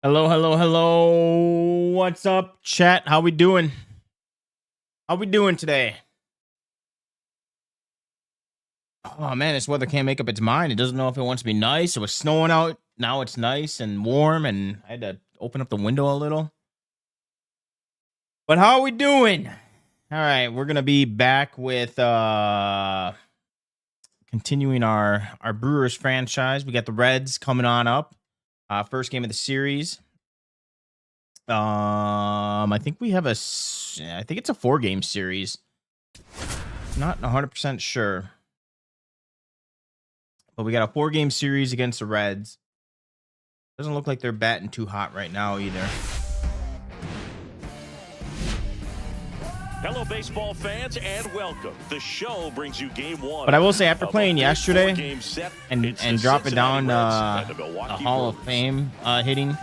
Hello, hello, hello. What's up, chat? How we doing? How we doing today? Oh man, this weather can't make up its mind. It doesn't know if it wants to be nice. It was snowing out. Now it's nice and warm, and I had to open up the window a little. But how are we doing? All right, we're gonna be back with continuing our Brewers franchise. We got the Reds coming on up. First game of the series. I think we have I think it's a 4-game series. Not 100% sure. But we got a 4-game series against the Reds. Doesn't look like they're batting too hot right now either. Hello, baseball fans, and welcome. The show brings you game one. But I will say, after playing yesterday and dropping down the Hall of Fame hitting,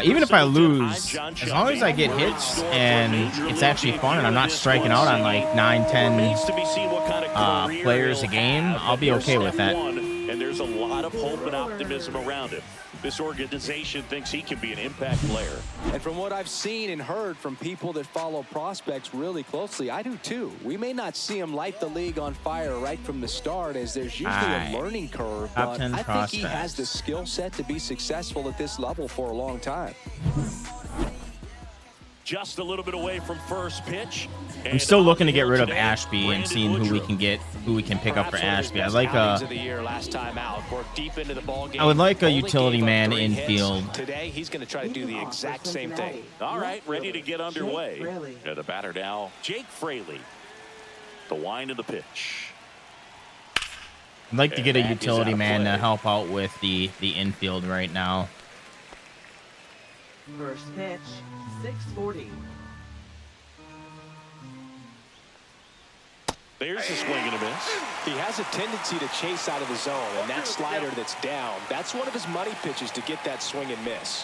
even if I lose, as long as I get hits and it's actually fun and I'm not striking out on like 9-10 players a game, I'll be okay with that. And there's a lot of hope and optimism around him. This organization thinks he can be an impact player. And from what I've seen and heard from people that follow prospects really closely, I do too. We may not see him light the league on fire right from the start, as there's usually a learning curve, but I think he has the skill set to be successful at this level for a long time. Just a little bit away from first pitch. I'm still looking to get rid of Ashby and seeing who we can pick up for Ashby. I like I would like a utility man infield. Today he's going to try to do the exact same thing. All right, ready to get underway. The batter now, Jake Fraley. The wind of the pitch. I'd like to get a utility man to help out with the infield right now. First pitch, 6:40. There's a swing and a miss. He has a tendency to chase out of the zone, and that slider that's down, that's one of his money pitches to get that swing and miss.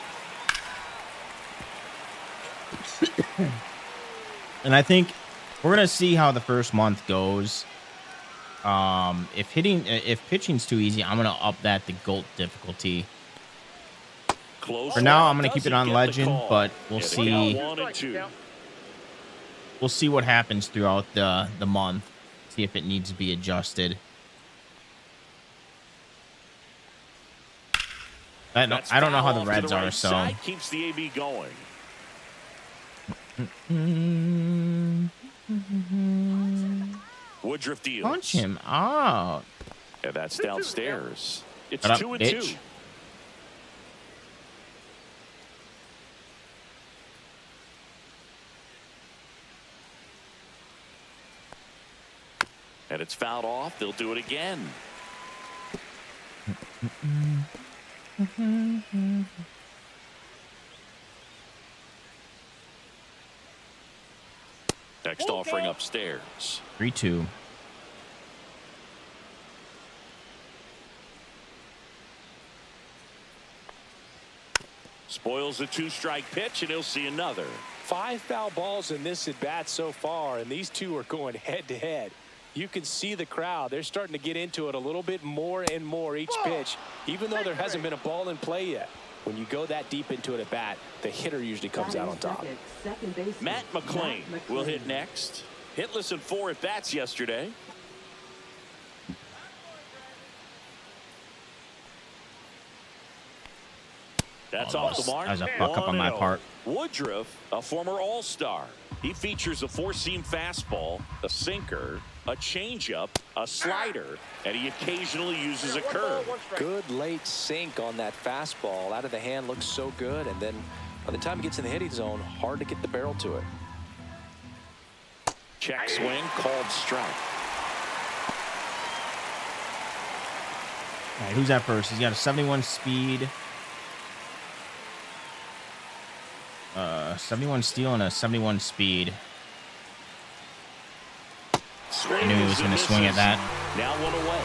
And I think we're gonna see how the first month goes. If pitching's too easy, I'm gonna up that to GOAT difficulty. For now, I'm going to keep it on Legend, but we'll see. We'll see what happens throughout the month. See if it needs to be adjusted. I don't know how the Reds are, so. Keeps the AB going. Woodruff deals. Punch him out. And that's downstairs. It's 2-2. And it's fouled off. They'll do it again. Next offering upstairs. 3-2. Spoils a 2-strike pitch, and he'll see another. 5 foul balls in this at bat so far, and these two are going head to head. You can see the crowd. They're starting to get into it a little bit more and more each pitch, even though there hasn't been a ball in play yet. When you go that deep into it at bat, the hitter usually comes out on top. Matt McClain will hit next. Hitless in 4 at bats yesterday. That's off the mark. That was a fuck up on my part. Woodruff, a former All-Star. He features a 4-seam fastball, a sinker, a changeup, a slider, and he occasionally uses a curve. Good late sink on that fastball. Out of the hand looks so good, and then by the time it gets in the hitting zone, hard to get the barrel to it. Check swing, called strike. All right, who's at first? He's got a 71 speed. 71 steal and a 71 speed. I knew he was going to swing at that. Now one away.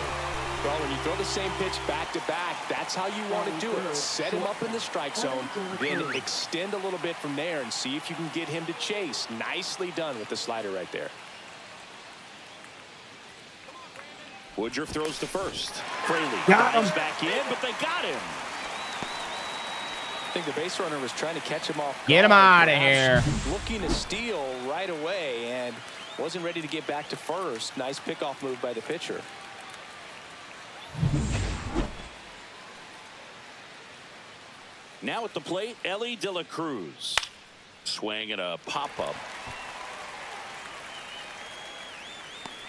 Well, when you throw the same pitch back to back, that's how you want to do it. Set him up in the strike zone, then extend a little bit from there and see if you can get him to chase. Nicely done with the slider right there. Woodruff throws to first. Fraley got him back in, but they got him. I think the base runner was trying to catch him off guard. Get him out of here. Looking to steal right away and wasn't ready to get back to first. Nice pickoff move by the pitcher. Now at the plate, Ellie De La Cruz. Swing and a pop-up.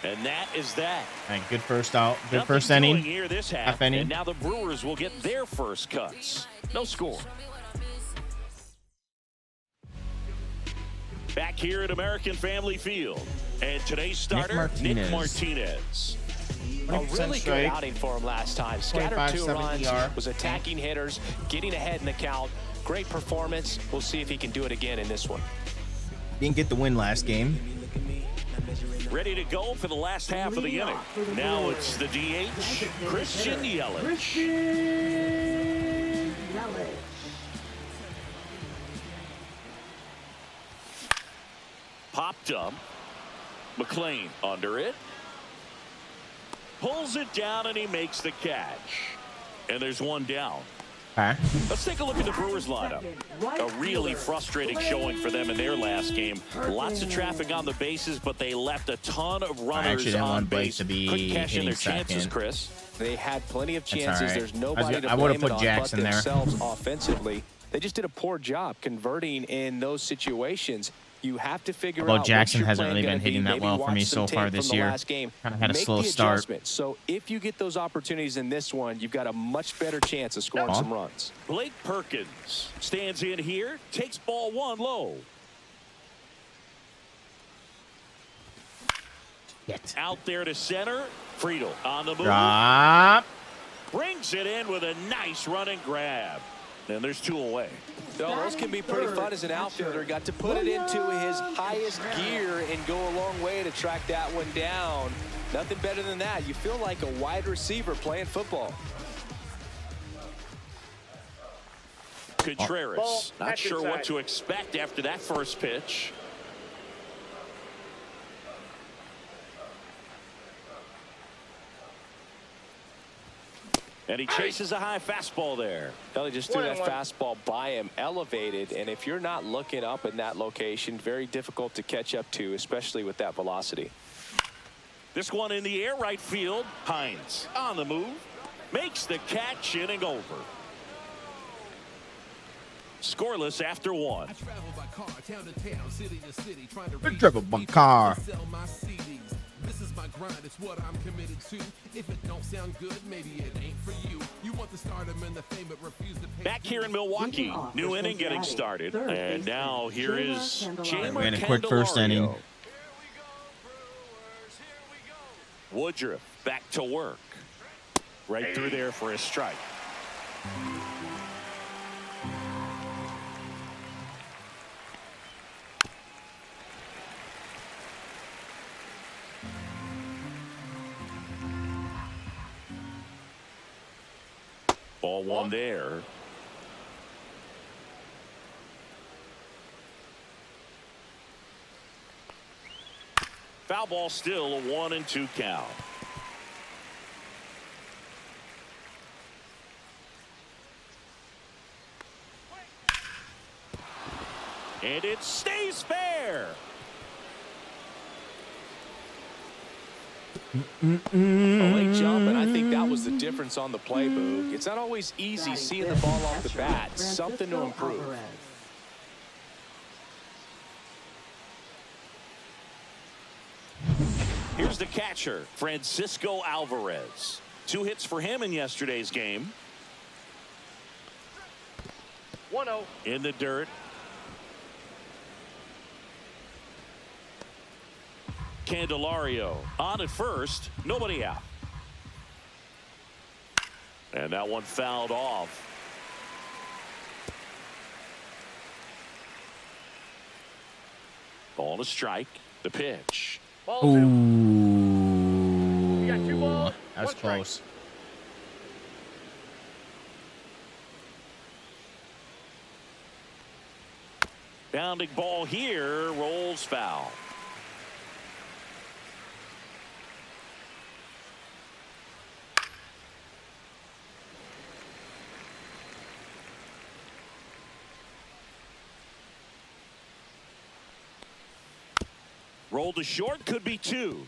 And that is that. All right, good first out. Good Nothing first doing inning. here this half, Half inning. and now the Brewers will get their first cuts. No score. Back here at American Family Field. And today's starter, Nick Martinez. A really good outing for him last time. Scattered 2 runs, ER. was attacking hitters, getting ahead in the count. Great performance. We'll see if he can do it again in this one. Didn't get the win last game. Ready to go for the last half of the inning. Now it's the DH, Christian Yelich. Popped up. McLean under it. Pulls it down and he makes the catch. And there's one down. Okay. Let's take a look at the Brewers lineup. A really frustrating showing for them in their last game. Lots of traffic on the bases, but they left a ton of runners on base. Couldn't cash in their chances, Chris. They had plenty of chances. Right. There's nobody to I would blame have it put on Jackson but there. themselves offensively. They just did a poor job converting in those situations. You have to figure Although out Jackson what your hasn't plan really been gonna hitting be. that Maybe well for watch me some so far tape this from the year. last game. Kind of had a Make slow the start. adjustment. So if you get those opportunities in this one, you've got a much better chance of scoring some runs. Blake Perkins stands in here, takes ball 1 low. Get. Out there to center. Friedel on the move. Drop. Brings it in with a nice running grab. And there's 2 away. No, those can be pretty fun as an outfielder. Got to put it into his highest gear and go a long way to track that one down. Nothing better than that. You feel like a wide receiver playing football. Contreras, not sure what to expect after that first pitch. And he chases a high fastball there. Ellie just threw that fastball by him, elevated, and if you're not looking up in that location, very difficult to catch up to, especially with that velocity. This one in the air, right field. Hines on the move, makes the catch, inning over. Scoreless after 1. I travel by car, town to town, city to city, trying to I travel by car. sell my CDs. This is my grind, it's what I'm committed to. If it don't sound good, maybe it ain't for you. You want the stardom and the fame, but refuse to pay. Back here in Milwaukee, new inning getting started. And now here is Chamber Ran a quick first inning. Candelario. Woodruff back to work. Right through there for a strike. Ball 1 there. Foul ball still, a 1-2 count. And it stays fair. A late jump, and I think that was the difference on the play, Boog. It's not always easy seeing the ball off the bat. Something to improve. Here's the catcher, Francisco Alvarez. 2 hits for him in yesterday's game. 1-0. In the dirt. Candelario on at first, nobody out. And that one fouled off. Ball to strike. The pitch. Ooh. That's close. Bounding ball here, rolls foul. Roll to short, could be 2.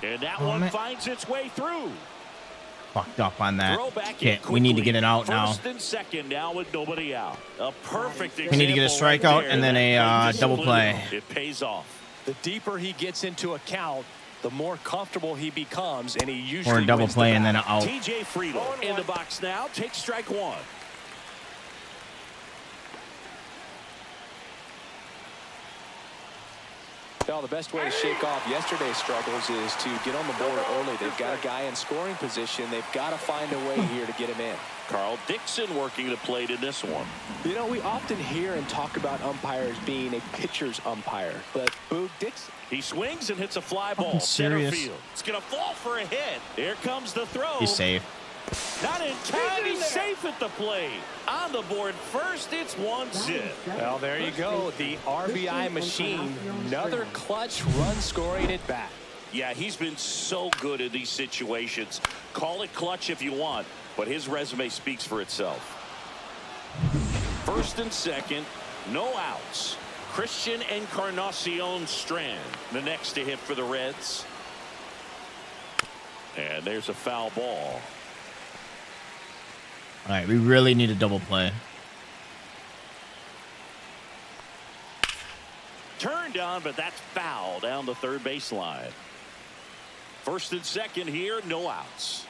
And that one finds its way through. Fucked up on that. Okay, we need to get it out now. First and second now with nobody out. A perfect example. We need to get a strikeout and then a double play. It pays off. The deeper he gets into a count, the more comfortable he becomes, and he usually or a double play and then an out. TJ Friedel in the box now. Takes strike 1. Well, the best way to shake off yesterday's struggles is to get on the board early. They've got a guy in scoring position. They've got to find a way here to get him in. Carl Dixon working the plate in this one. You know, we often hear and talk about umpires being a pitcher's umpire, but Boog Dixon. He swings and hits a fly ball. Center field. It's going to fall for a hit. Here comes the throw. He's safe. Not in time. He's safe at the plate. On the board first, it's 1-0. Well, there you go. The RBI machine. Another clutch run scoring at bat. Yeah, he's been so good in these situations. Call it clutch if you want, but his resume speaks for itself. First and second, no outs. Christian Encarnacion Strand, the next to hit for the Reds. And there's a foul ball. All right, we really need a double play. Turned on, but that's foul down the third baseline. First and second here, no outs.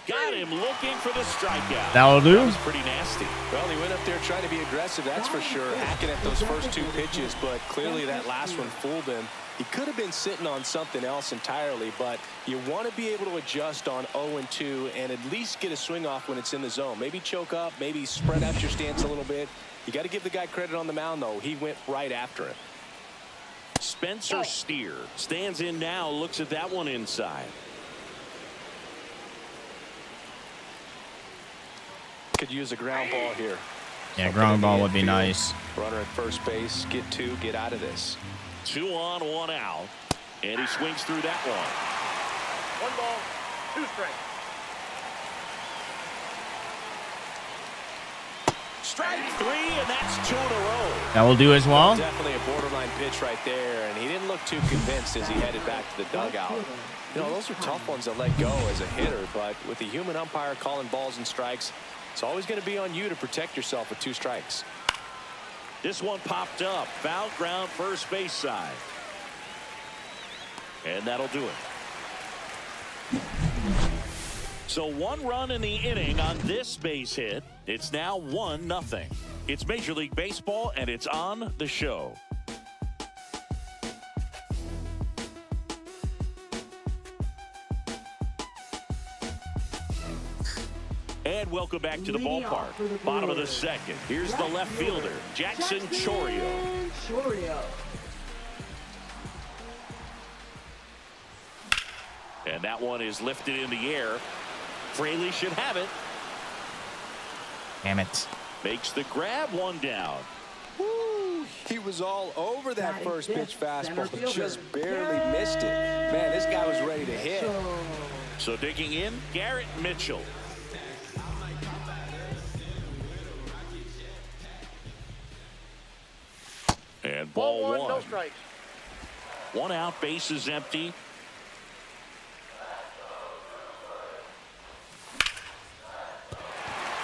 Got him looking for the strikeout. That'll do. That was pretty nasty. Well, he went up there trying to be aggressive, that's for sure, hacking at those first 2 pitches, but clearly that last one fooled him. He could have been sitting on something else entirely, but you want to be able to adjust on 0-2 and at least get a swing off when it's in the zone. Maybe choke up, maybe spread out your stance a little bit. You got to give the guy credit on the mound, though. He went right after him. Spencer Steer stands in now, looks at that one inside. Could use a ground ball here. Yeah, ground ball would be nice. Runner at first base, get 2, get out of this. 2 on, 1 out, and he swings through that one. 1 ball, 2 strikes. Strike 3, and that's 2 in a row. That will do as well. Definitely a borderline pitch right there, and he didn't look too convinced as he headed back to the dugout. You know, those are tough ones to let go as a hitter, but with the human umpire calling balls and strikes, it's always going to be on you to protect yourself with 2 strikes. This one popped up. Foul ground first base side. And that'll do it. So 1 run in the inning on this base hit. It's now 1-0. It's Major League Baseball, and it's on the show. And welcome back to the ballpark. Bottom of the second. Here's the left fielder, Jackson Chourio. And that one is lifted in the air. Fraley should have it. Damn it. Makes the grab, 1 down. Woo! He was all over that first pitch fastball. Just barely missed it. Man, this guy was ready to hit. So digging in, Garrett Mitchell. And ball 1. No strikes. 1 out, base is empty.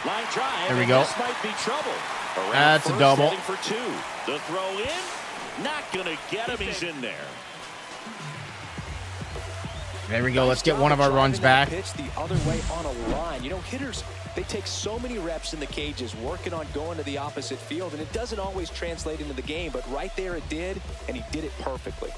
Line drive. There we go. This might be trouble. That's a double. For 2. The throw in. Not going to get him. He's in there. There we go. Let's get one of our runs back. Pitch the other way on a line. You know, hitters, they take so many reps in the cages working on going to the opposite field, and it doesn't always translate into the game, but right there it did, and he did it perfectly.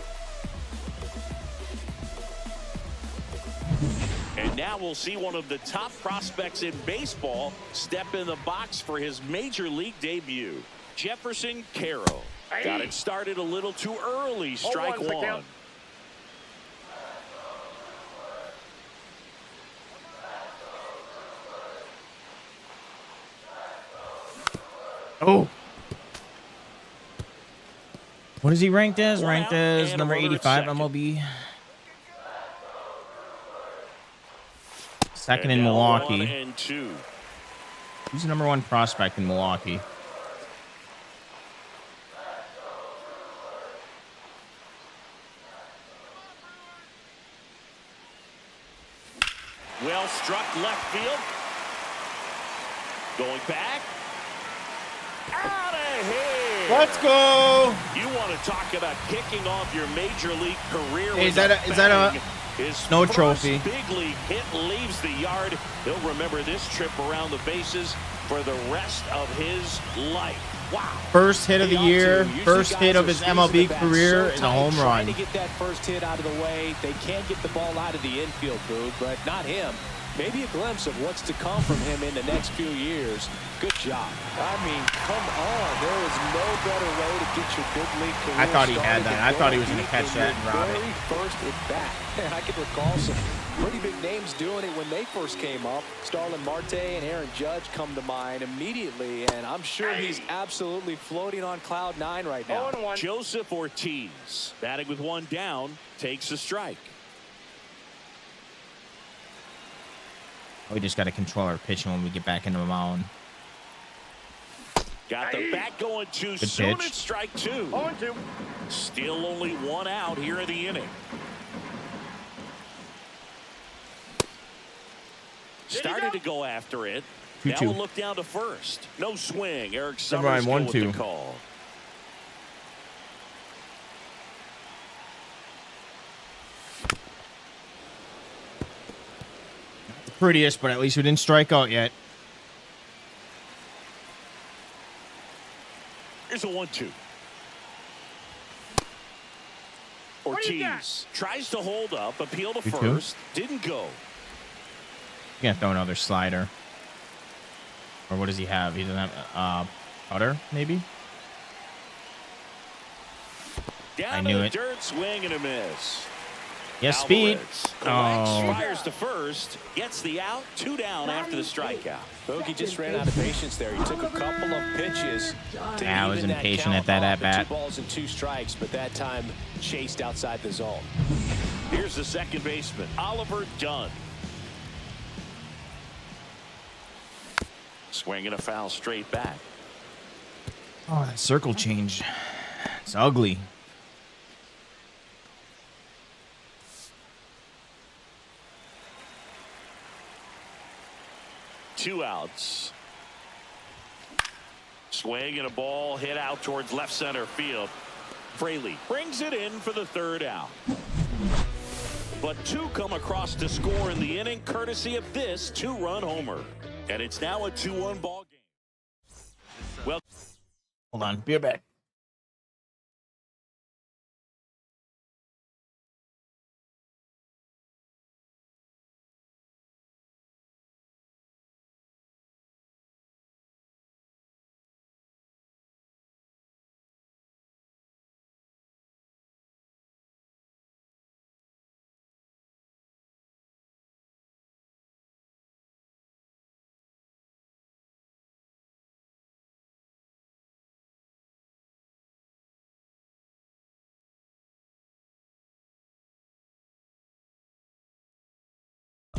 And now we'll see one of the top prospects in baseball step in the box for his major league debut. Jefferson Caro. Got it started a little too early. Strike 1. Oh. What is he ranked as? Ranked as number 85 MLB. Second in Milwaukee. 1-2. Who's the number 1 prospect in Milwaukee? Well struck left field. Going back. Out of here. Let's go. You want to talk about kicking off your major league career? Hey, is with that a his no first trophy? Big league hit leaves the yard. He'll remember this trip around the bases for the rest of his life. Wow. First hit of the year, first hit of his MLB career is a home run. Trying to get that first hit out of the way. They can't get the ball out of the infield, Boog, but not him. Maybe a glimpse of what's to come from him in the next few years. Good job. I mean, come on. There is no better way to get your big league career. I thought he had that. I thought he was going to catch that and rob it. Very first at bat. And I can recall some pretty big names doing it when they first came up. Starlin Marte and Aaron Judge come to mind immediately, and I'm sure he's absolutely floating on cloud 9 right now. Joseph Ortiz, batting with one down, takes a strike. We just got to control our pitching when we get back into the mound. Got the bat going too Good soon. pitch. It's strike 2. 0-2. Still only one out here in the inning. Started to go after it. Now 2-2. we'll look down to first. No swing. Eric Ryan, Summers go with 1-2. the call. Prettiest, but at least we didn't strike out yet. Here's a 1-2. Ortiz tries to hold up, appeal to 2-2. first. Didn't go. He's gonna throw another slider. Or what does he have? He doesn't have putter, maybe? Down I in knew the it. dirt, swing and a miss. Yes, speed. Alvarez Oh. fires to first, gets the out, 2 down after the strikeout. Bogey just ran out of patience there. He took a couple of pitches to Yeah, I was even that impatient count at that off. The at-bat. 2 balls and 2 strikes, but that time chased outside the zone. Here's the second baseman, Oliver Dunn. Swinging a foul straight back. Oh, that circle change. It's ugly. Two outs. Swing and a ball hit out towards left center field. Fraley brings it in for the third out. But 2 come across to score in the inning, courtesy of this 2-run homer. And it's now a 2-1 ball game. Well, Hold on. Be right back.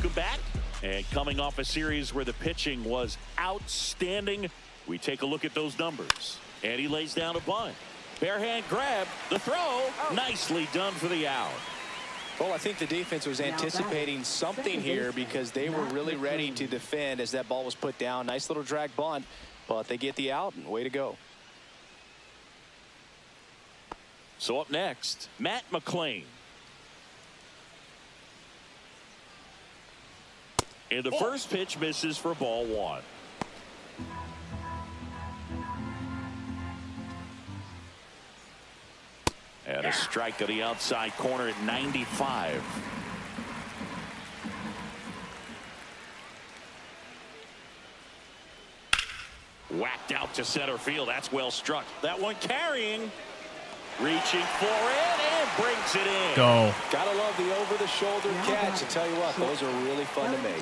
welcome back. And coming off a series where the pitching was outstanding, we take a look at those numbers. And he lays down a bunt. Bare hand grab, the throw, nicely done for the out. Well, I think the defense was anticipating something here because they were really ready to defend as that ball was put down. Nice little drag bunt, but they get the out, and way to go. So up next, Matt McClain. And the first pitch misses for ball 1. And a strike to the outside corner at 95. Whacked out to center field. That's well struck. That one carrying. Reaching for it and brings it in. Go. Gotta love the over-the-shoulder catch. I tell you what, those are really fun to make.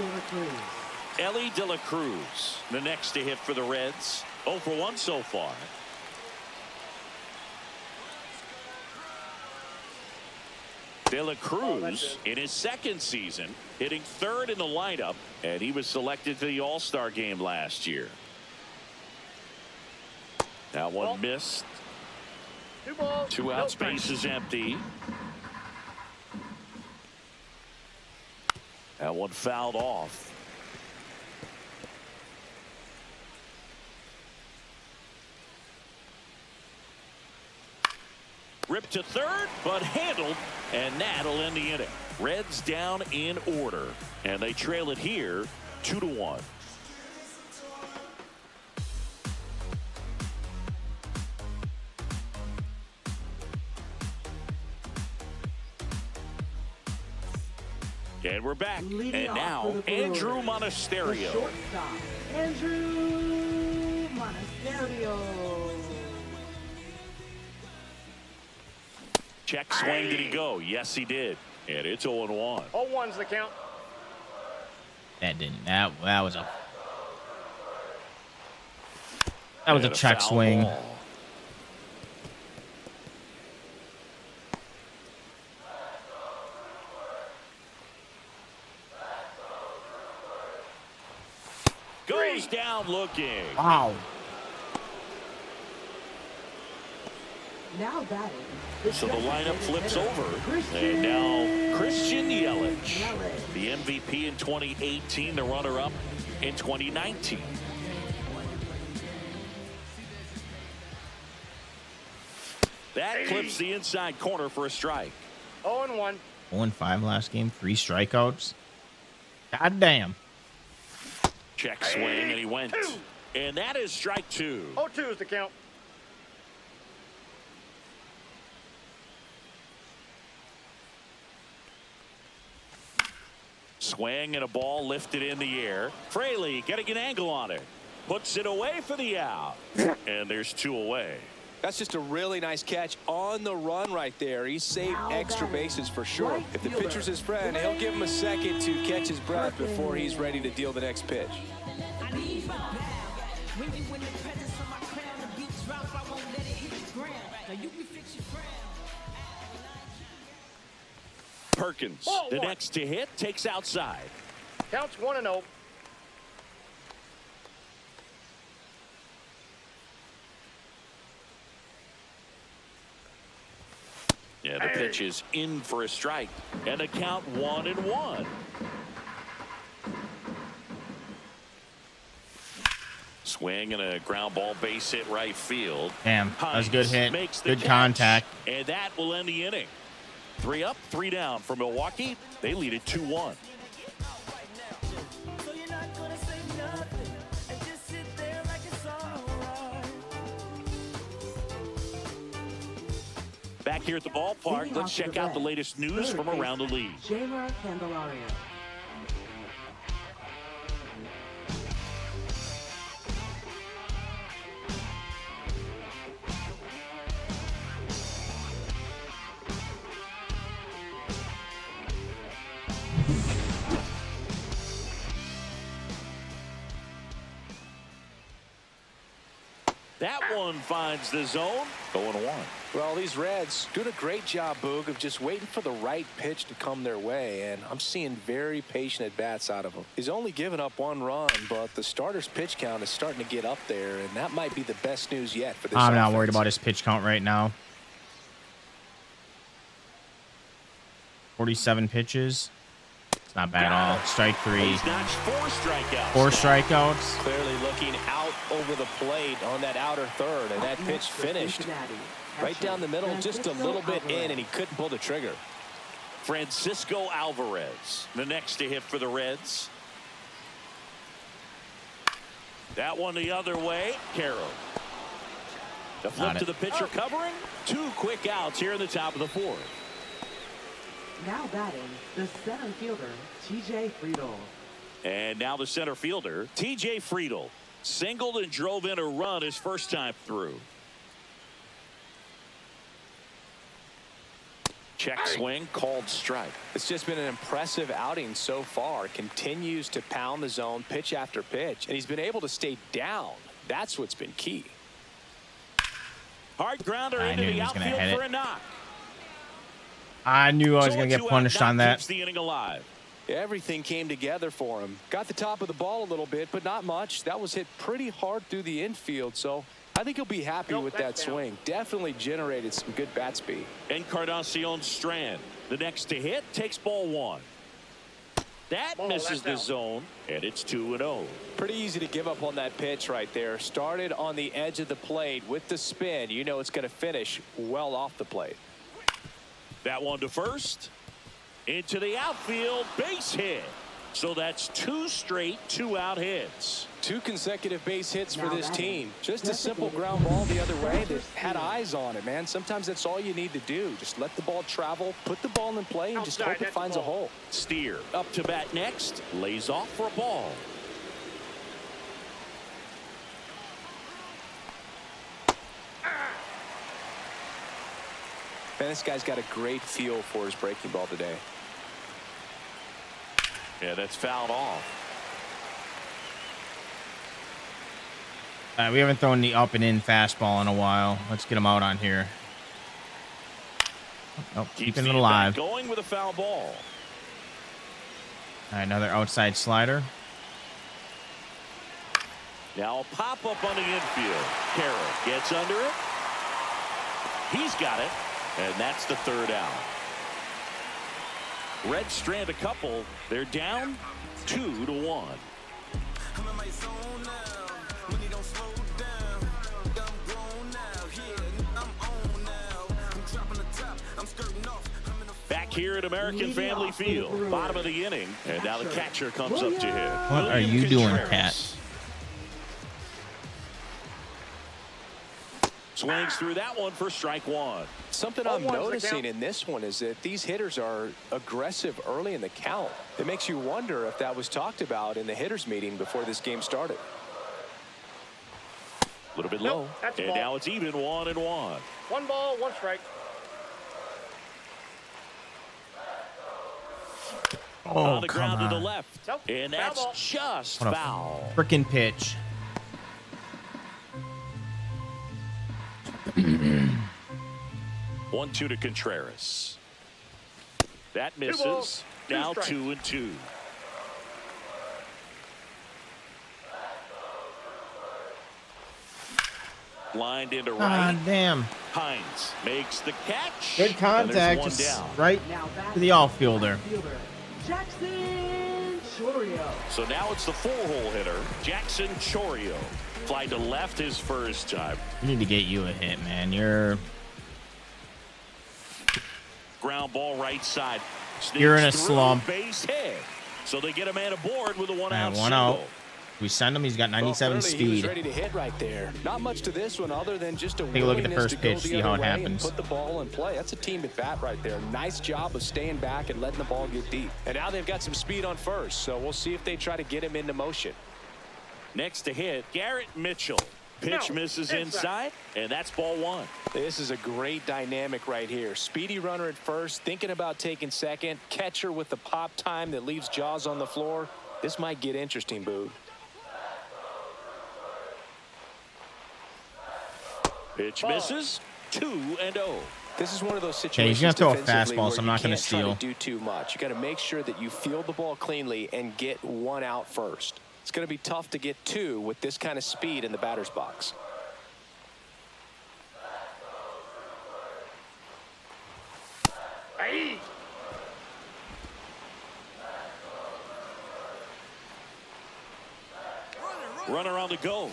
Ellie De La Cruz, the next to hit for the Reds. 0 for 1 so far. De La Cruz in his second season, hitting 3rd in the lineup, and he was selected to the All-Star game last year. That one missed. 2 balls. 2 outs, base is empty. That one fouled off. Ripped to third, but handled, and that'll end the inning. Reds down in order, and they trail it here 2-1. And we're back. Leading and now off for the Andrew Brewers, Monasterio. the shortstop, Andrew Monasterio. Check swing. Did he go? Yes, he did. And it's 0-1. 0-1's the count. That didn't. That was a. That was a check foul swing. ball. Goes down looking. Wow. Now batting. So the lineup flips over. And now Christian Yelich, the MVP in 2018, the runner-up in 2019. That clips the inside corner for a strike. 0-1. 0-5 last game. 3 strikeouts. God damn. Check swing, and he went. And that is strike 2. 0-2's the count. Swing and a ball lifted in the air. Fraley getting an angle on it. Puts it away for the out. And there's 2 away. That's just a really nice catch on the run right there. He saved extra bases for sure. If the pitcher's his friend, he'll give him a second to catch his breath before he's ready to deal the next pitch. Perkins, the next to hit, takes outside. Counts 1-0. Yeah, the pitch is in for a strike, and the count 1-1. Swing and a ground ball base hit right field. Damn, that was a good hit. Makes the Good catch, contact. and that will end the inning. 3 up, 3 down for Milwaukee. They lead it 2-1. Back here at the ballpark, let's check out the latest news from around the league. Jamer Candelario. That one finds the zone. 0-1. Well, these Reds doing a great job, Boog, of just waiting for the right pitch to come their way, and I'm seeing very patient at-bats out of him. He's only given up 1 run, but the starter's pitch count is starting to get up there, and that might be the best news yet for this I'm not offense. worried about his pitch count right now. 47 pitches. It's not bad at all. Strike 3. He's notched 4 strikeouts. 4 strikeouts. Clearly looking out over the plate on that outer third, and that pitch finished right down the middle, just a little bit in, and he couldn't pull the trigger. Francisco Alvarez, the next to hit for the Reds. That one the other way. Carroll. The flip to the pitcher covering. 2 quick outs here in the top of the 4th. Now batting, the center fielder, T.J. Friedel. And now the center fielder, T.J. Friedel. Singled and drove in a run his first time through. Check swing, called strike. It's just been an impressive outing so far. Continues to pound the zone pitch after pitch, and he's been able to stay down. That's what's been key. Hard grounder into the outfield for a knock. I knew I was going to get punished on that. Keeps the inning alive. Everything came together for him. Got the top of the ball a little bit, but not much. That was hit pretty hard through the infield, so I think he'll be happy with that swing. Definitely generated some good bat speed. Encarnacion Strand, the next to hit, takes ball 1. That Ball, misses that's the out. zone, and it's 2-0. Pretty easy to give up on that pitch right there. Started on the edge of the plate with the spin. You know it's going to finish well off the plate. That one to first. Into the outfield, base hit. So that's 2 straight 2-out hits. 2 consecutive base hits for this team. Just a simple ground ball the other way that had eyes on it, man. Sometimes that's all you need to do. Just let the ball travel, put the ball in play, and just Outside, hope it that's finds a the ball. hole. Steer up to bat next. Lays off for a ball. Man, this guy's got a great feel for his breaking ball today. Yeah, that's fouled off. We haven't thrown the up and in fastball in a while. Let's get him out on here. Oh, keeping it alive. Going with a foul ball. All right, another outside slider. Now a pop up on the infield. Carroll gets under it. He's got it. And that's the 3rd out. Reds strand a couple. They're down 2-1. Back here at American Family Field, bottom of the inning, and now the catcher comes up to hit. What are you doing, Pat? Swings through that one for strike 1. Something I'm noticing in this one is that these hitters are aggressive early in the count. It makes you wonder if that was talked about in the hitters meeting before this game started. A little bit low, that's a and ball. now it's even 1-1. 1 ball, 1 strike. Oh, On the come ground to the on. left, Nope, and foul that's ball. just What a foul. frickin' pitch. 1-2 to Contreras. That balls, misses. 2 Now strikes. 2-2. Lined into right. Damn. Hines makes the catch. Good And contact. there's Just one down. right Now back to the outfielder. Jackson Chorio. So now it's the 4-hole hitter, Jackson Chorio. Fly to left his first time. We need to get you a hit, man. You're Ground ball right side. You're in a Sneaks through, slump. Base hit. So they get a man aboard with a 1-out one single. out. We send him. He's got 97 Well, clearly he was speed. ready to hit right there. Not much to this one other than just a Take a look at the willingness first to go pitch, the see how other it way and happens. put the ball in play. That's a team at bat right there. Nice job of staying back and letting the ball get deep. And now they've got some speed on first, so we'll see if they try to get him into motion. Next to hit, Garrett Mitchell. Pitch No, misses inside. inside, and that's ball 1. This is a great dynamic right here. Speedy runner at first, thinking about taking second. Catcher with the pop time that leaves Jaws on the floor. This might get interesting, Boog. Pitch Ball. misses. 2-0. This is one of those Okay, situations. he's gonna throw a defensively fastball, where so I'm you not gonna can't try steal. to do too much. You got to make sure that you field the ball cleanly and get 1 out first. It's going to be tough to get 2 with this kind of speed in the batter's box. Hey. Runner on the go.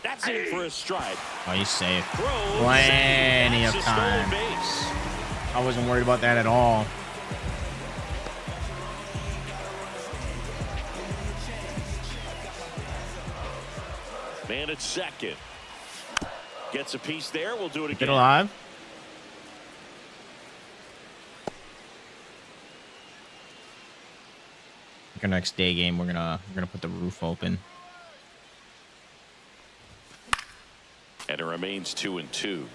That's in for a strike. Oh, he's safe. Throws. Plenty That's of a stolen time. base. I wasn't worried about that at all. Man at second. Gets a piece there. We'll do it Get again. alive. Our next day game, we're gonna put the roof open. And it remains 2-2.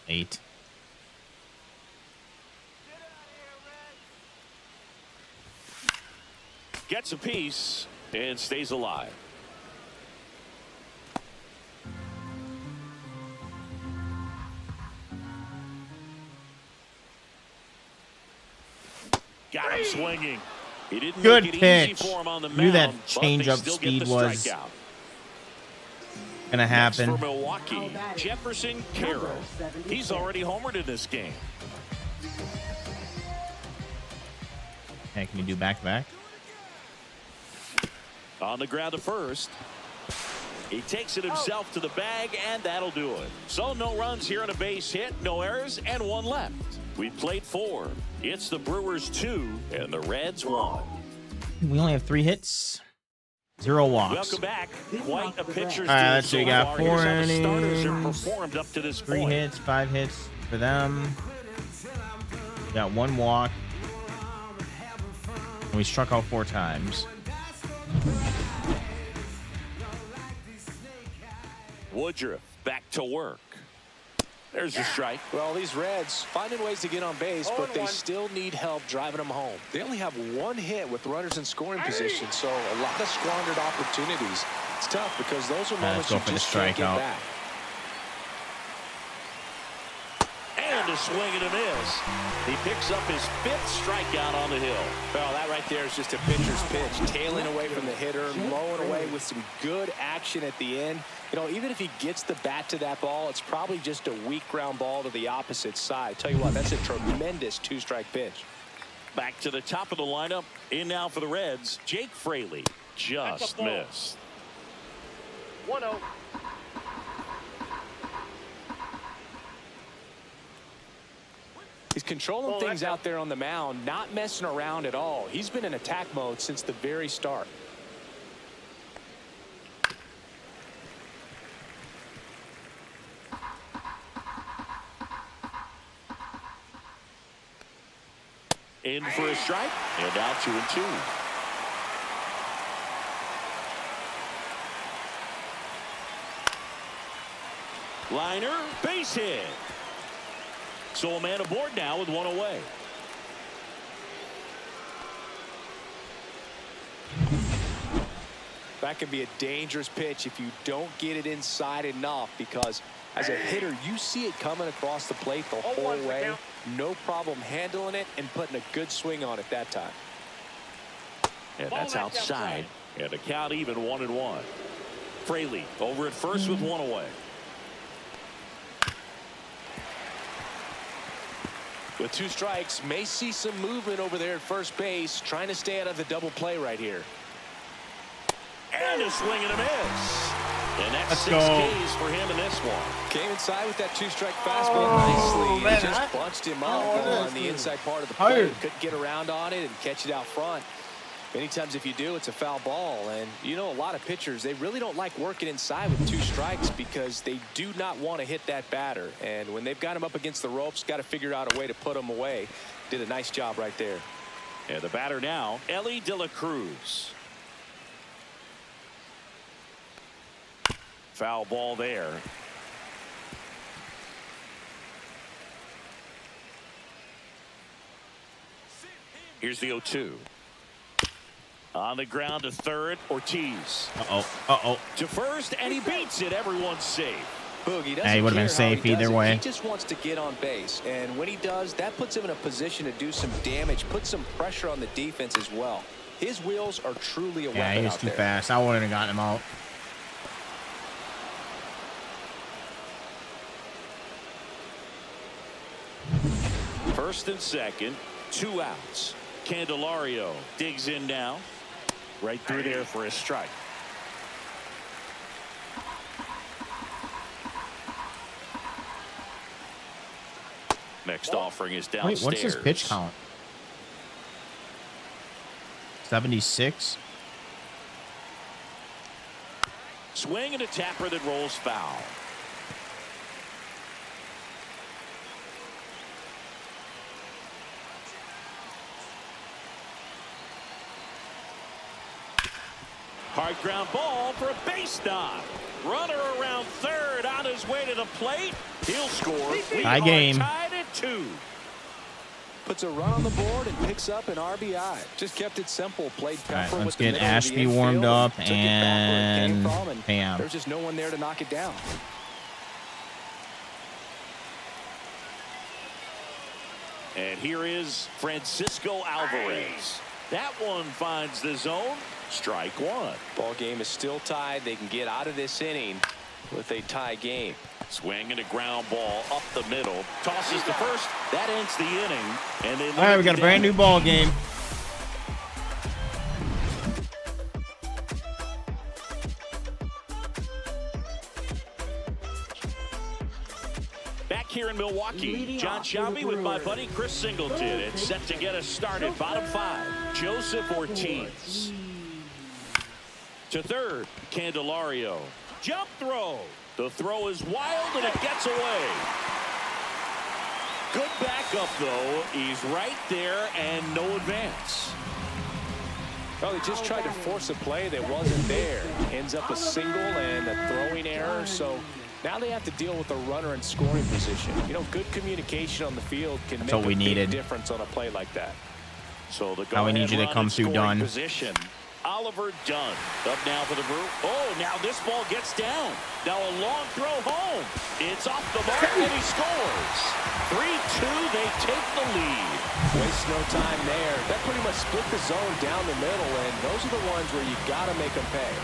Eight. Gets a piece and stays alive. Got him swinging. He didn't Good make it pitch. easy for him on the Knew that mound, but changeup they still speed get the was- strikeout. gonna happen. For Milwaukee, Jefferson Carroll. He's already homered in this game. Hey, can you do back-to-back? On the ground to first. He takes it himself to the bag, and that'll do it. So no runs here on a base hit, no errors, and one left. We played 4. It's the Brewers 2 and the Reds 1. We only have 3 hits, 0 walks. Welcome back. Quite a pitcher's All right, duel let's see. so We got far. 4 Here's how the innings, starters have performed up to this 3 point. hits, 5 hits for them. We got 1 walk. And we struck out 4 times. Woodruff back to work. There's a strike. Well, these Reds finding ways to get on base, but they still need help driving them home. They only have 1 hit with runners in scoring position, so a lot of squandered opportunities. It's tough because those are moments you just can't get back. And a swing and a miss. He picks up his 5th strikeout on the hill. Well, that right there is just a pitcher's pitch, tailing away from the hitter, blowing away with some good action at the end. You know, even if he gets the bat to that ball, it's probably just a weak ground ball to the opposite side. Tell you what, that's a tremendous 2-strike pitch. Back to the top of the lineup. In now for the Reds, Jake Fraley. Just missed. 1-0. He's controlling things out there on the mound, not messing around at all. He's been in attack mode since the very start. In for a strike, and now 2-2. Liner, base hit. So a man aboard now with 1 away. That could be a dangerous pitch if you don't get it inside enough, because as a hitter, you see it coming across the plate the whole way. No problem handling it and putting a good swing on it that time. And that's outside. And the count even 1-1. Fraley over at first with 1 away. With 2 strikes, may see some movement over there at first base, trying to stay out of the double play right here. And a swing and a miss. And that's Let's 6 go. Ks for him in this one. Came inside with that 2-strike fastball nicely. Man, And just bunched him up on the inside part of the plate. Couldn't get around on it and catch it out front. Many times if you do, it's a foul ball. And you know, a lot of pitchers, they really don't like working inside with 2 strikes because they do not want to hit that batter. And when they've got him up against the ropes, got to figure out a way to put him away. Did a nice job right there. And the batter now, Ellie De La Cruz. Foul ball there. Here's the 0-2. On the ground to third, Ortiz. To first, and he beats it. Everyone's safe. Boog, he doesn't Hey, he would have been care how safe he does either it. way. He just wants to get on base, and when he does, that puts him in a position to do some damage, put some pressure on the defense as well. His wheels are truly a weapon Yeah, he's out too there. fast. I wouldn't have gotten him out. First and second, 2 outs. Candelario digs in now. Right through there for a strike. Next offering is downstairs. Wait, what's his pitch count? 76. Swing and a tapper that rolls foul. Hard ground ball for a base knock. Runner around third on his way to the plate. He'll score. We Tie are game. tied at 2. Puts a run on the board and picks up an RBI. Just kept it simple. Played All right, pepper let's with the get middle of the Ashby infield warmed up took it back where it came and from, bam. There's just no one there to knock it down. And here is Francisco Alvarez. That one finds the zone. Strike 1. Ball game is still tied. They can get out of this inning with a tie game. Swing and a ground ball up the middle. Tosses to first. That ends the inning. And they All right, we got a brand new ball game. Back here in Milwaukee, John Shelby with my buddy Chris Singleton. It's set to get us started. Bottom 5, Joseph Ortiz. To third, Candelario. Jump throw. The throw is wild and it gets away. Good backup though. He's right there and no advance. Well, they just tried to force a play that wasn't there. Ends up a single and a throwing error. So now they have to deal with a runner in scoring position. You know, good communication on the field can make a big difference on a play like that. So the how we need you to come through, Dunn. Position. Oliver Dunn up now for the Brew. Oh, now this ball gets down. Now a long throw home. It's off the mark and he scores. 3-2, they take the lead. Waste no time there. That pretty much split the zone down the middle, and those are the ones where you got to make them pay.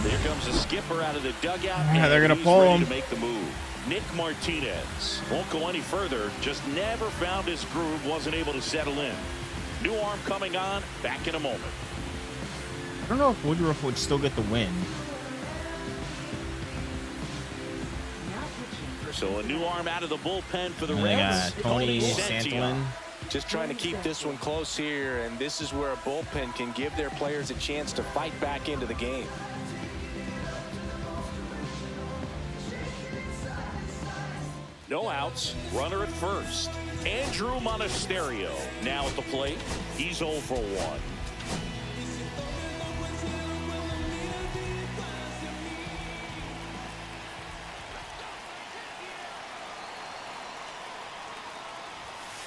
There comes a skipper out of the dugout. Yeah, they're going to pull him. To make the move. Nick Martinez won't go any further. Just never found his groove. Wasn't able to settle in. New arm coming on. Back in a moment. I don't know if Woodruff would still get the win. So a new arm out of the bullpen for the Reds. They got Tony Santillan. Just trying to keep this one close here, and this is where a bullpen can give their players a chance to fight back into the game. No outs. Runner at first. Andrew Monasterio now at the plate. He's 0 for 1.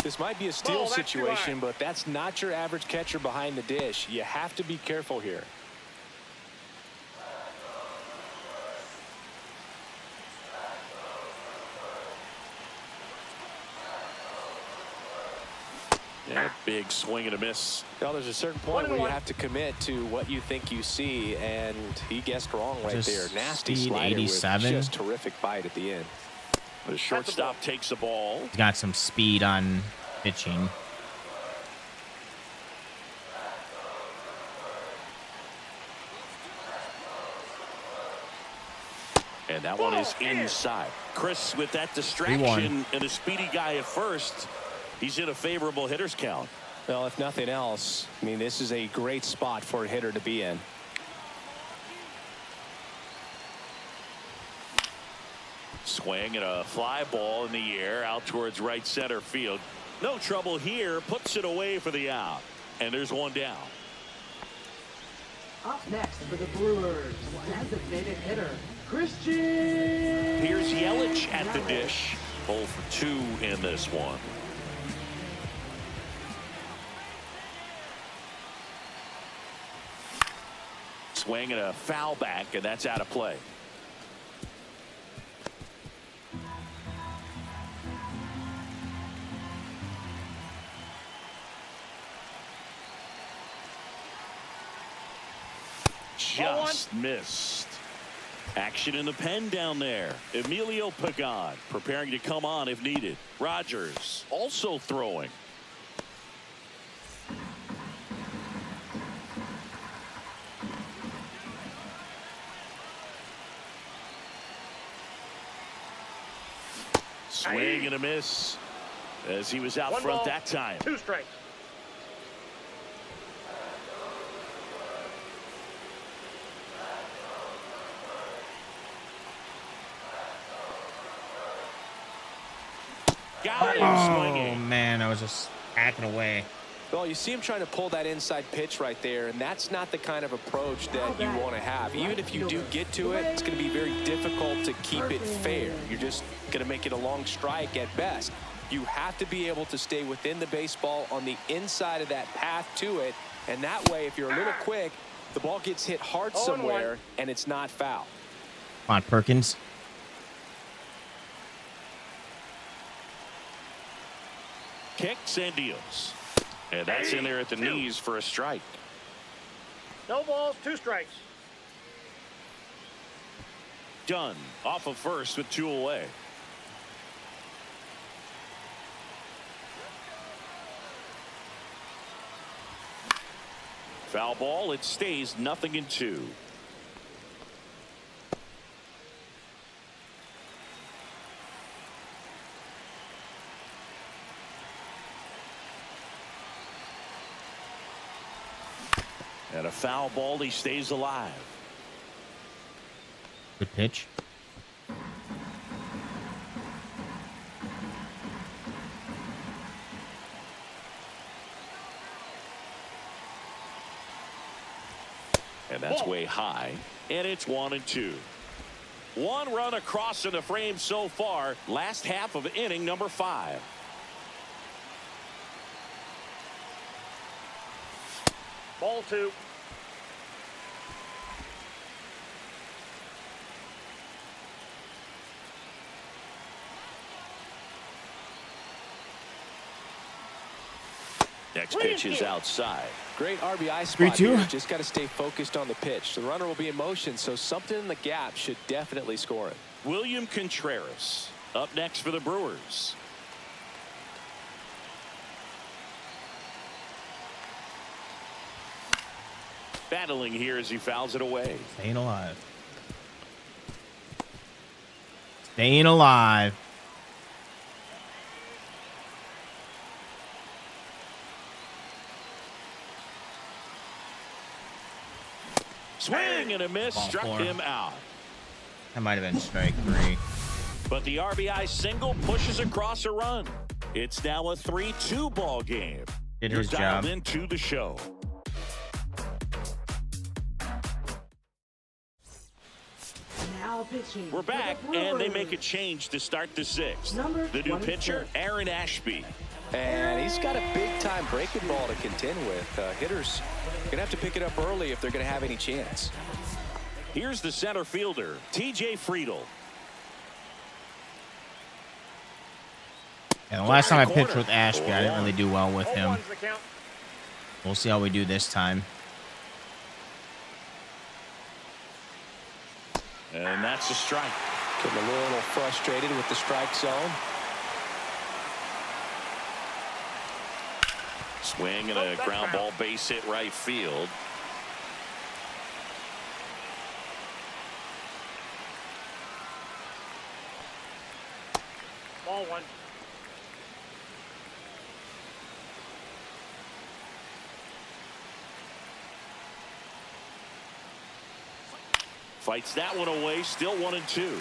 This might be a steal situation, but that's not your average catcher behind the dish. You have to be careful here. Yeah, big swing and a miss. Well, there's a certain point where you have to commit to what you think you see, and he guessed wrong right there. Nasty slider with just terrific bite at the end. The shortstop takes the ball. He's got some speed on pitching. And that one is inside. Chris with that distraction and a speedy guy at first. He's in a favorable hitter's count. Well, if nothing else, I mean, this is a great spot for a hitter to be in. Swing and a fly ball in the air out towards right center field. No trouble here. Puts it away for the out. And there's one down. Up next for the Brewers, designated hitter, Christian. Here's Yelich at the dish. 0 for 2 in this one. Swing and a foul back, and that's out of play. Just missed. Action in the pen down there. Emilio Pagan preparing to come on if needed. Rogers also throwing. Swing and a miss as he was out front that time. 2 strikes. Got him swinging. Oh man, I was just hacking away. Well, you see him trying to pull that inside pitch right there, and that's not the kind of approach that you want to have. Even if you do get to it, it's going to be very difficult to keep it fair. You're just going to make it a long strike at best. You have to be able to stay within the baseball on the inside of that path to it, and that way, if you're a little quick, the ball gets hit hard somewhere, and it's not foul. Come on, Perkins. Kicks and deals. And that's in there at the knees for a strike. No balls, 2 strikes. Done off of first with 2 away. Foul ball. It stays 0-2. And a foul ball. He stays alive. Good pitch. And that's way high. And it's 1-2. 1 run across in the frame so far. Last half of inning number 5. Ball 2. Next pitch is outside. Great RBI spot 3-2. here. Just got to stay focused on the pitch. The runner will be in motion, so something in the gap should definitely score it. William Contreras up next for the Brewers. Battling here as he fouls it away. Staying alive. Staying alive. Swing and a miss. Ball Struck 4. him out. That might have been strike 3. But the RBI single pushes across a run. It's now a 3-2 ball game. Did You're his dialed job. into the show. Now pitching. We're for the back, and they make a Brewers. change to start the 6th. Number The new pitcher, 26. Aaron Ashby. And he's got a big-time breaking ball to contend with. Hitters going to have to pick it up early if they're going to have any chance. Here's the center fielder, T.J. Friedel. And the last time I pitched Corner. with Ashby, I didn't really do well with him. 0-1's the count. We'll see how we do this time. And that's a strike. Getting a little frustrated with the strike zone. Swing and a ground ball base hit right field. Ball 1. Fights that one away. Still 1-2.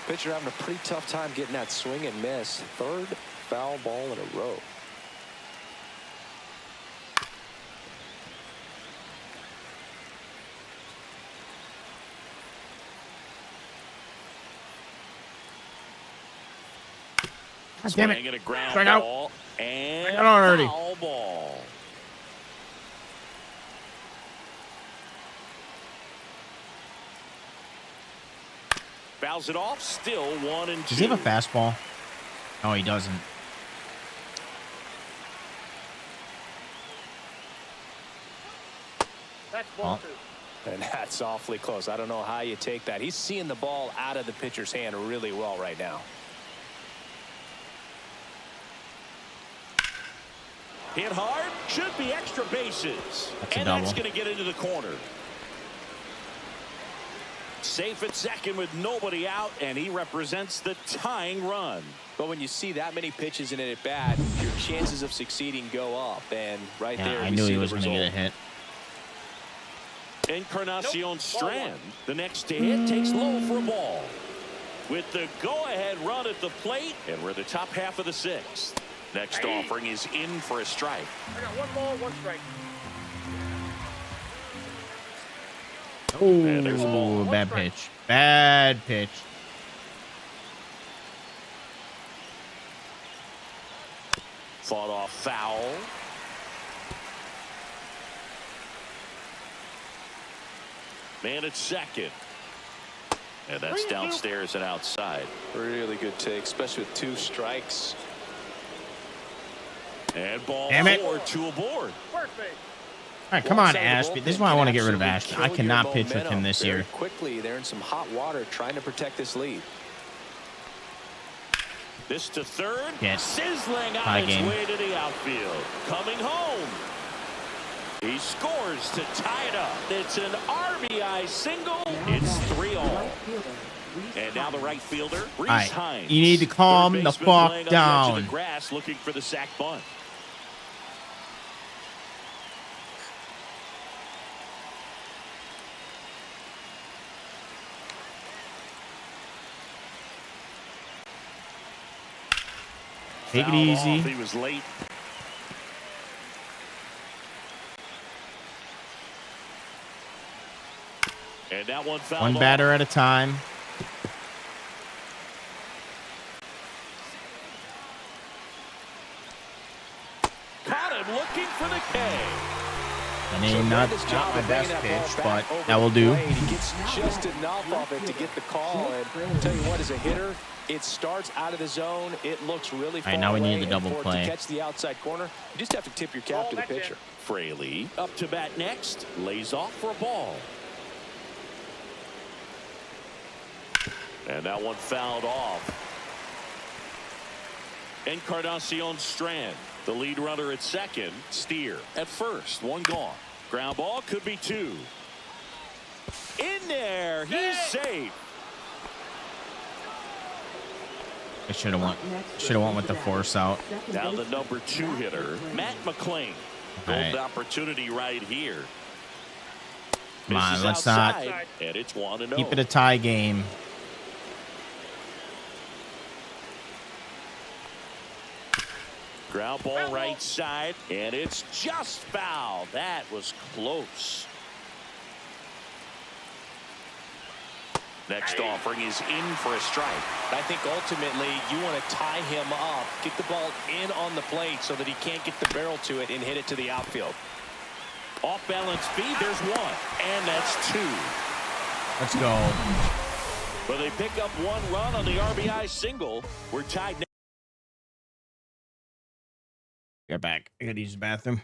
Pitcher having a pretty tough time getting that swing and miss. 3rd foul ball in a row. God damn Swing it. and a ground Strike out. ball. And Strike out already. foul ball. Fouls it off. Still 1-2. Does he have a fastball? No, he doesn't. That's ball Oh. 2. And that's awfully close. I don't know how you take that. He's seeing the ball out of the pitcher's hand really well right now. Hit hard. Should be extra bases. That's a and double. that's going to get into the corner. Safe at second with nobody out, and he represents the tying run. But when you see that many pitches in it at bat, your chances of succeeding go up. And right Yeah, there, I we knew see he the was going to get a result. hit. Encarnacion Nope. Strand, the next to hit, takes low for a ball. With the go-ahead run at the plate, and we're the top half of the 6th. Next offering is in for a strike. I got 1 ball, 1 strike. And there's a ball. Oh, bad pitch. Bad pitch. Fought off foul. Man at second. And that's downstairs and outside. Really good take, especially with 2 strikes. And ball Damn it. 4, 2 aboard. First base. All right, come on, Ashby. This is why I want to get rid of Ashby. I cannot pitch with him this year. Quickly, they're in some hot water trying to protect this lead. This to third. Yes. Sizzling Tie on its game. way to the outfield. Coming home. He scores to tie it up. It's an RBI single. It's 3-all. And now the right fielder, Reese All right, Hines. you need to calm Third the baseman fuck playing on the edge down. of the grass looking for the sac bunt. Take it Fouled easy. off. He was late. And that one fouled One off. batter at a time. Caught him looking for the K. I mean, not my best pitch, but that will do. He gets just enough of it to get the call. And I'll tell you what, as a hitter, it starts out of the zone. It looks really far All right, now we need away, the double and for it play. to catch the outside corner, you just have to tip your cap to the pitcher. Fraley up to bat next. Lays off for a ball. And that one fouled off. Encarnacion Strand, the lead runner at second. Steer at first. One gone. Ground ball, could be 2. In there. He's safe. I should have went with the force out. Now the number 2 hitter, Matt McClain. All Golden right. opportunity right here. Come on, Misses let's not outside, and it's 1-0. keep it a tie game. Ground ball right side, and it's just foul. That was close. Next offering is in for a strike. I think ultimately you want to tie him up, get the ball in on the plate so that he can't get the barrel to it and hit it to the outfield. Off balance speed, there's 1, and that's 2. Let's go. But they pick up 1 run on the RBI single. We're tied now. Get back. I gotta use the bathroom.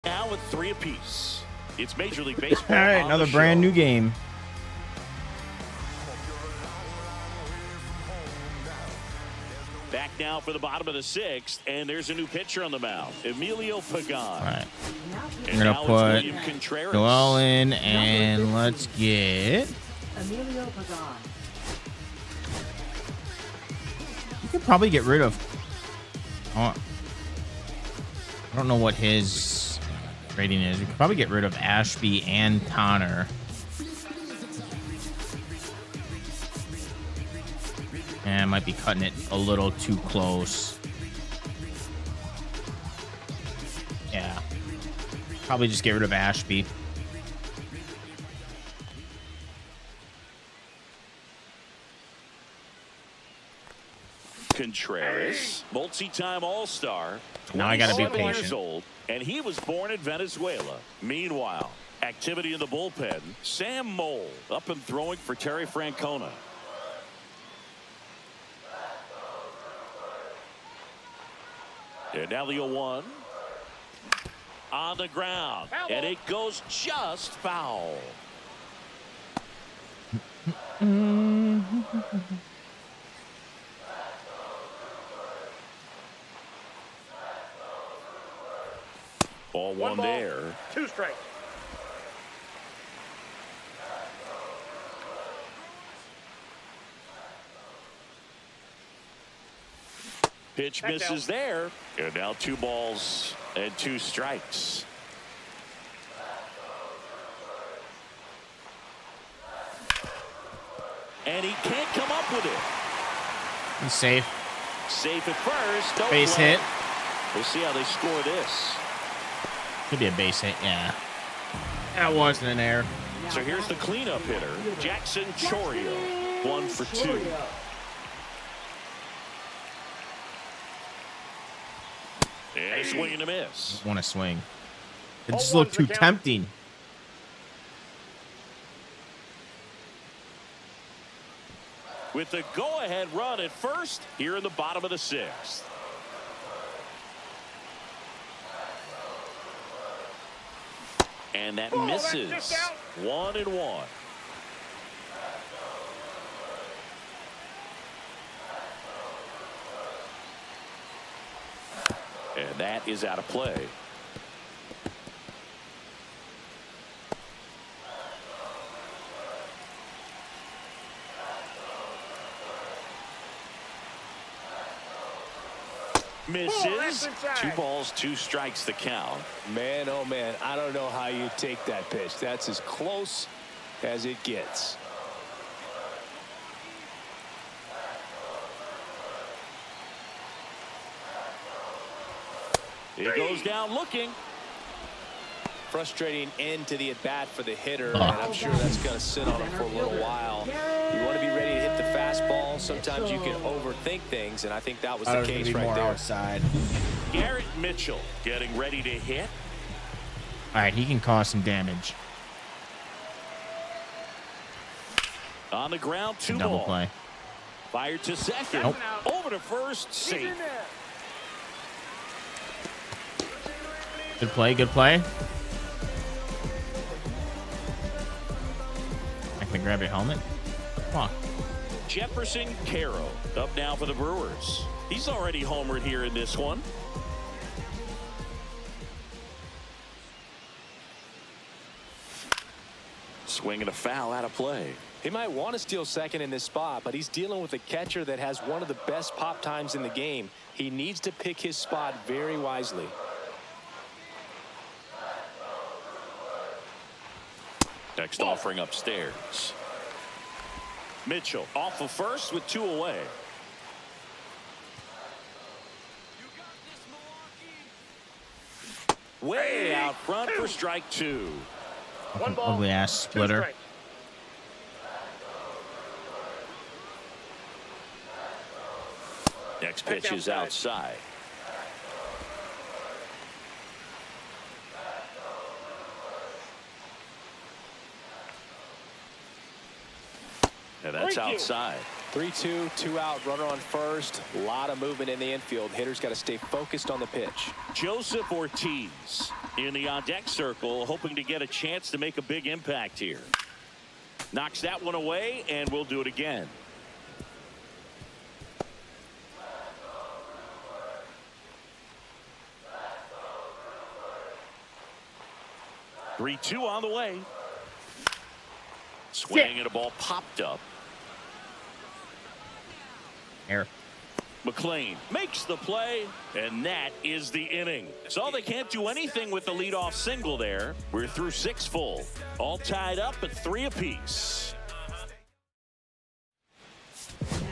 Now with 3 apiece. It's Major League Baseball. All right, another brand new game. Back now for the bottom of the 6th, and there's a new pitcher on the mound, Emilio Pagan. All right, And we're now gonna put William Contreras. Joel in, and let's get. Emilio Pagan. You could probably get rid of. Oh, I don't know what his rating is. We could probably get rid of Ashby and Connor. And I might be cutting it a little too close. Yeah. Probably just get rid of Ashby. Contreras, multi-time All-Star. Now I gotta be 27 years patient. old, and he was born in Venezuela. Meanwhile, activity in the bullpen. Sam Mole up and throwing for Terry Francona. And now the 0-1 on the ground, and it goes just foul. Ball 1 ball, there. 2 strikes. Pitch Back misses down. there. And now 2 balls and 2 strikes. And he can't come up with it. He's safe. Safe at first. No Base play. hit. We'll see how they score this. Could be a base hit, yeah. That wasn't an error. So here's the cleanup hitter, Jackson Chorio. 1 for 2. And a swing and a miss. Want to swing. It Oh, just looked one's the too count. tempting. With the go-ahead run at first here in the bottom of the 6th. And that Oh, that's misses. just out. 1-1. And that is out of play. Misses. that's inside. 2 balls, 2 strikes the count. Man, oh man, I don't know how you take that pitch. That's as close as it gets. It goes down looking. Frustrating end to the at-bat for the hitter, and I'm sure that's going to sit on him for a little while. You want to be ready to hit the fastball. Sometimes you can overthink things, and I think that was the case right there. Outside. Garrett Mitchell getting ready to hit. All right, he can cause some damage. On the ground, 2 Double ball. play. Fired to second. Nope. Over to first, He's safe. in there. Good play, good play. I can grab your helmet. Come on. Jefferson Caro up now for the Brewers. He's already homered here in this one. Swing and a foul out of play. He might want to steal second in this spot, but he's dealing with a catcher that has one of the best pop times in the game. He needs to pick his spot very wisely. Next offering upstairs. Mitchell off of first with 2 away. Way out front for strike 2. 1 ball, Ugly ass 2 splitter. strikes. Next pitch is outside. And that's 3-2. outside. 3-2, 2 out, runner on first. A lot of movement in the infield. Hitters got to stay focused on the pitch. Joseph Ortiz in the on-deck circle, hoping to get a chance to make a big impact here. Knocks that one away, and we'll do it again. Three-two on the way. Swing and a ball popped up. Here. McLean makes the play, and that is the inning. So they can't do anything with the leadoff single there. We're through 6 full. All tied up at 3 apiece.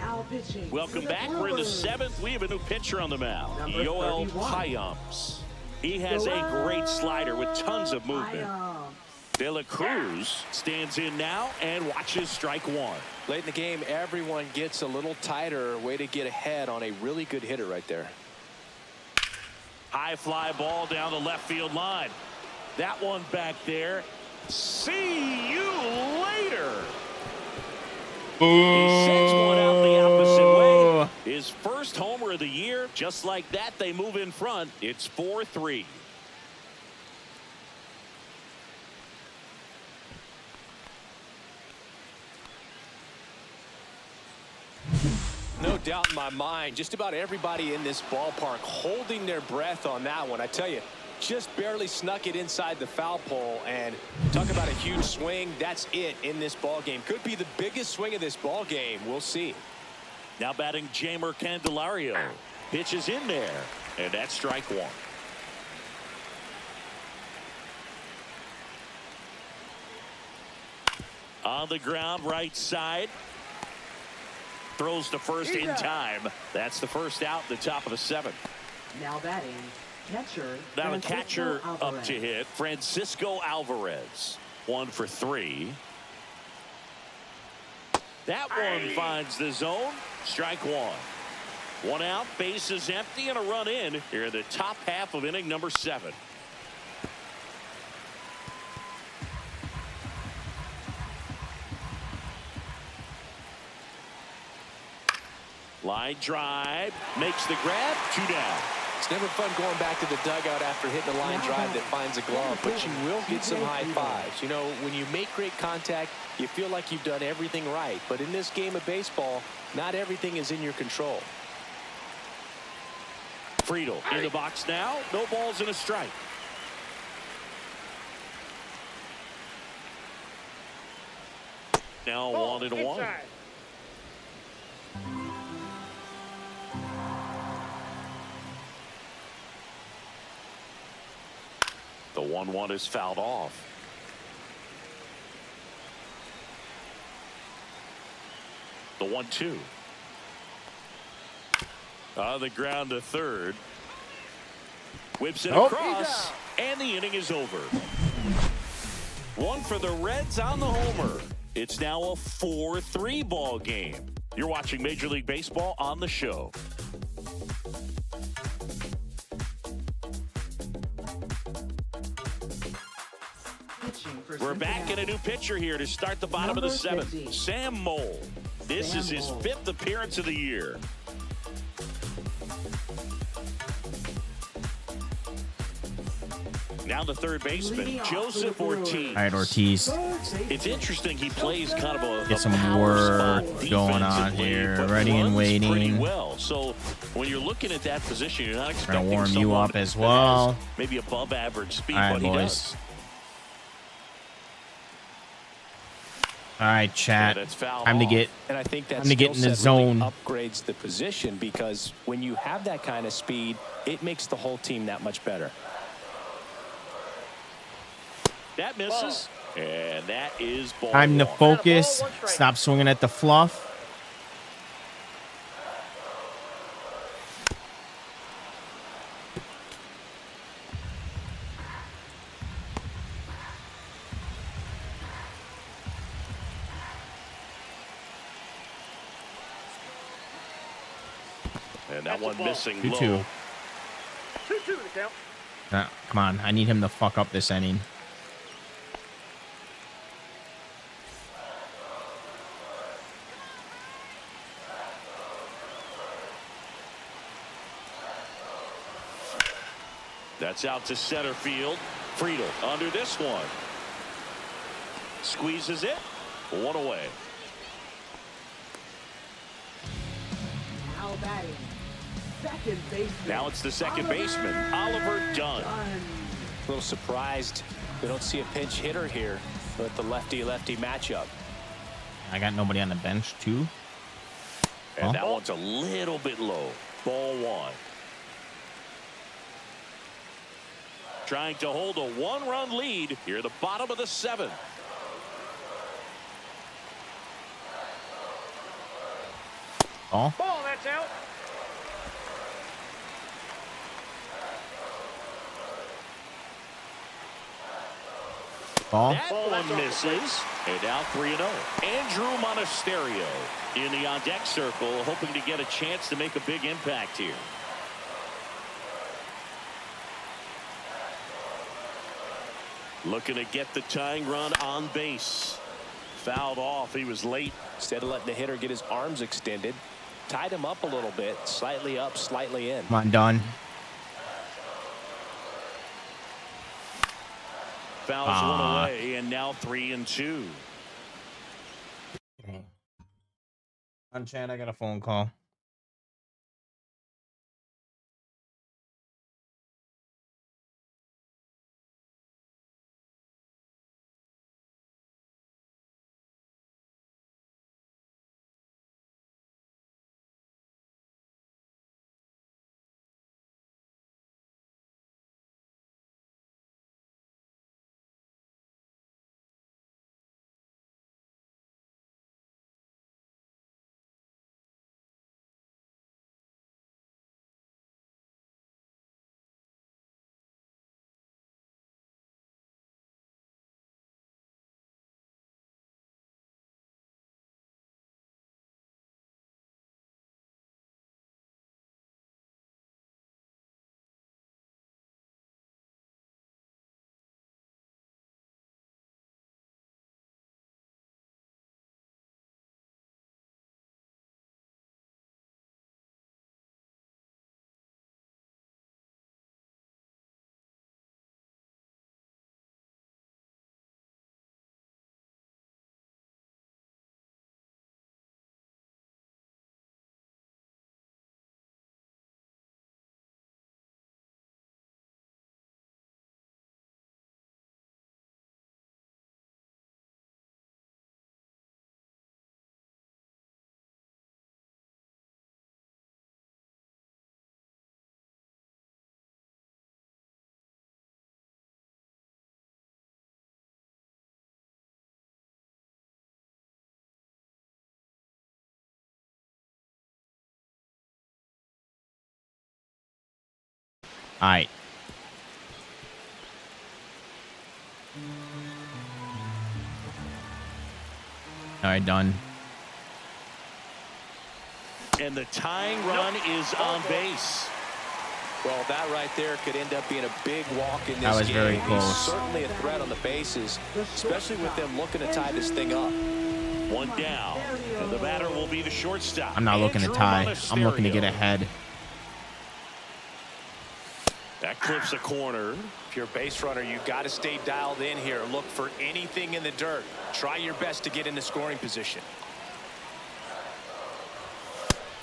Now pitching. Welcome back. We're in the 7th. We have a new pitcher on the mound. Number Yoel 31. Payams. He has a great slider with tons of movement. De La Cruz stands in now and watches strike one. Late in the game, everyone gets a little tighter. Way to get ahead on a really good hitter right there. High fly ball down the left field line. That one back there. See you later. He sends one out the opposite way. His first homer of the year. Just like that, they move in front. It's 4-3. No doubt in my mind, just about everybody in this ballpark holding their breath on that one. I tell you, just barely snuck it inside the foul pole, and talk about a huge swing. That's it in this ball game. Could be the biggest swing of this ball game. We'll see. Now batting Jamer Candelario. Pitches in there, and that's strike one. On the ground, right side. Throws to first in time. That's the first out, the top of the 7th. Now batting, catcher. Now the Francisco catcher up Alvarez. to hit, Francisco Alvarez. 1 for 3. That one finds the zone. Strike one. 1 out, bases empty, and a run in here in the top half of inning number 7. Line drive, makes the grab, 2 down. It's never fun going back to the dugout after hitting a line drive that finds a glove, but you will get some high fives. You know, when you make great contact, you feel like you've done everything right. But in this game of baseball, not everything is in your control. Friedel in the box now. No balls and a strike. Now Ball 1-1. inside. The 1-1 is fouled off. The 1-2. On the ground to third. Whips it across, and the inning is over. 1 for the Reds on the homer. It's now a 4-3 ball game. You're watching Major League Baseball on the show. We're back in a new pitcher here to start the bottom of the 7th. 50. Sam Mole. This is his 5th appearance of the year. Now the third baseman, Joseph Ortiz. All right, Ortiz. It's interesting he plays kind of a Get some power spot work going on defensively, here. but Ready and runs waiting. pretty well. So when you're looking at that position, you're not Trying expecting to warm you someone up as that well. has maybe above average speed, All right, but he boys. does. All right, chat. Yeah, that's foul Time to off. get And I think that Time to get in the skill set really zone. upgrades the position, because when you have that kind of speed, it makes the whole team that much better. That misses, and that is ball time to one. focus. Ball, 1 strike. Stop swinging at the fluff. And that That's a one ball. missing 2-2. low. 2-2 the count. Come on. I need him to fuck up this inning. That's out to center field. Friedel under this one. Squeezes it. One away. Now batting. Second baseman. Now it's the second baseman, Oliver Dunn. A little surprised we don't see a pinch hitter here with the lefty-lefty matchup. I got nobody on the bench, too. And that one's a little bit low. Ball one. Trying to hold a one-run lead here at the bottom of the seventh. Ball. Ball, that's out. Ball. That one misses. And now 3-0. Andrew Monasterio in the on-deck circle, hoping to get a chance to make a big impact here. Looking to get the tying run on base. Fouled off. He was late. Instead of letting the hitter get his arms extended, tied him up a little bit, slightly up, slightly in. Come on, Dunn. Fouls one away, and now 3-2. On Chan, I got a phone call. All right. All right, done. And the tying run is on base. Well, that right there could end up being a big walk in this That was game. very He's close. certainly a threat on the bases, especially with them looking to tie this thing up. One down. And the batter will be the shortstop. I'm not looking to Andrew tie. I'm looking to Monasterio. get ahead. That clips a corner. If you're a base runner, you've got to stay dialed in here. Look for anything in the dirt. Try your best to get into scoring position.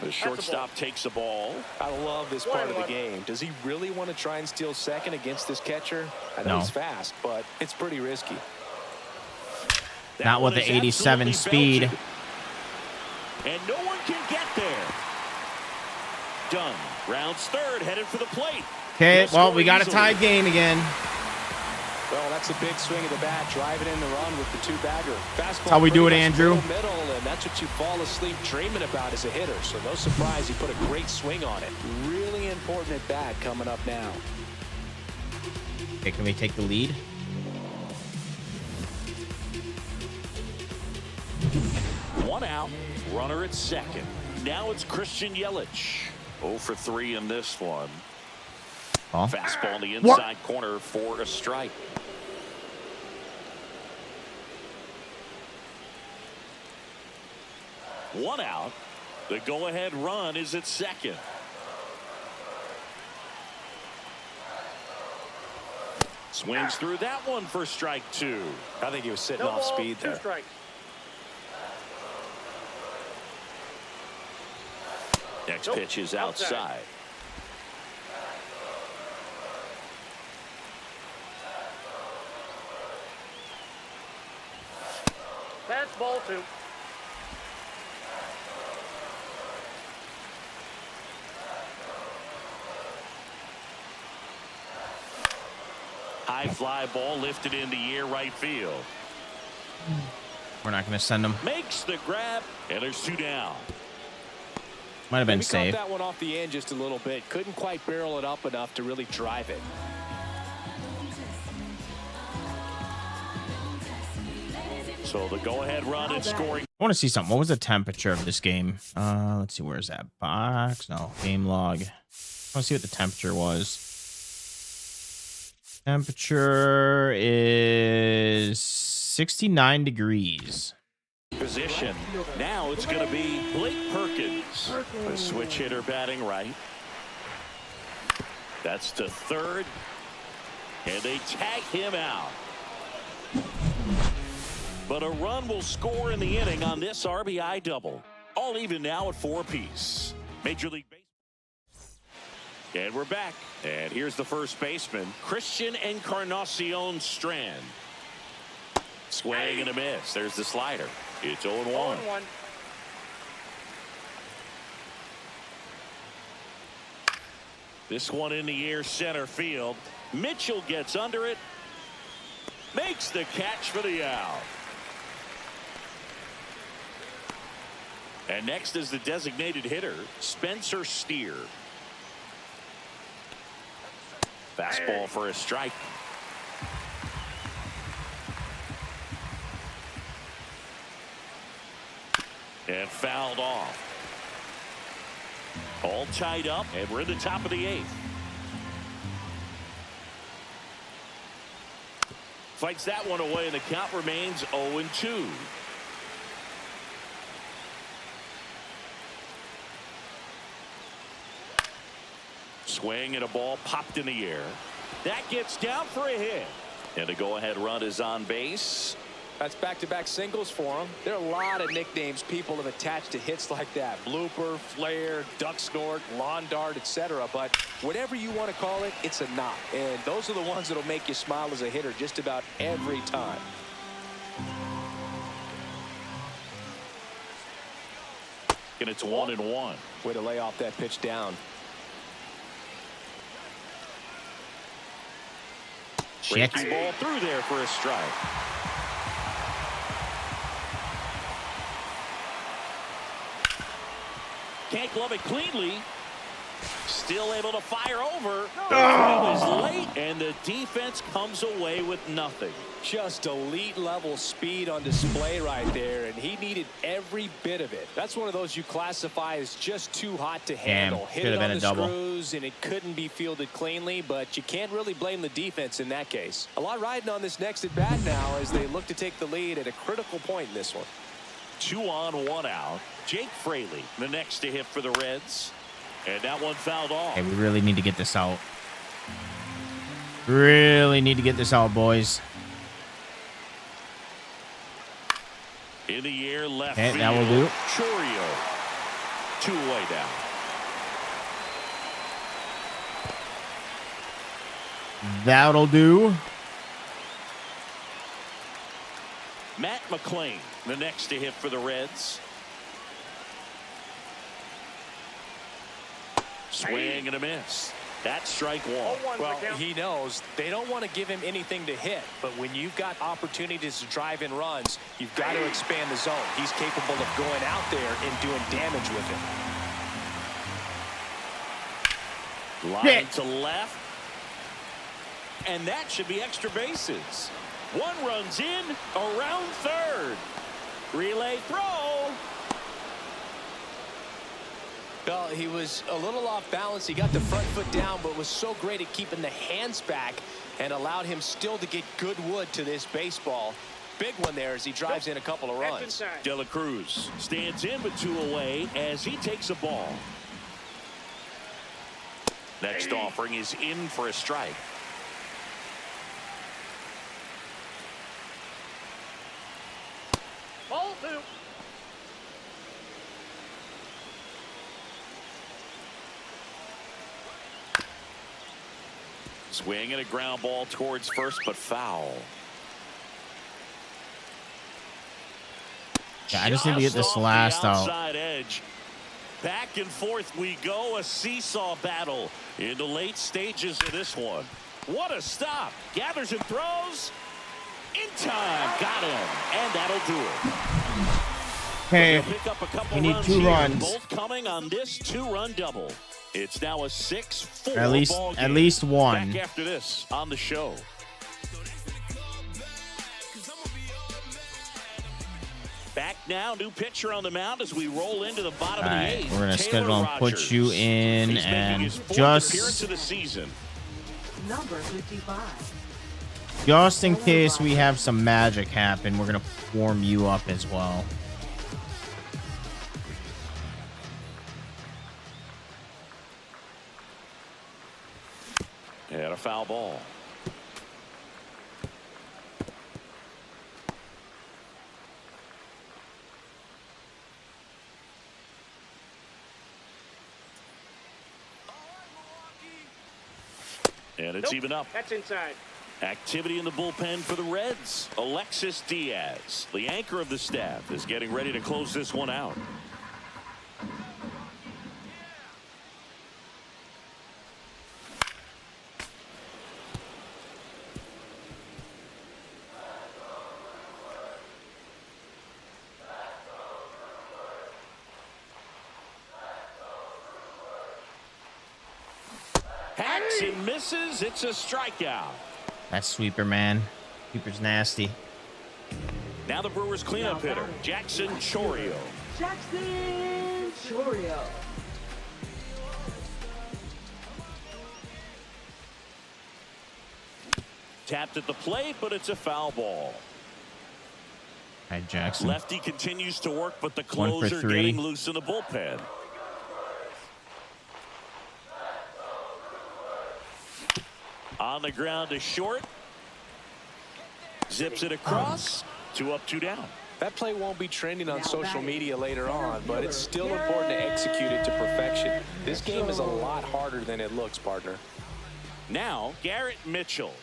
The shortstop takes the ball. I love this part of the game. Does he really want to try and steal second against this catcher? I know No. he's fast, but it's pretty risky. That Not with one the is 87 absolutely speed. belted. And no one can get there. Dunn rounds third, headed for the plate. Okay, He'll well, score we got a easily. tied game again. Well, that's a big swing of the bat, driving in the run with the two-bagger. Fastball. How we do it, pretty much Andrew? middle, and that's what you fall asleep dreaming about as a hitter. So no surprise he put a great swing on it. Really important at bat coming up now. Okay, can we take the lead? One out, runner at second. Now it's Christian Yelich. 0 for 3 in this one. Ball. Fastball in the inside corner for a strike. One out. The go-ahead run is at second. Swings through that one for strike 2. I think he was sitting No off ball, speed 2 there. strikes. Next Nope. pitch is outside. That's ball 2. High fly ball lifted in the air right field. We're not going to send him. Makes the grab, and there's 2 down. Might have been Maybe safe. caught that one off the end just a little bit. Couldn't quite barrel it up enough to really drive it. So the go-ahead run and scoring. I want to see something. What was the temperature of this game? Let's see. Where's that box? No, game log. I want to see what the temperature was. Temperature is 69 degrees. Position. Now it's going to be Blake Perkins. The switch hitter batting right. That's to third. And they tag him out. But a run will score in the inning on this RBI double. All even now at 4 apiece. Major League Baseball. And we're back. And here's the first baseman, Christian Encarnacion Strand. Swing and a miss. There's the slider. It's 0-1. 0-1. This one in the air center field. Mitchell gets under it. Makes the catch for the out. And next is the designated hitter, Spencer Steer. Fastball for a strike. And fouled off. All tied up, and we're in the top of the 8th. Fights that one away, and the count remains 0-2. Swing and a ball popped in the air. That gets down for a hit. And the go-ahead run is on base. That's back-to-back singles for him. There are a lot of nicknames people have attached to hits like that. Blooper, flare, duck snort, lawn dart, etc. But whatever you want to call it, it's a knock. And those are the ones that'll make you smile as a hitter just about every time. And it's 1-1. Way to lay off that pitch down. Shit. Breaking ball through there for a strike. Can't glove it cleanly. Still able to fire over. It was late, and the defense comes away with nothing. Just elite level speed on display right there, and he needed every bit of it. That's one of those you classify as just too hot to handle. Hit it on the screws, and it couldn't be fielded cleanly, but you can't really blame the defense in that case. A lot riding on this next at bat now as they look to take the lead at a critical point in this one. 2 on, 1 out. Jake Fraley, the next to hit for the Reds. And that one fouled off. Okay, we really need to get this out. Really need to get this out, boys. In the air, left Okay, field. that will do. Chorio. 2 away down. That'll do. Matt McClain, the next to hit for the Reds. Swing and a miss. That's strike 1. 0-1 Well, the count. he knows they don't want to give him anything to hit, but when you've got opportunities to drive in runs, you've got to expand the zone. He's capable of going out there and doing damage with it. Line to left. And that should be extra bases. 1 runs in, around third. Relay throw. Well, he was a little off balance. He got the front foot down, but was so great at keeping the hands back and allowed him still to get good wood to this baseball. Big one there as he drives in a couple of That's runs. inside. De La Cruz stands in with 2 away as he takes a ball. Next offering is in for a strike. Swing and a ground ball towards first, but foul. Yeah, I just need to get this last out. Edge. Back and forth we go, a seesaw battle in the late stages of this one. What a stop. Gathers and throws. In time. Got him. And that'll do it. Okay. We need 2 runs. Both coming on this 2-run double. It's now a 6-4 ball game. At least one. Back after this on the show. Back now, new pitcher on the mound as we roll into the bottom of the 8th. We're gonna schedule and put you in, and just of the season. Number 55. Just in case we have some magic happen, we're gonna warm you up as well. And a foul ball. And it's even up. That's inside. Activity in the bullpen for the Reds. Alexis Diaz, the anchor of the staff, is getting ready to close this one out. Hacks and misses. It's a strikeout. That sweeper, man. Sweeper's nasty. Now the Brewers cleanup hitter, Jackson Chourio. Jackson Chourio. Tapped at the plate, but it's a foul ball. All right, Jackson. Lefty continues to work, but the closer getting loose in the bullpen. On the ground to short. Zips it across. 2 up, 2 down. That play won't be trending on social media later on, but it's still important to execute it to perfection. This game is a lot harder than it looks, partner. Now, Garrett Mitchell.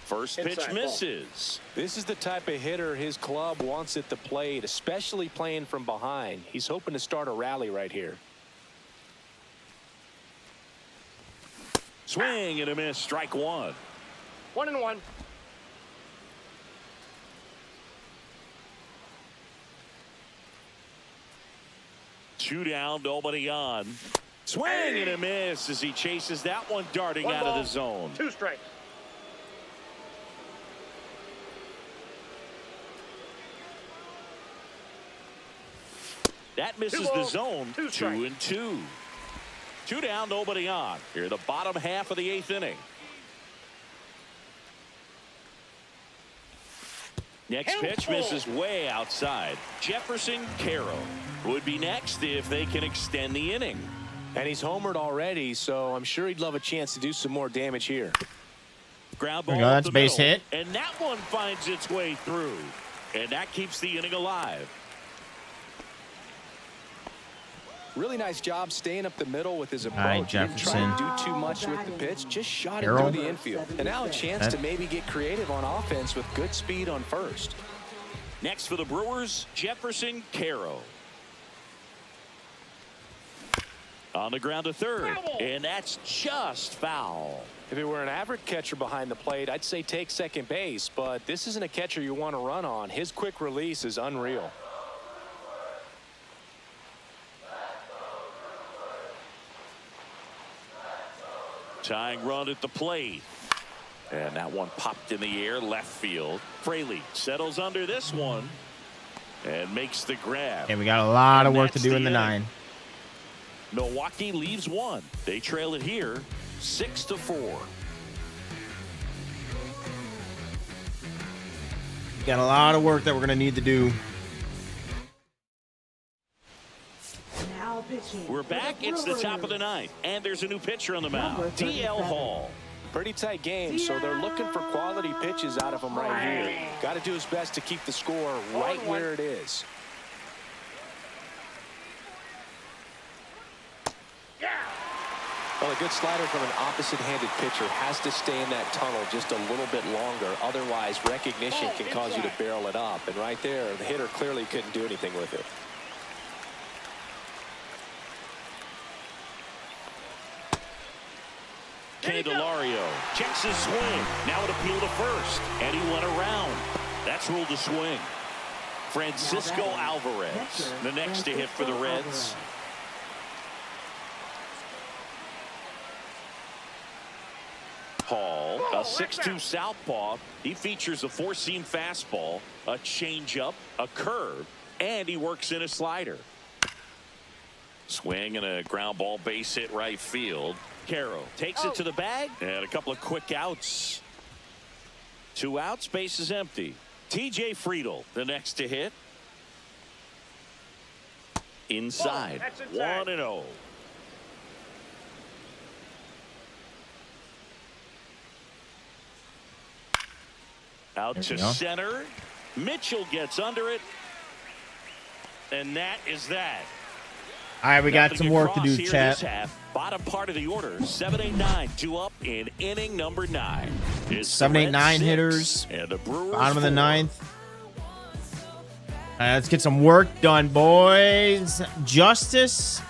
First pitch misses. This is the type of hitter his club wants at the plate, especially playing from behind. He's hoping to start a rally right here. Swing and a miss. Strike 1. 1-1. Two down, nobody on. Swing and a miss as he chases that one darting out of the zone. 2 strikes. That misses the zone. 2-2. 2 down, nobody on. Here, the bottom half of the 8th inning. Next pitch misses way outside. Jefferson Carroll would be next if they can extend the inning. And he's homered already, so I'm sure he'd love a chance to do some more damage here. Ground ball. That's base hit. And that one finds its way through. And that keeps the inning alive. Really nice job staying up the middle with his approach. Right, Didn't try to do too much with the pitch. Just shot it through the infield. And now a chance to maybe get creative on offense with good speed on first. Next for the Brewers, Jefferson Carroll. On the ground to third. And that's just foul. If it were an average catcher behind the plate, I'd say take second base. But this isn't a catcher you want to run on. His quick release is unreal. Tying run at the plate. And that one popped in the air left field. Fraley settles under this one and makes the grab. And we got a lot of work to do in the 9. Milwaukee leaves 1. They trail it here 6-4. Got a lot of work that we're going to need to do. We're back. It's the top of the 9th, and there's a new pitcher on the mound, D.L. Hall. Pretty tight game, so they're looking for quality pitches out of him right here. Got to do his best to keep the score right where it is. Well, a good slider from an opposite-handed pitcher has to stay in that tunnel just a little bit longer. Otherwise, recognition can cause you to barrel it up. And right there, the hitter clearly couldn't do anything with it. Candelario checks his swing. Now it appealed to first, and he went around. That's ruled a swing. Francisco Alvarez, the next to hit for the Reds. Hall, a 6'2" southpaw. He features a four-seam fastball, a changeup, a curve, and he works in a slider. Swing and a ground ball, base hit right field. Caro takes it to the bag, and a couple of quick outs. 2 outs, base is empty. TJ Friedl, the next to hit. Inside, 1-0. Out to center. Mitchell gets under it. And that is that. All right, we got some work to do, chat. Bottom part of the order, 7-8-9, 2 up in inning number 9. 7-8-9 hitters. And the Brewers bottom of the 4. 9th. Let's get some work done, boys. Justice.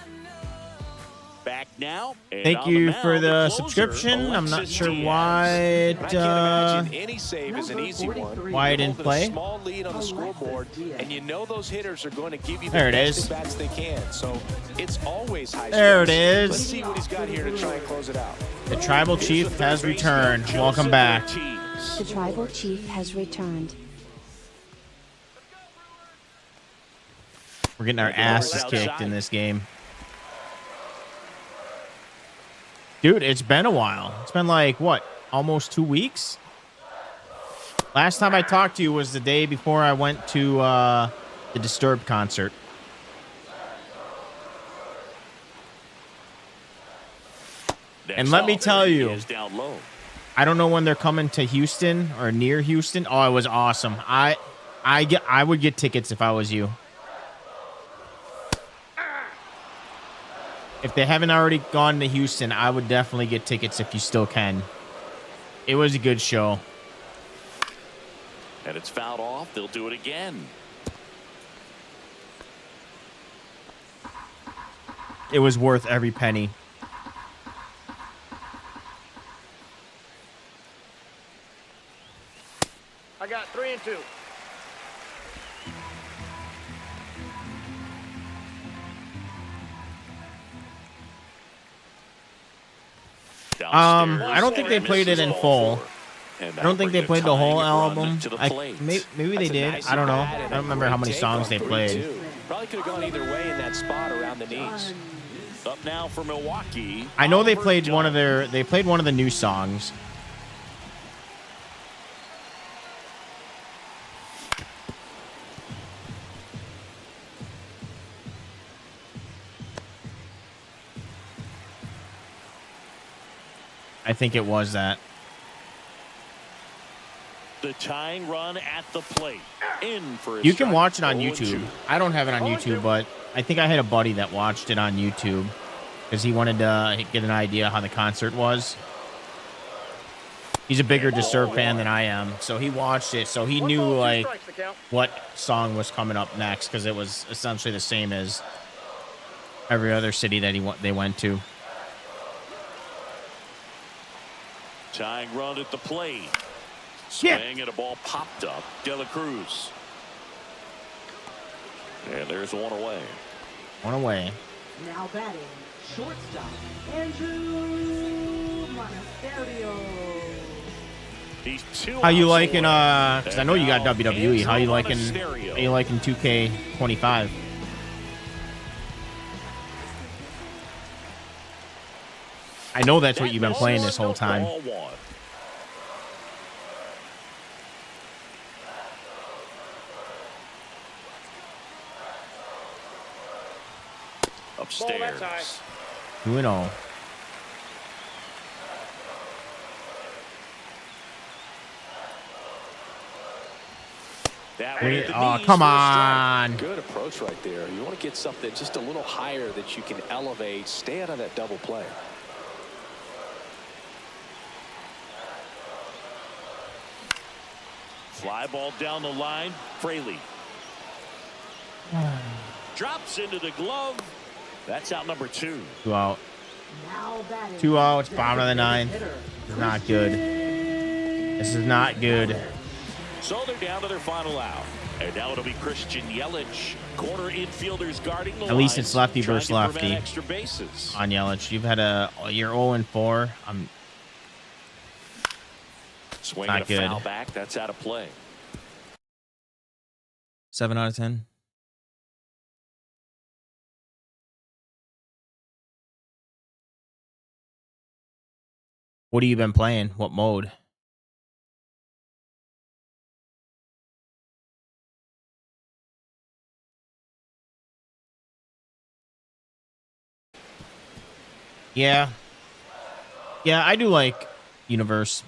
Back now. Thank you for the subscription. I'm not sure why it any save is an easy one. why it didn't play. Small lead on the scoreboard, and you know those hitters are going to give you the There it best is. at-bats they can. So it's always high. There it stakes. is. Let's see what he's got here to try and close it out. The tribal chief has returned. Welcome back. The tribal chief has returned. We're getting our asses kicked in this game. Dude, it's been a while. It's been like, what, almost 2 weeks? Last time I talked to you was the day before I went to the Disturbed concert. And let me tell you, I don't know when they're coming to Houston or near Houston. Oh, it was awesome. I would get tickets if I was you. If they haven't already gone to Houston, I would definitely get tickets if you still can. It was a good show. And it's fouled off. They'll do it again. It was worth every penny. I got 3 and 2. I don't think they played it in full. I don't think they played the whole album. Maybe they did. I don't know. I don't remember how many songs they played. Probably could have gone either way in that spot around the knees. Up now for Milwaukee. I know they played one of the new songs. I think it was that. The tying run at the plate. In for You can watch it on YouTube. I don't have it on YouTube, but I think I had a buddy that watched it on YouTube because he wanted to get an idea how the concert was. He's a bigger Disturbed fan than I am, so he watched it. So he knew like what song was coming up next because it was essentially the same as every other city that they went to. Tying run at the plate. Swing and a ball popped up. De La Cruz. And there's one away. One away. Now batting, shortstop, Andrew Monasterio. How you liking? Because I know you got WWE. How you liking? How you liking 2K25? I know that's what you've been playing this whole time. Upstairs. 2-0. Oh, come on. Good approach right there. You want to get something just a little higher that you can elevate. Stay out of that double play. Fly ball down the line. Fraley drops into the glove. That's out number 2. 2 out. Now batting. 2 outs. Bottom of the 9th. This is not good. This is not good. So they're down to their final out. And now it'll be Christian Yelich. Corner infielders guarding the At least lines, it's lefty trying versus to prevent lefty. extra bases. On Yelich, you've had you're 0-4. I'm Swing not and a good. foul back. That's out of play. 7 out of 10. What have you been playing? What mode? Yeah. Yeah, I do like Universe.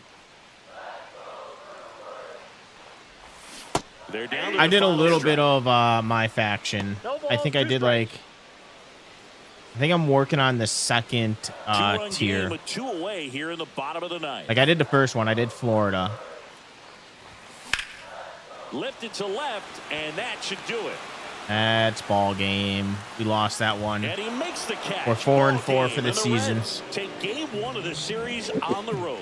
They're down to I the did a final little stretch. bit of my faction. I think I did like. I think I'm working on the second Two-run tier. game with 2 away here in the bottom of the 9th. Like I did the first one. I did Florida. Lifted to left, and that should do it. That's ball game. We lost that one. And he makes the catch. We're 4-4 Ball for game, the and season. Reds take game 1 of the series on the road.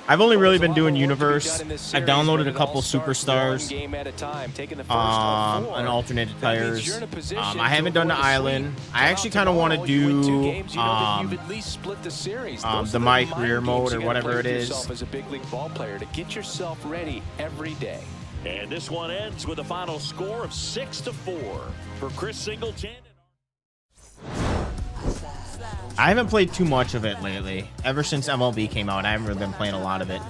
I've only really been There's a lot doing more work to be Universe. done in this I series, downloaded but a it couple all starts one superstars. game at a time, taking the first of 4. And alternated That means tires. you're in a position I haven't to done the avoid a island. sweep. I actually kind of want to You win 2 do games, you know that you've at least split the series. Those the are My mind Career games mode you or gotta whatever play it with is. yourself as a big league ball player to get yourself ready every day. And this one ends with a final score of 6-4 for Chris Singleton. I haven't played too much of it lately. Ever since MLB came out, I haven't really been playing a lot of it.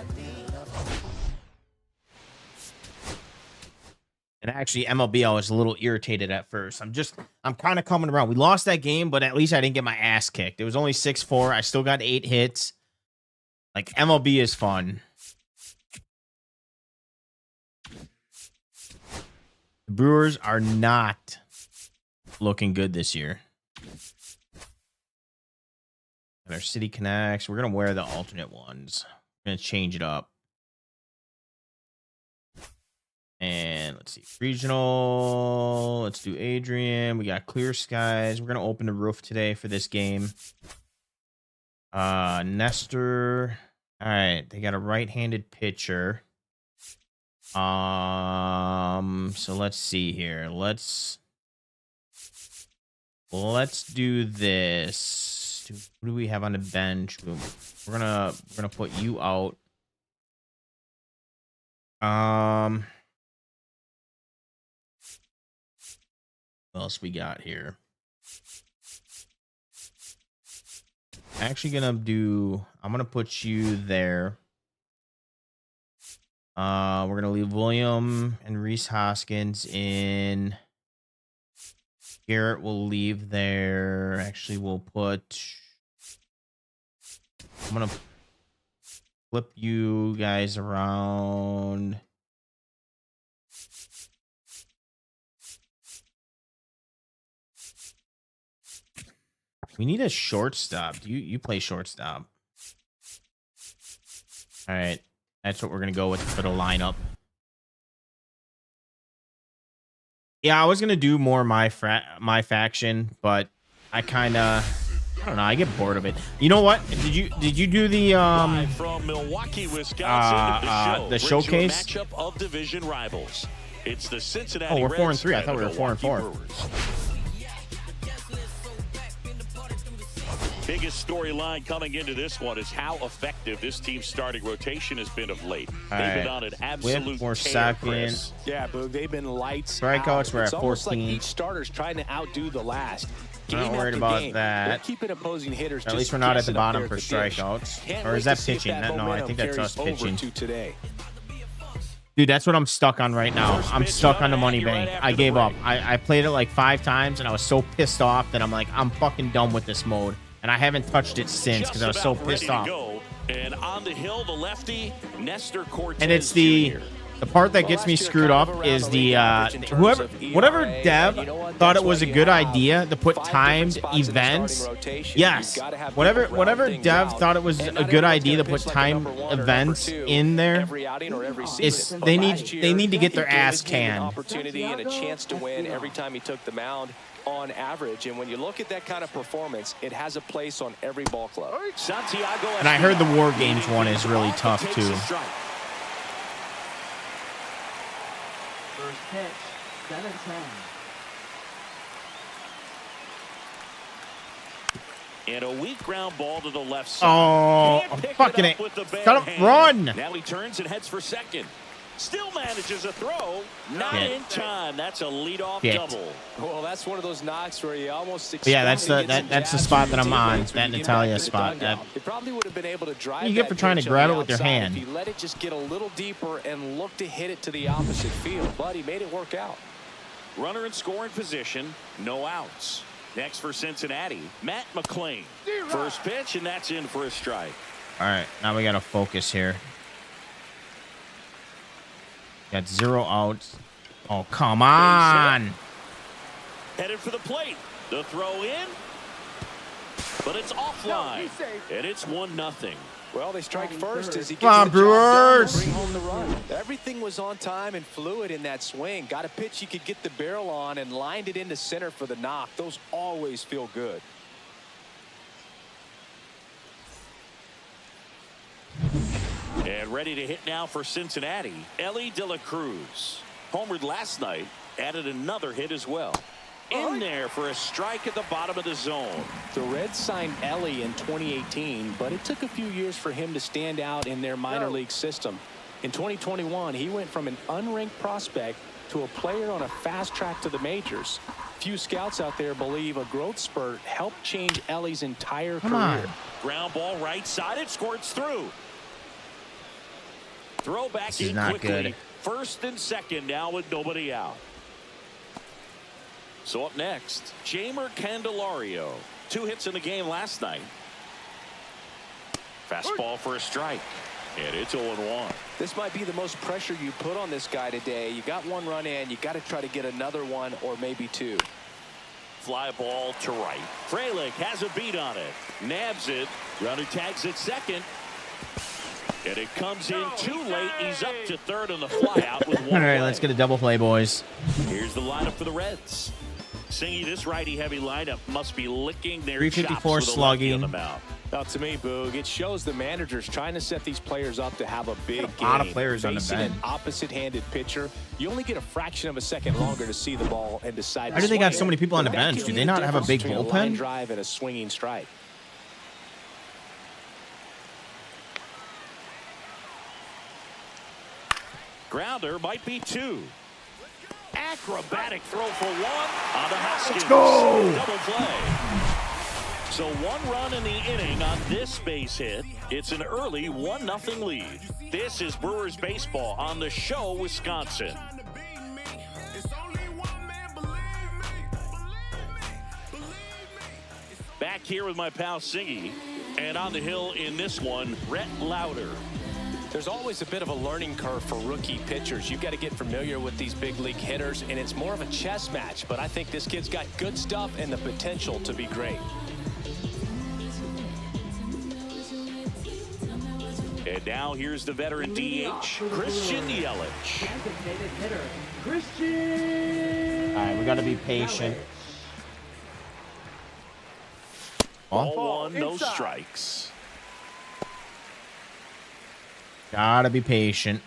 And actually, MLB, I was a little irritated at first. I'm kind of coming around. We lost that game, but at least I didn't get my ass kicked. It was only 6-4. I still got 8 hits. Like, MLB is fun. The Brewers are not looking good this year. And our City Connects, we're going to wear the alternate ones. We're going to change it up. And let's see, regional. Let's do Adrian. We got clear skies. We're going to open the roof today for this game. Nestor. All right, they got a right-handed pitcher. So let's see here. Let's do this. Who do we have on the bench? We're gonna put you out. What else we got here? I'm gonna put you there. We're gonna leave William and Reese Hoskins in. Garrett will leave there. Actually, we'll put. I'm gonna flip you guys around. We need a shortstop. You play shortstop. All right. That's what we're going to go with for the lineup. Yeah, I was going to do more my faction, but I kind of I don't know, I get bored of it. You know what? Did you do the Live from Milwaukee, Wisconsin, the showcase? Matchup of division rivals. It's the Cincinnati Oh, we're Reds 4-3. I and thought we the were 4-4. Milwaukee Brewers. Biggest storyline coming into this one is how effective this team's starting rotation has been of late. They've been on an absolute more tear, second. Chris. Yeah, Boog, they've been lights Strikeouts, out. we're at It's almost 14. like each starter's trying to outdo the last. I'm not Game worried after about game, that. they're keeping opposing hitters At least just we're not at the guessing up bottom there for at the dish. strikeouts. Can't Or wait is that to see if pitching? that No, I momentum think that's carries us over pitching. to today. Dude, that's what I'm stuck on right now. First I'm pitch stuck on the right money at you bank. right after I the gave up. break. I played it like 5 times, and I was so pissed off that I'm like, I'm fucking done with this mode. And I haven't touched it since because I was so Just about pissed ready off. to go. And on the hill, the lefty, Nestor Cortez And it's the Jr. The part that gets me screwed up is the whatever dev thought it was a good idea to put timed events. Yes, whatever dev thought it was a good idea to put timed events in there is they need to get their ass canned. Opportunity and a chance to win every time he took the mound on average. And when you look at that kind of performance, it has a place on every ball club. And I heard the War Games one is really tough too. First pitch, 7-10. And a weak ground ball to the left side. Oh, fucking it. Shut up, run. Now he turns and heads for second. Still manages a throw. Not in time. That's a leadoff double. Well, that's one of those knocks where you almost that's the spot that I'm on. That Natalia spot. They probably would have been able to drive. You get for trying to grab it with your hand. If you let it just get a little deeper and look to hit it to the opposite field, but he made it work out. Runner in scoring position. No outs. Next for Cincinnati, Matt McClain. First pitch, and that's in for a strike. All right, now we got to focus here. Got 0 outs. Oh, come on. Headed for the plate. The throw in. But it's offline. And it's 1-0. Well, they strike first as he gets Come on, Brewers. bring home the run. Everything was on time and fluid in that swing. Got a pitch he could get the barrel on and lined it into center for the knock. Those always feel good. And ready to hit now for Cincinnati, Ellie De La Cruz. Homered last night, added another hit as well. In there for a strike at the bottom of the zone. The Reds signed Ellie in 2018, but it took a few years for him to stand out in their minor league system. In 2021, he went from an unranked prospect to a player on a fast track to the majors. Few scouts out there believe a growth spurt helped change Ellie's entire career. Ground ball right side, it squirts through. Throw back This is in not quickly. good. First and second now with nobody out. So up next, Jamer Candelario. 2 hits in the game last night. Fastball for a strike. And it's 0-1. This might be the most pressure you put on this guy today. You got 1 run in. You got to try to get another one or maybe 2. Fly ball to right. Frelick has a beat on it. Nabs it. Runner tags at second. And it comes in too late. He's up to third on the fly out with 1 All right, away. let's get a double play, boys. Here's the lineup for the Reds. Singy, this righty-heavy lineup must be licking their 354 chops with a lefty on slugging. the mound. Now, to me, Boog, it shows the manager's trying to set these players up to have a big game. A lot of players on the Facing bench. an opposite-handed pitcher, you only get a fraction of a second longer to see the ball and decide. How do they got so many people on the That bench? could Do be they the not have a difference big between a line bullpen? drive and a swinging strike. Grounder might be 2. Acrobatic throw for 1 on the Haskins. Let's go. Double play. So 1 run in the inning on this base hit. It's an early 1-0 lead. This is Brewers baseball on the show, Wisconsin. Back here with my pal Singy, and on the hill in this one, Rhett Lauder. There's always a bit of a learning curve for rookie pitchers. You've got to get familiar with these big league hitters, and it's more of a chess match. But I think this kid's got good stuff and the potential to be great. And now here's the veteran DH, Christian Yelich. Designated hitter, Christian. All right, we got to be patient. Ball 1, no strikes. Gotta be patient.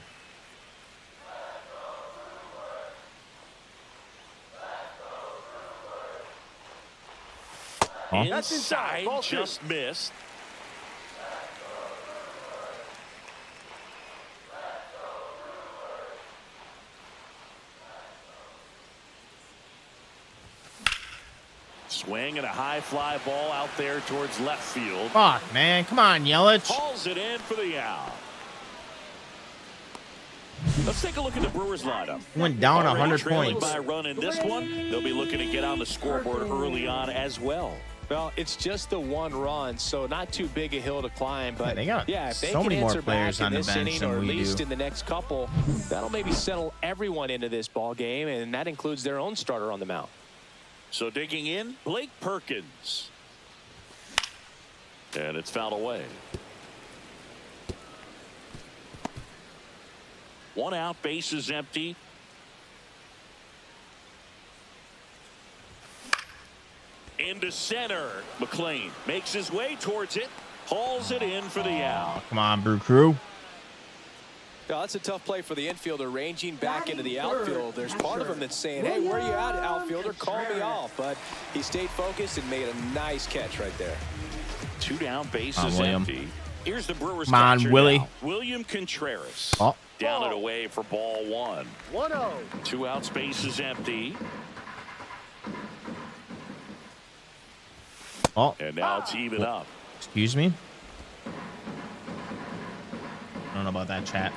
Inside, just missed. Swing and a high fly ball out there towards left field. Fuck, man. Come on, Yelich. Hauls it in for the out. Let's take a look at the Brewers lineup. Went down Already 100 trailing points. by a run in this one. They'll be looking to get on the scoreboard early on as well. Well, it's just the one run, so not too big a hill to climb. But they got if they so can many more answer players back on in the this bench inning, than or at we least do. in the next couple, that'll maybe settle everyone into this ball game, and that includes their own starter on the mound. So digging in, Blake Perkins. And it's fouled away. 1 out, base is empty. Into center. McLean makes his way towards it. Hauls it in for the out. Come on, Brew Crew. Well, that's a tough play for the infielder, ranging back into the outfield. There's part of him that's saying, hey, where are you at, outfielder? Call me off. But he stayed focused and made a nice catch right there. 2 down, base is empty. Here's the Brewers. Come on, Willie. Now. William Contreras. Oh. Down and away for ball 1. 1-0. 2 outs, base is empty. Oh. And now it's even up. Excuse me. I don't know about that, chat.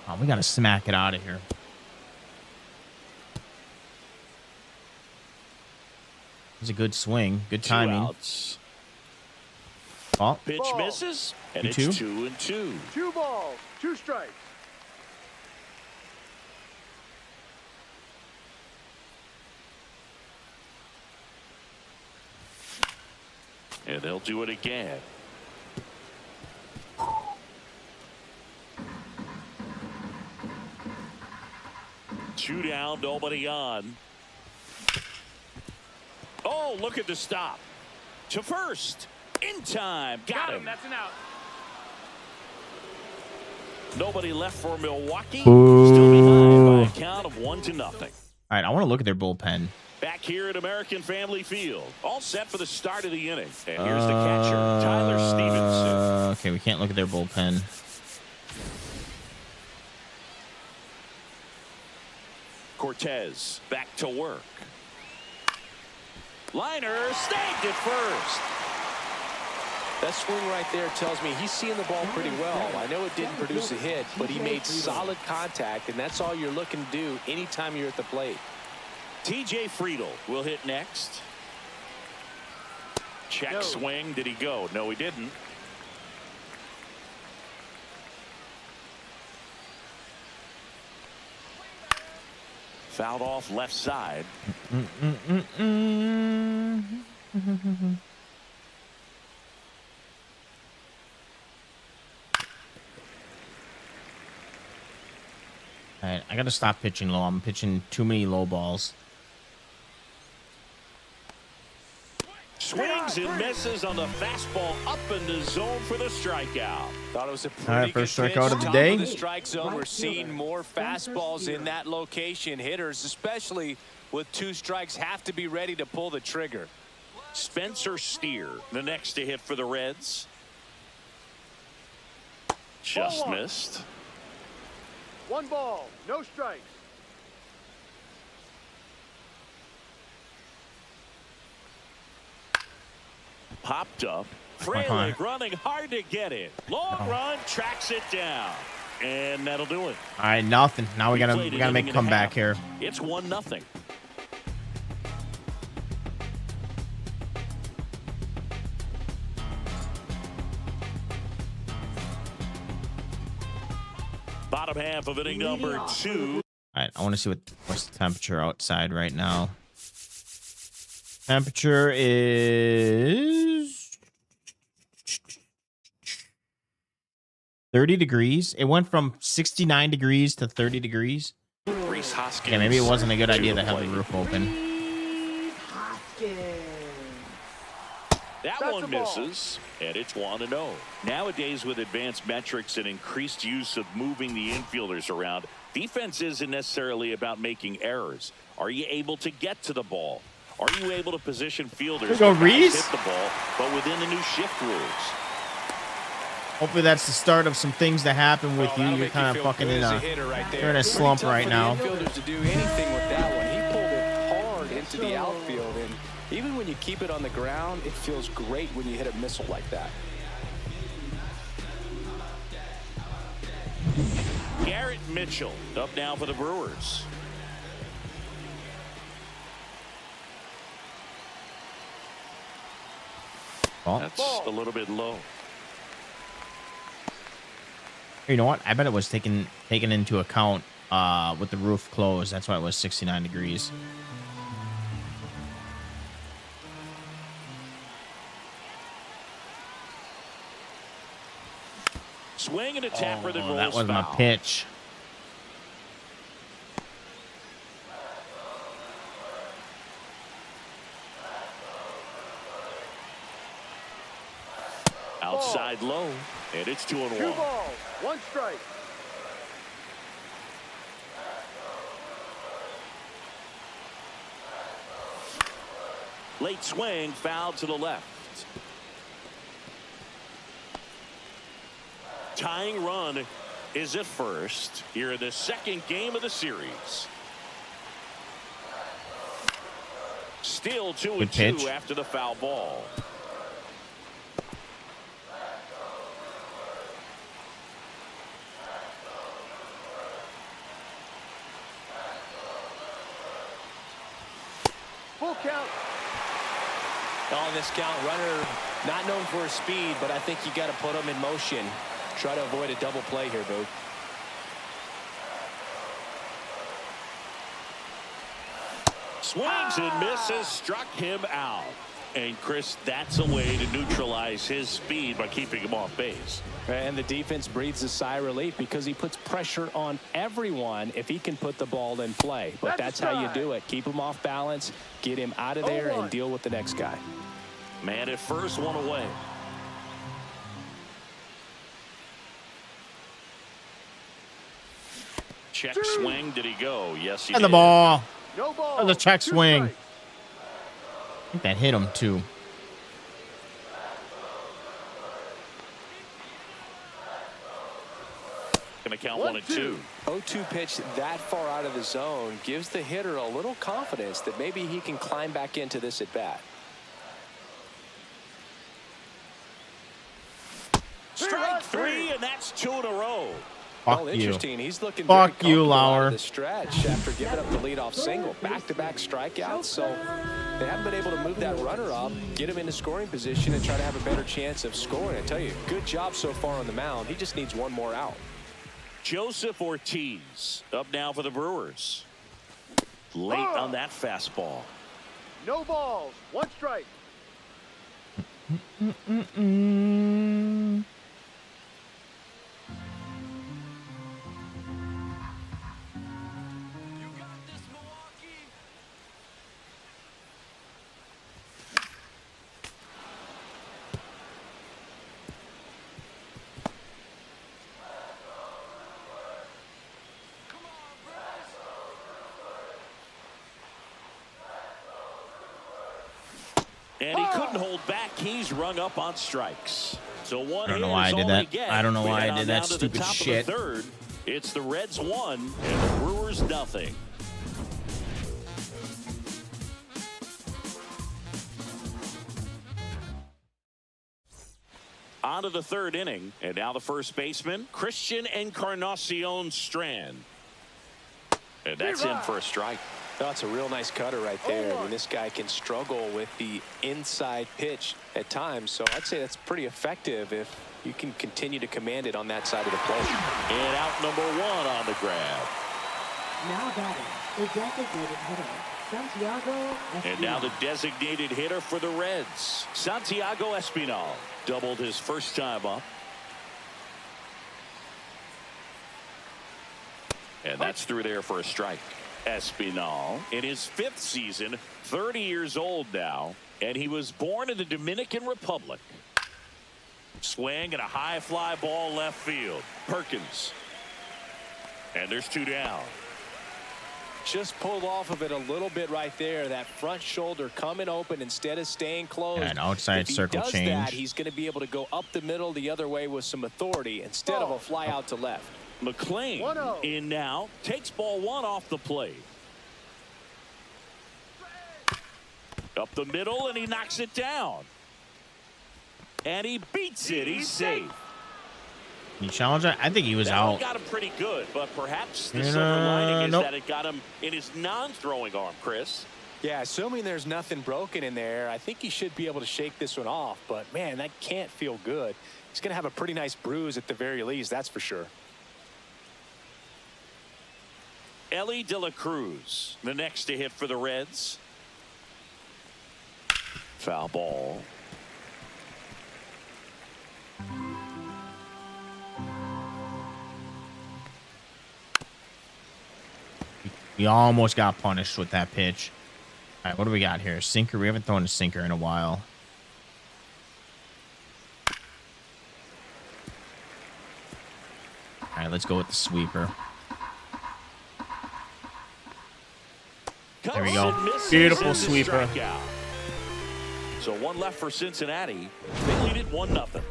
Oh, we got to smack it out of here. It was a good swing. Good timing. 2 outs. Oh. Pitch misses. And it's 2-2. 2 balls, 2 strikes. And they'll do it again. Two down, nobody on. Oh, look at the stop. To first. In time. Got him. That's an out. Nobody left for Milwaukee. Ooh. Still behind by a count of 1-0. All right, I want to look at their bullpen. Back here at American Family Field. All set for the start of the inning. And here's the catcher, Tyler Stevenson. Okay, we can't look at their bullpen. Cortez back to work. Liner snagged it first. That swing right there tells me he's seeing the ball pretty well. I know it didn't produce a hit, but he made solid contact, and that's all you're looking to do anytime you're at the plate. TJ Friedel will hit next. Check swing. Did he go? No, he didn't. Fouled off left side. All right, I got to stop pitching low. I'm pitching too many low balls. Swings and misses on the fastball up in the zone for the strikeout. Thought it was a pretty All right, good first pitch. strikeout of the Top day. the strike zone. We're seeing more fastballs in that location. Hitters, especially with 2 strikes, have to be ready to pull the trigger. Spencer Steer, the next to hit for the Reds. Just missed. 1 ball, no strikes. Popped up. Frelick running hard to get it. Long run, tracks it down. And that'll do it. All right, nothing. Now we gotta make a comeback here. It's 1-0. Bottom half of inning number 2. All right, I want to see what's the temperature outside right now. Temperature is 30 degrees. It went from 69 degrees to 30 degrees. Reese Hoskins. Yeah, maybe it wasn't a good idea to have the roof open. That one misses, and it's 1-0. Nowadays, with advanced metrics and increased use of moving the infielders around, defense isn't necessarily about making errors. Are you able to get to the ball? Are you able to position fielders to hit the ball, but within the new shift rules? Hopefully that's the start of some things that happen with you. You're kind of fucking in a, you're in a slump right now. Infielders to do anything with that one. He pulled it hard into the outfield, and even when you keep it on the ground, it feels great when you hit a missile like that. Garrett Mitchell up now for the Brewers. Ball. That's a little bit low. You know what? I bet it was taken into account with the roof closed. That's why it was 69 degrees. Swing and a tapper that rolls that was my foul. pitch. Outside low, and it's 2-1. 2 balls, 1 strike. Late swing, foul to the left. Tying run is at first here in the second game of the series. Still 2-2 after the foul ball. Full count. On this count, runner not known for his speed, but I think you got to put him in motion. Try to avoid a double play here, Boo. Swings and misses, struck him out. And Chris, that's a way to neutralize his speed by keeping him off base. And the defense breathes a sigh of relief because he puts pressure on everyone if he can put the ball in play. But that's how you do it. Keep him off balance, get him out of there, and deal with the next guy. Man at first, 1 away. Check swing. Did he go? Yes, he did. And the ball. No ball. That was a check 2 swing. strikes. I think that hit him too. Gonna count 1 and 2. 0-2 pitch that far out of the zone gives the hitter a little confidence that maybe he can climb back into this at bat. Strike 3, and that's 2 in a row. Fuck Well, you. interesting. He's looking Fuck very you, comfortable out Lauer. of the stretch after giving up the leadoff single. Back-to-back strikeouts, so they haven't been able to move that runner up, get him into scoring position, and try to have a better chance of scoring. I tell you, good job so far on the mound. He just needs one more out. Joseph Ortiz up now for the Brewers. Late on that fastball. No balls, 1 strike. And he couldn't hold back. He's rung up on strikes. So one I don't know hit why I is did all that. they get. I don't know We why head I on did down that to the stupid top of the shit. third. It's the Reds 1 and the Brewers nothing. On to the third inning, and now the first baseman, Christian Encarnacion Strand. And that's in for a strike. That's a real nice cutter right there. I mean, this guy can struggle with the inside pitch at times, so I'd say that's pretty effective if you can continue to command it on that side of the plate. And out number 1 on the grab. Now batting, the designated hitter, Santiago Espinal. And now the designated hitter for the Reds, Santiago Espinal. Doubled his first time up. And that's through there for a strike. Espinal in his 5th season, 30 years old now, and he was born in the Dominican Republic. Swing and a high fly ball left field. Perkins. And there's 2 down. Just pulled off of it a little bit right there. That front shoulder coming open instead of staying closed. Yeah, an outside if he circle does change. that, he's going to be able to go up the middle the other way with some authority instead of a fly out to left. McLean 1-0. in now, takes ball 1 off the plate. Up the middle, and he knocks it down. And he beats it. He's safe. He challenged it. I think he was That one out. got him pretty good, but perhaps the Yeah, silver lining is nope. that it got him in his non-throwing arm, Chris. Yeah, assuming there's nothing broken in there, I think he should be able to shake this one off. But, man, that can't feel good. He's going to have a pretty nice bruise at the very least, that's for sure. Ellie De La Cruz, the next to hit for the Reds. Foul ball. We almost got punished with that pitch. All right, what do we got here? Sinker. We haven't thrown a sinker in a while. All right, let's go with the sweeper. There we go. Beautiful sweeper. So one left for Cincinnati. They lead it 1-0.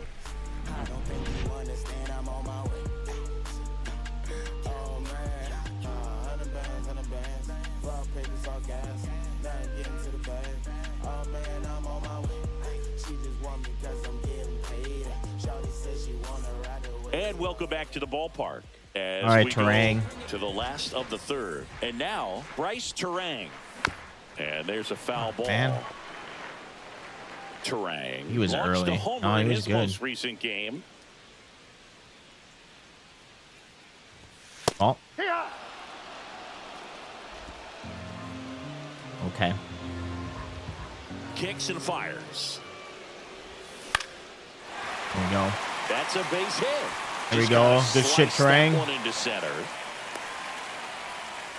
And welcome back to the ballpark. As all right, we Terang. To the last of the third. And now, Bryce Terang. And there's a foul ball. Man. Terang. He was early. A homer Oh, he in was his good. most recent game. Oh. Okay. Kicks and fires. There we go. That's a base hit. There we go. Good shit, Terang. One into center.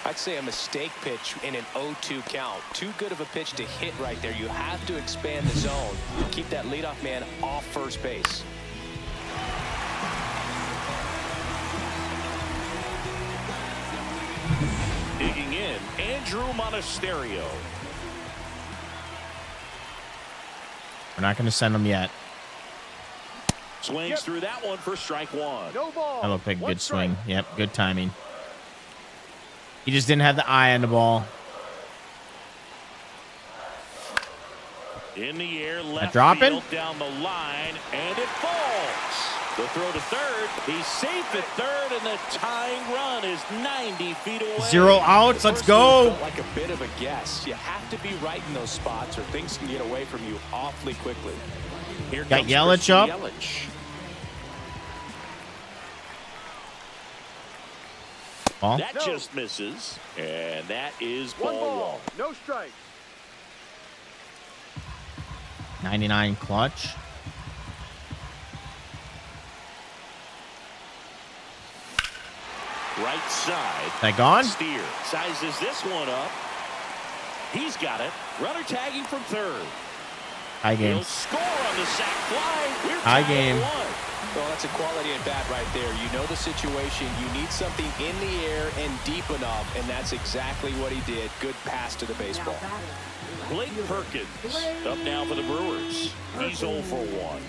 I'd say a mistake pitch in an 0-2 count. Too good of a pitch to hit right there. You have to expand the zone. Keep that leadoff man off first base. Digging in, Andrew Monasterio. We're not going to send him yet. Swings through that one for strike one. No ball. That looked like a One good strike. swing. Yep, good timing. He just didn't have the eye on the ball. In the air, left dropping? field down the line, and it falls. The throw to third. He's safe at third, and the tying run is 90 feet away. 0 outs. Let's go. Felt like a bit of a guess. You have to be right in those spots, or things can get away from you awfully quickly. Here Got comes Yelich Christian up. Yelich. Ball. That just misses, and that is One ball ball. one. No strike. 99 clutch. Right side. That gone? Steer sizes this one up. He's got it. Runner tagging from third. High game. He'll score on the sac fly. We're High tied game. at 1. Well, that's a quality at bat right there. You know the situation. You need something in the air and deep enough, and that's exactly what he did. Good pass to the baseball. Blake Perkins up now for the Brewers. He's 0 for 1.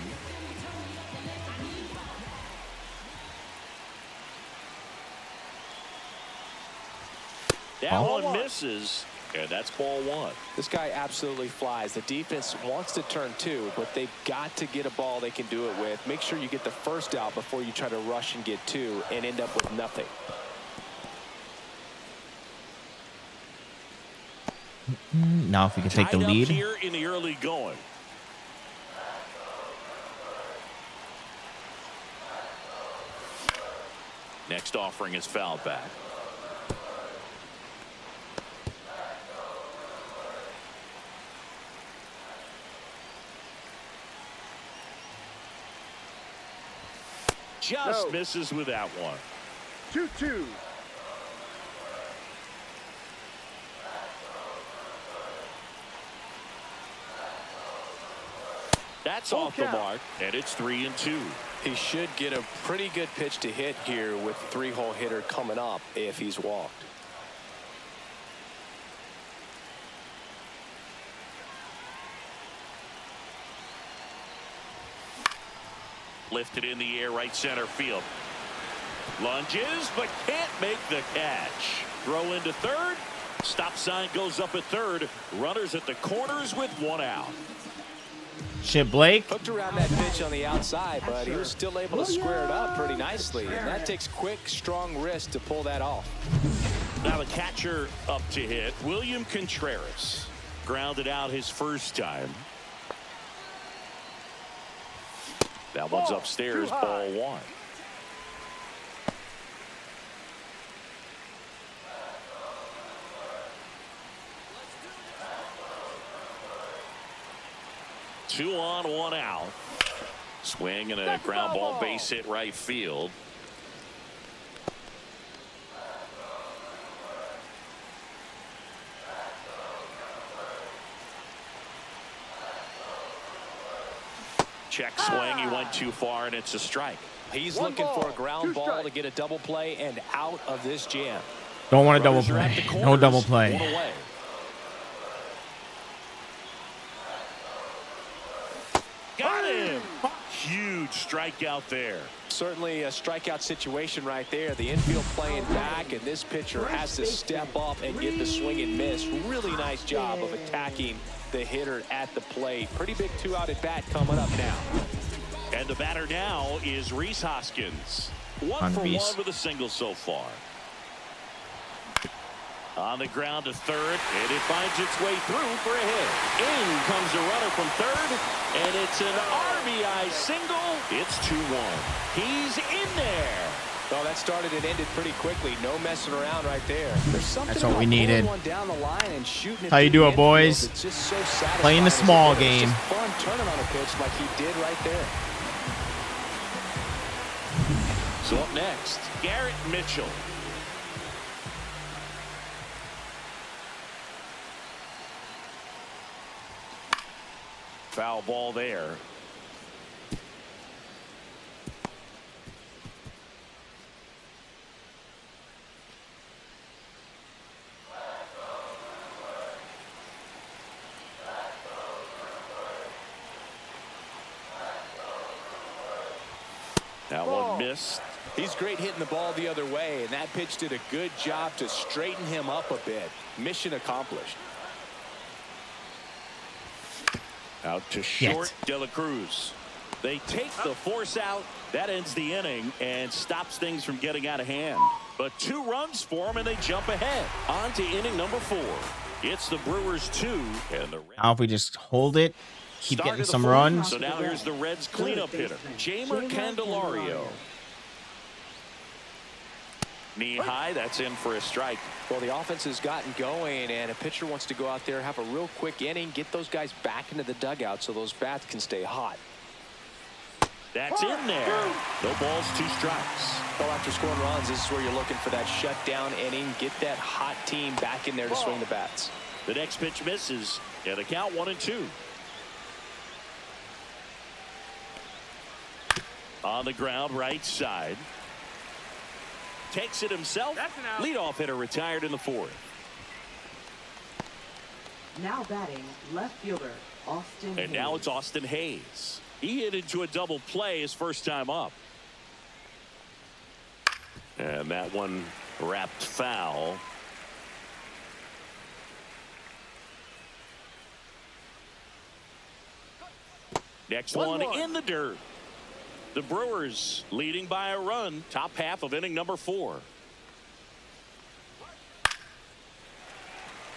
That Ball one misses, and that's ball one. This guy absolutely flies. The defense wants to turn two, but they've got to get a ball they can do it with. Make sure you get the first out before you try to rush and get two and end up with nothing. Now if we can take the Tied up lead. here in the early going. Next offering is fouled back. Just misses with that one. 2-2. That's off the mark, and it's 3-2. He should get a pretty good pitch to hit here with three-hole hitter coming up if he's walked. Lifted in the air, right center field. Lunges, but can't make the catch. Throw into third. Stop sign goes up at third. Runners at the corners with one out. Shit, Blake. Hooked around that pitch on the outside, but he was still able to square it up pretty nicely. And that takes quick, strong wrist to pull that off. Now the catcher up to hit, William Contreras. grounded out his first time. That one's upstairs, ball 1. Two on, 1 out. Swing and a ground ball, base hit right field. Check swing. He went too far, and it's a strike. He's looking for a ground ball to get a double play and out of this jam. Don't want a double play. No double play. Got him. Huge strikeout there. Certainly a strikeout situation right there. The infield playing back, and this pitcher has to step up and get the swing and miss. Really nice job of attacking the hitter at the plate. Pretty big 2-out at bat coming up now. And the batter now is Rhys Hoskins. 1 for 1 with a single so far. On the ground to third, and it finds its way through for a hit. In comes a runner from third, and it's an RBI single. It's 2-1. He's in there. Well, that started and ended pretty quickly. No messing around right there. That's what we needed. One down the line and shooting How you do it, boys? It's just so satisfying. Playing the small game. It's just fun turning on a pitch like he did right there. So up next, Garrett Mitchell. Foul ball there. That one missed. He's great hitting the ball the other way, and that pitch did a good job to straighten him up a bit. Mission accomplished. Out to short, De La Cruz. They take the force out. That ends the inning and stops things from getting out of hand. But 2 runs for them, and they jump ahead. On to inning number 4. It's the Brewers 2. And the Now if we just hold it, keep getting some runs. So now here's the Reds cleanup hitter, Jamer Candelario. Knee high, that's in for a strike. Well, the offense has gotten going, and a pitcher wants to go out there, have a real quick inning, get those guys back into the dugout so those bats can stay hot. That's in there. No balls, 2 strikes. Well, after scoring runs, this is where you're looking for that shutdown inning, get that hot team back in there to swing the bats. The next pitch misses, and the count 1-2. On the ground, right side. Takes it himself. Leadoff hitter retired in the 4th. Now batting, left fielder, Austin Hayes. And now it's Austin Hayes. He hit into a double play his first time up. And that one wrapped foul. Next one in the dirt. The Brewers leading by a run, top half of inning number 4.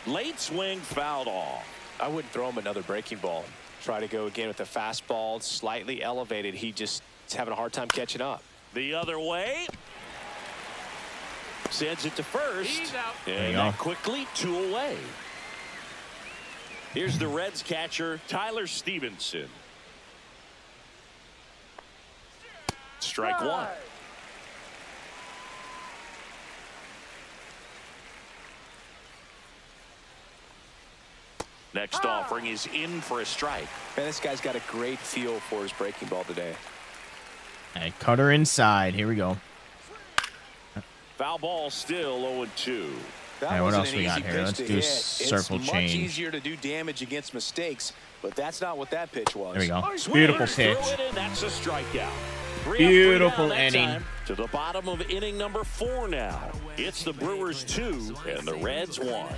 Late swing fouled off. I wouldn't throw him another breaking ball. Try to go again with the fastball, slightly elevated. He just is having a hard time catching up. The other way. Sends it to first. And go. Quickly 2 away. Here's the Reds catcher, Tyler Stevenson. Strike 1. Next offering is in for a strike. Man, this guy's got a great feel for his breaking ball today. Hey, cutter inside. Here we go. Foul ball still 0-2. Hey, what else we got here? Let's do circle change. It's much easier to do damage against mistakes, but that's not what that pitch was. There we go. Beautiful pitch. That's a strikeout. Beautiful inning. To the bottom of inning number 4 now. It's the Brewers 2 and the Reds 1.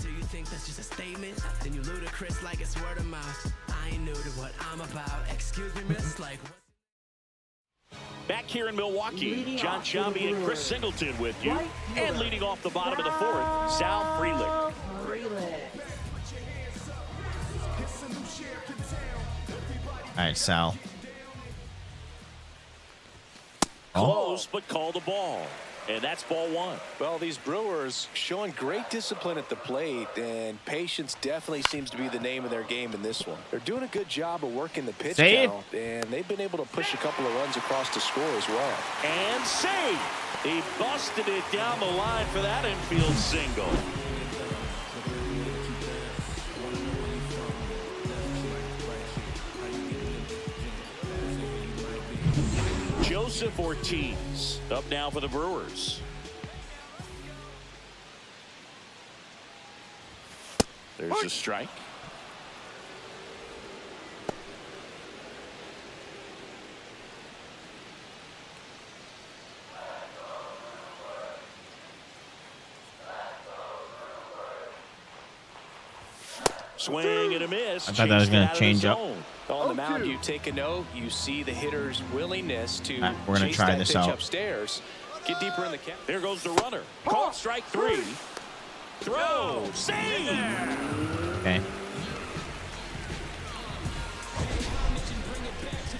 Do you think that's just a statement? Then you ludicrous like it's word of mouth. I ain't new to what I'm about. Excuse me, miss, like Back here in Milwaukee, John Sciambi and Chris Singleton with you. And leading off the bottom of the 4th, Sal Frelick. All right, Sal. Close, but call the ball. And that's ball one. Well, these Brewers showing great discipline at the plate, and patience definitely seems to be the name of their game in this one. They're doing a good job of working the pitch count, and they've been able to push a couple of runs across the score as well. And save. He busted it down the line for that infield single. Joseph Ortiz up now for the Brewers. There's a strike. Swing and a miss. I thought that was going to change up. On the mound, you take a note. You see the hitter's willingness to we're going to try this out. Upstairs. Get deeper in the count. There goes the runner. Called strike three. Throw. Save. Okay.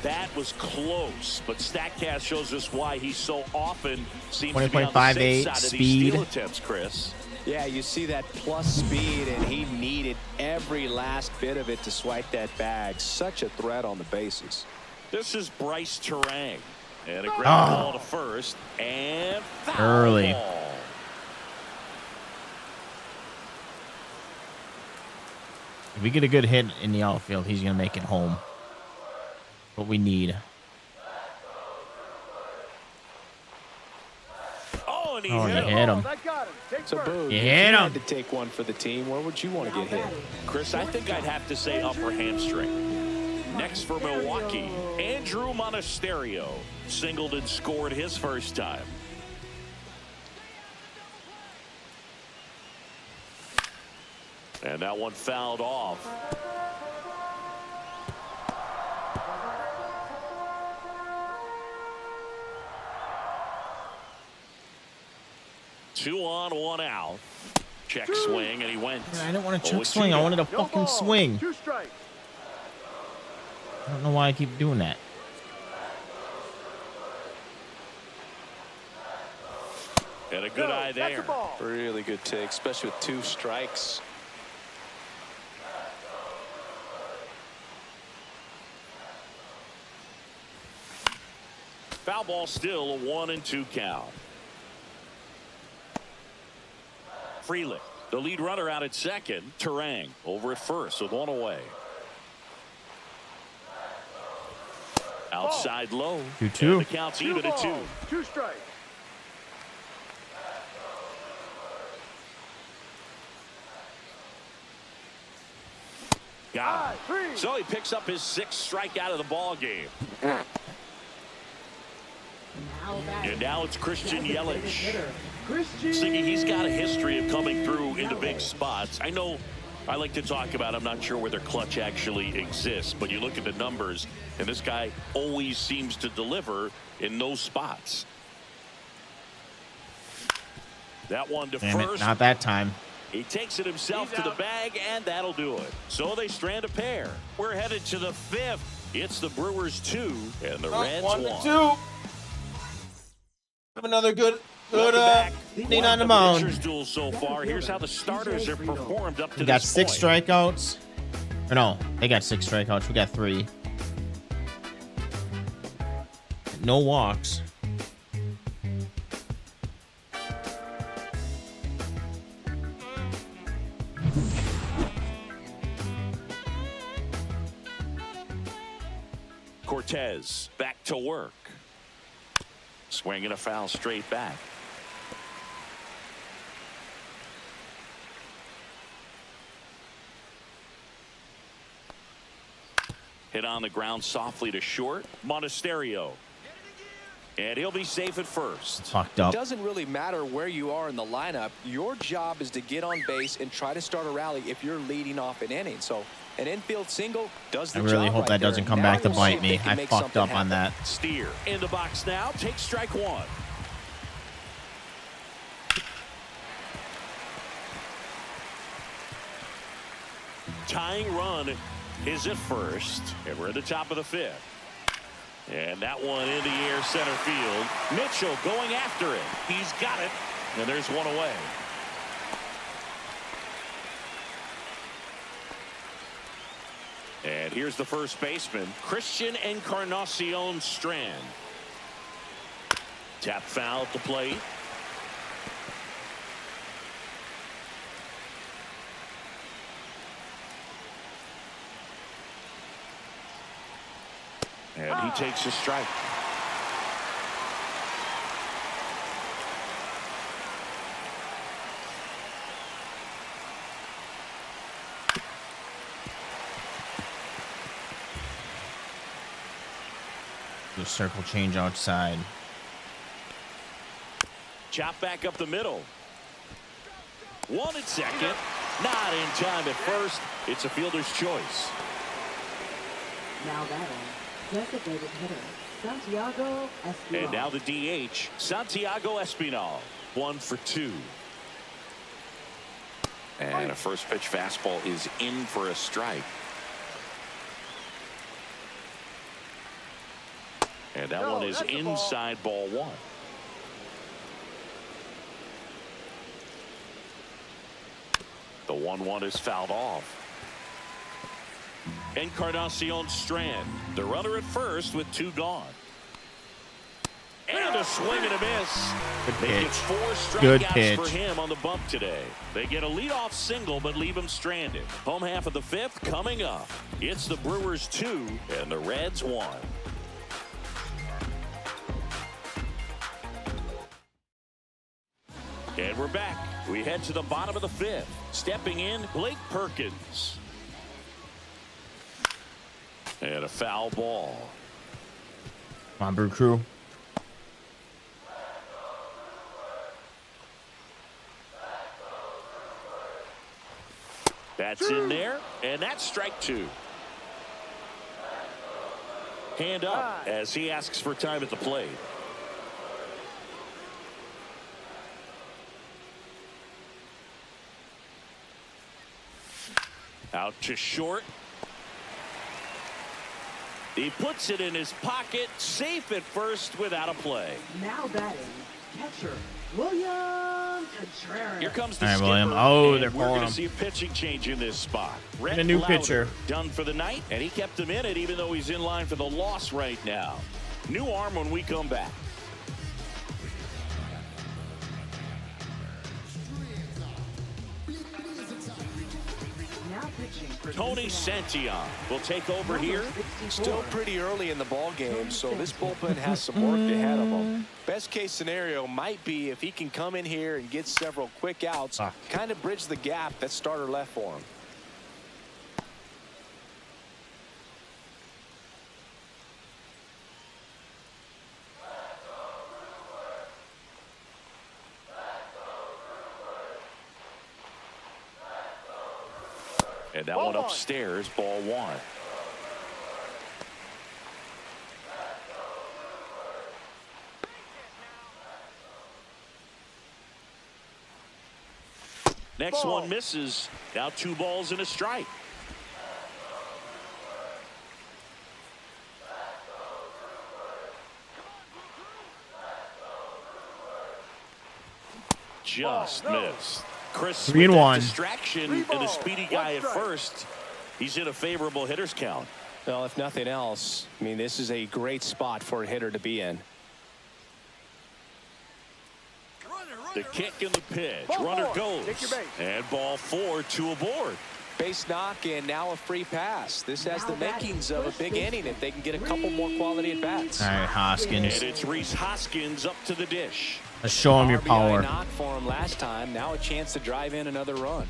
That was close, but StatCast shows us why he so often seems to be on the safe 20.58 side of speed. these steal attempts, Chris. Yeah, you see that plus speed, and he needed every last bit of it to swipe that bag. Such a threat on the bases. This is Bryce Terang. And a ground ball to first. And foul early. Ball. If we get a good hit in the outfield, he's going to make it home. What we need. Oh, and he hit him. I got him. Take So, first. Boog, You if hit you him. had to take one for the team, where would you want to get hit? Chris, I think I'd have to say upper hamstring. Next for Milwaukee, Andrew Monasterio singled and scored his first time. And that one fouled off. Two on, one out. Check swing, and he went. I didn't want to 0-2 check swing. I wanted a No fucking ball. swing. 2 strikes. I don't know why I keep doing that. And a good eye That's there. a ball. Really good take, especially with 2 strikes. Foul ball still, a 1-2 count. Freeland, the lead runner out at second. Terang over at first with one away. Outside low. 2-2. And the count's even at 2. 2 strikes. Got it. So he picks up his 6th strikeout of the ball game. And now it's Christian Yelich. Siggy, he's got a history of coming through into big spots. I know I like to talk about, I'm not sure whether clutch actually exists, but you look at the numbers, and this guy always seems to deliver in those spots. That one to Damn first. it, not that time. He takes it himself to the bag, and that'll do it. So they strand a pair. We're headed to the 5th. It's the Brewers 2 and the Reds 1. 1-2. Have another good inning on the Pitchers mound. duel so far. Here's how the starters have performed up to We got this 6 point. strikeouts. Or no, they got 6 strikeouts. We got 3. No walks. Cortez back to work. Swinging a foul straight back. Hit on the ground softly to short. Monasterio. And he'll be safe at first. Fucked It up. doesn't really matter where you are in the lineup. Your job is to get on base and try to start a rally if you're leading off an inning. So an infield single does the I job. really hope right that there. doesn't come Now back to we'll see bite if me. they can I make fucked something up on happen. that. Steer in the box now. Takes strike 1. Tying run is at first, and we're at the top of the 5th. And that one in the air center field. Mitchell going after it. He's got it, and there's one away. And here's the first baseman, Christian Encarnacion Strand. Tap foul at the plate. And he takes a strike. The circle change outside. Chop back up the middle. 1 at second. Not in time at first. It's a fielder's choice. Now batting, designated hitter, Santiago Espinal. And now the DH, Santiago Espinal. 1 for 2. And a first pitch fastball is in for a strike. And that one is inside ball 1. The 1-1 is fouled off. Encarnacion Strand, the runner at first with 2 gone. And a swing and a miss. Good They pitch. get 4 Good strikeouts pitch. for him on the bump today. They get a leadoff single but leave him stranded. Home half of the 5th coming up. It's the Brewers 2 and the Reds 1. And we're back. We head to the bottom of the 5th. Stepping in, Blake Perkins. And a foul ball. Come on, Brew Crew. That's in there, and that's strike 2. Hand up as he asks for time at the plate. Out to short. He puts it in his pocket, safe at first without a play. Now batting, catcher, William Contreras. Here comes the All right, skipper, William. Oh, and they're we're pulling going him. to see a pitching change in this spot. Rhett a new Lauder pitcher. done for the night, and he kept him in it even though he's in line for the loss right now. New arm when we come back. Now pitching for Tony Santillan will take over here. Still pretty early in the ball game, so this bullpen has some work ahead of them. Best case scenario might be if he can come in here and get several quick outs, kind of bridge the gap that starter left for him. And that one upstairs, ball 1. Next one misses. Now 2 balls and a strike. Just missed. Chris, 3 and 1. Distraction and the speedy guy at first. He's in a favorable hitter's count. Well, if nothing else, I mean, this is a great spot for a hitter to be in. The kick and the pitch. Runner goes. And ball 4, 2 aboard. Base knock and now a free pass. This has the makings of a big inning if they can get a couple more quality at bats. All right, Hoskins. And it's Rhys Hoskins up to the dish. Let's show him your RBI power. knock for him last time. Now a chance to drive in another run.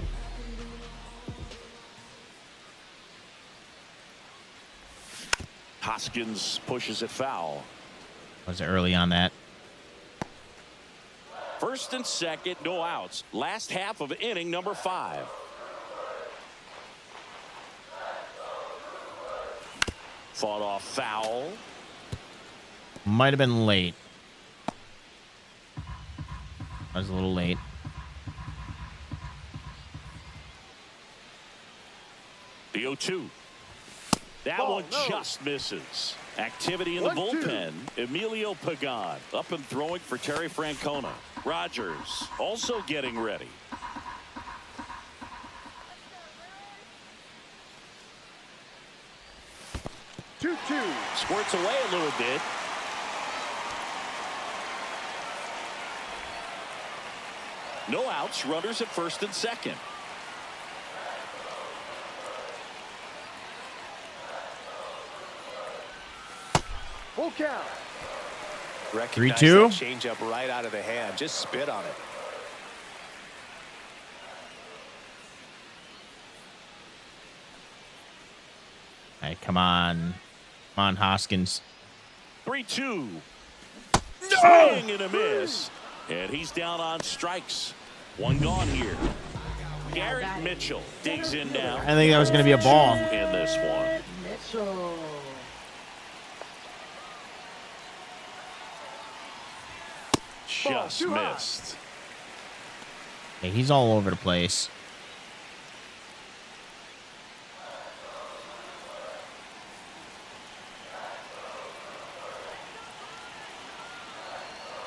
Hoskins pushes it foul. Was early on that. First and second, no outs. Last half of inning number 5. Fought off foul. Might have been late. I was a little late. The 0-2. That one just misses. Activity in the bullpen. Emilio Pagan up and throwing for Terry Francona. Rogers also getting ready. 2-2. Squirts away a little bit. No outs. Runners at first and second. Full count. 3-2. Change up right out of the hand. Just spit on it. Hey, come on. Come on, Hoskins. 3-2. Swing and a miss. And he's down on strikes. One gone here. Garrett Mitchell digs in now. I think that was going to be a ball. In this one. Mitchell. Just missed. Hey, he's all over the place.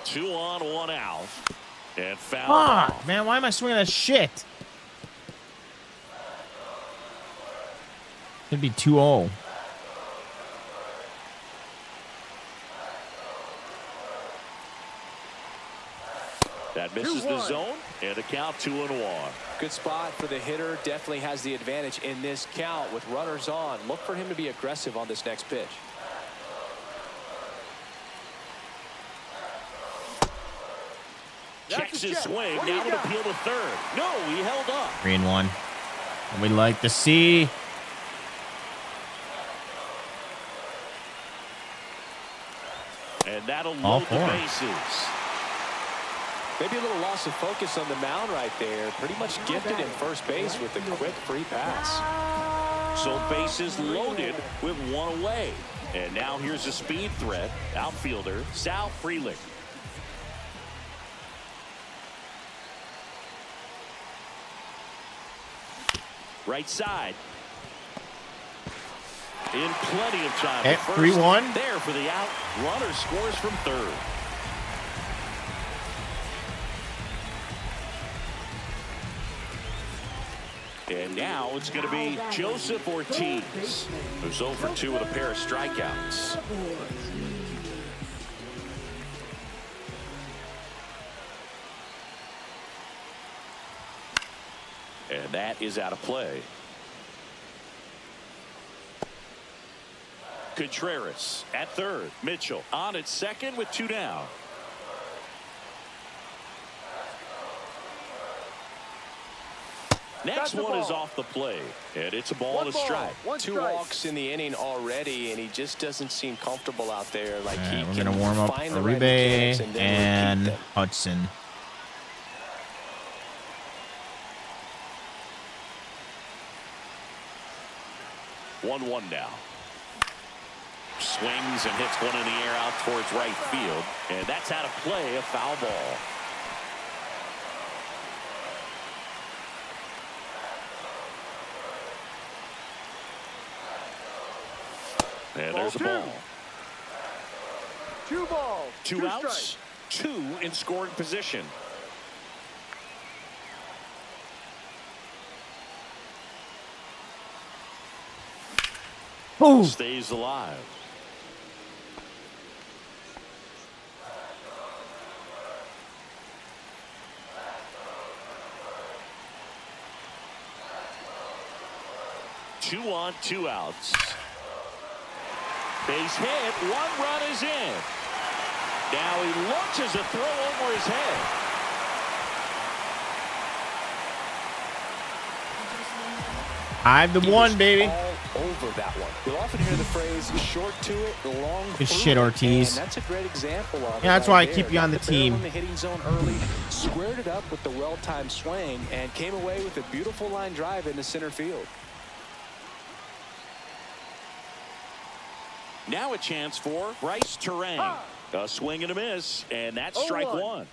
Two on, one out. And foul. Fuck, man, why am I swinging that shit? It'd be 2-0. That misses the zone, and a count 2-1. Good spot for the hitter. Definitely has the advantage in this count with runners on. Look for him to be aggressive on this next pitch. Checks his swing. Now to appeal to third. No, he held up. 3-1. And we'd like to see. And that'll load the bases. Maybe a little loss of focus on the mound right there. Pretty much gifted in first base with the quick free pass. So bases loaded with one away. And now here's a speed threat. Outfielder Sal Frelick. Right side. In plenty of time. At 3-1. There for the out. Runner scores from third. And now it's going to be Joseph Ortiz, who's 0 for 2 with a pair of strikeouts. And that is out of play. Contreras at third. Mitchell on at second with 2 down. Next one is off the plate, and it's a ball and a strike. 2 walks in the inning already, and he just doesn't seem comfortable out there. Like he we're can going to warm up find the right mechanics Uribe and and Hudson. One now. Swings and hits one in the air out towards right field, and that's out of play, a foul ball. And there's a ball. 2 balls. 2 outs. 2 in scoring position. Ooh. Stays alive. Two on, 2 outs. Base hit. 1 run is in. Now he launches a throw over his head. I'm the one, baby. All over that one. You'll often hear the phrase "short to it, long." Good shit, Ortiz. And that's a great example of it. Yeah, that's why I right keep there. you on the Got barrel team. in the hitting zone early, squared it up with the well-timed swing, and came away with a beautiful line drive into center field. Now a chance for Bryce Terang. A swing and a miss, and that's strike 1.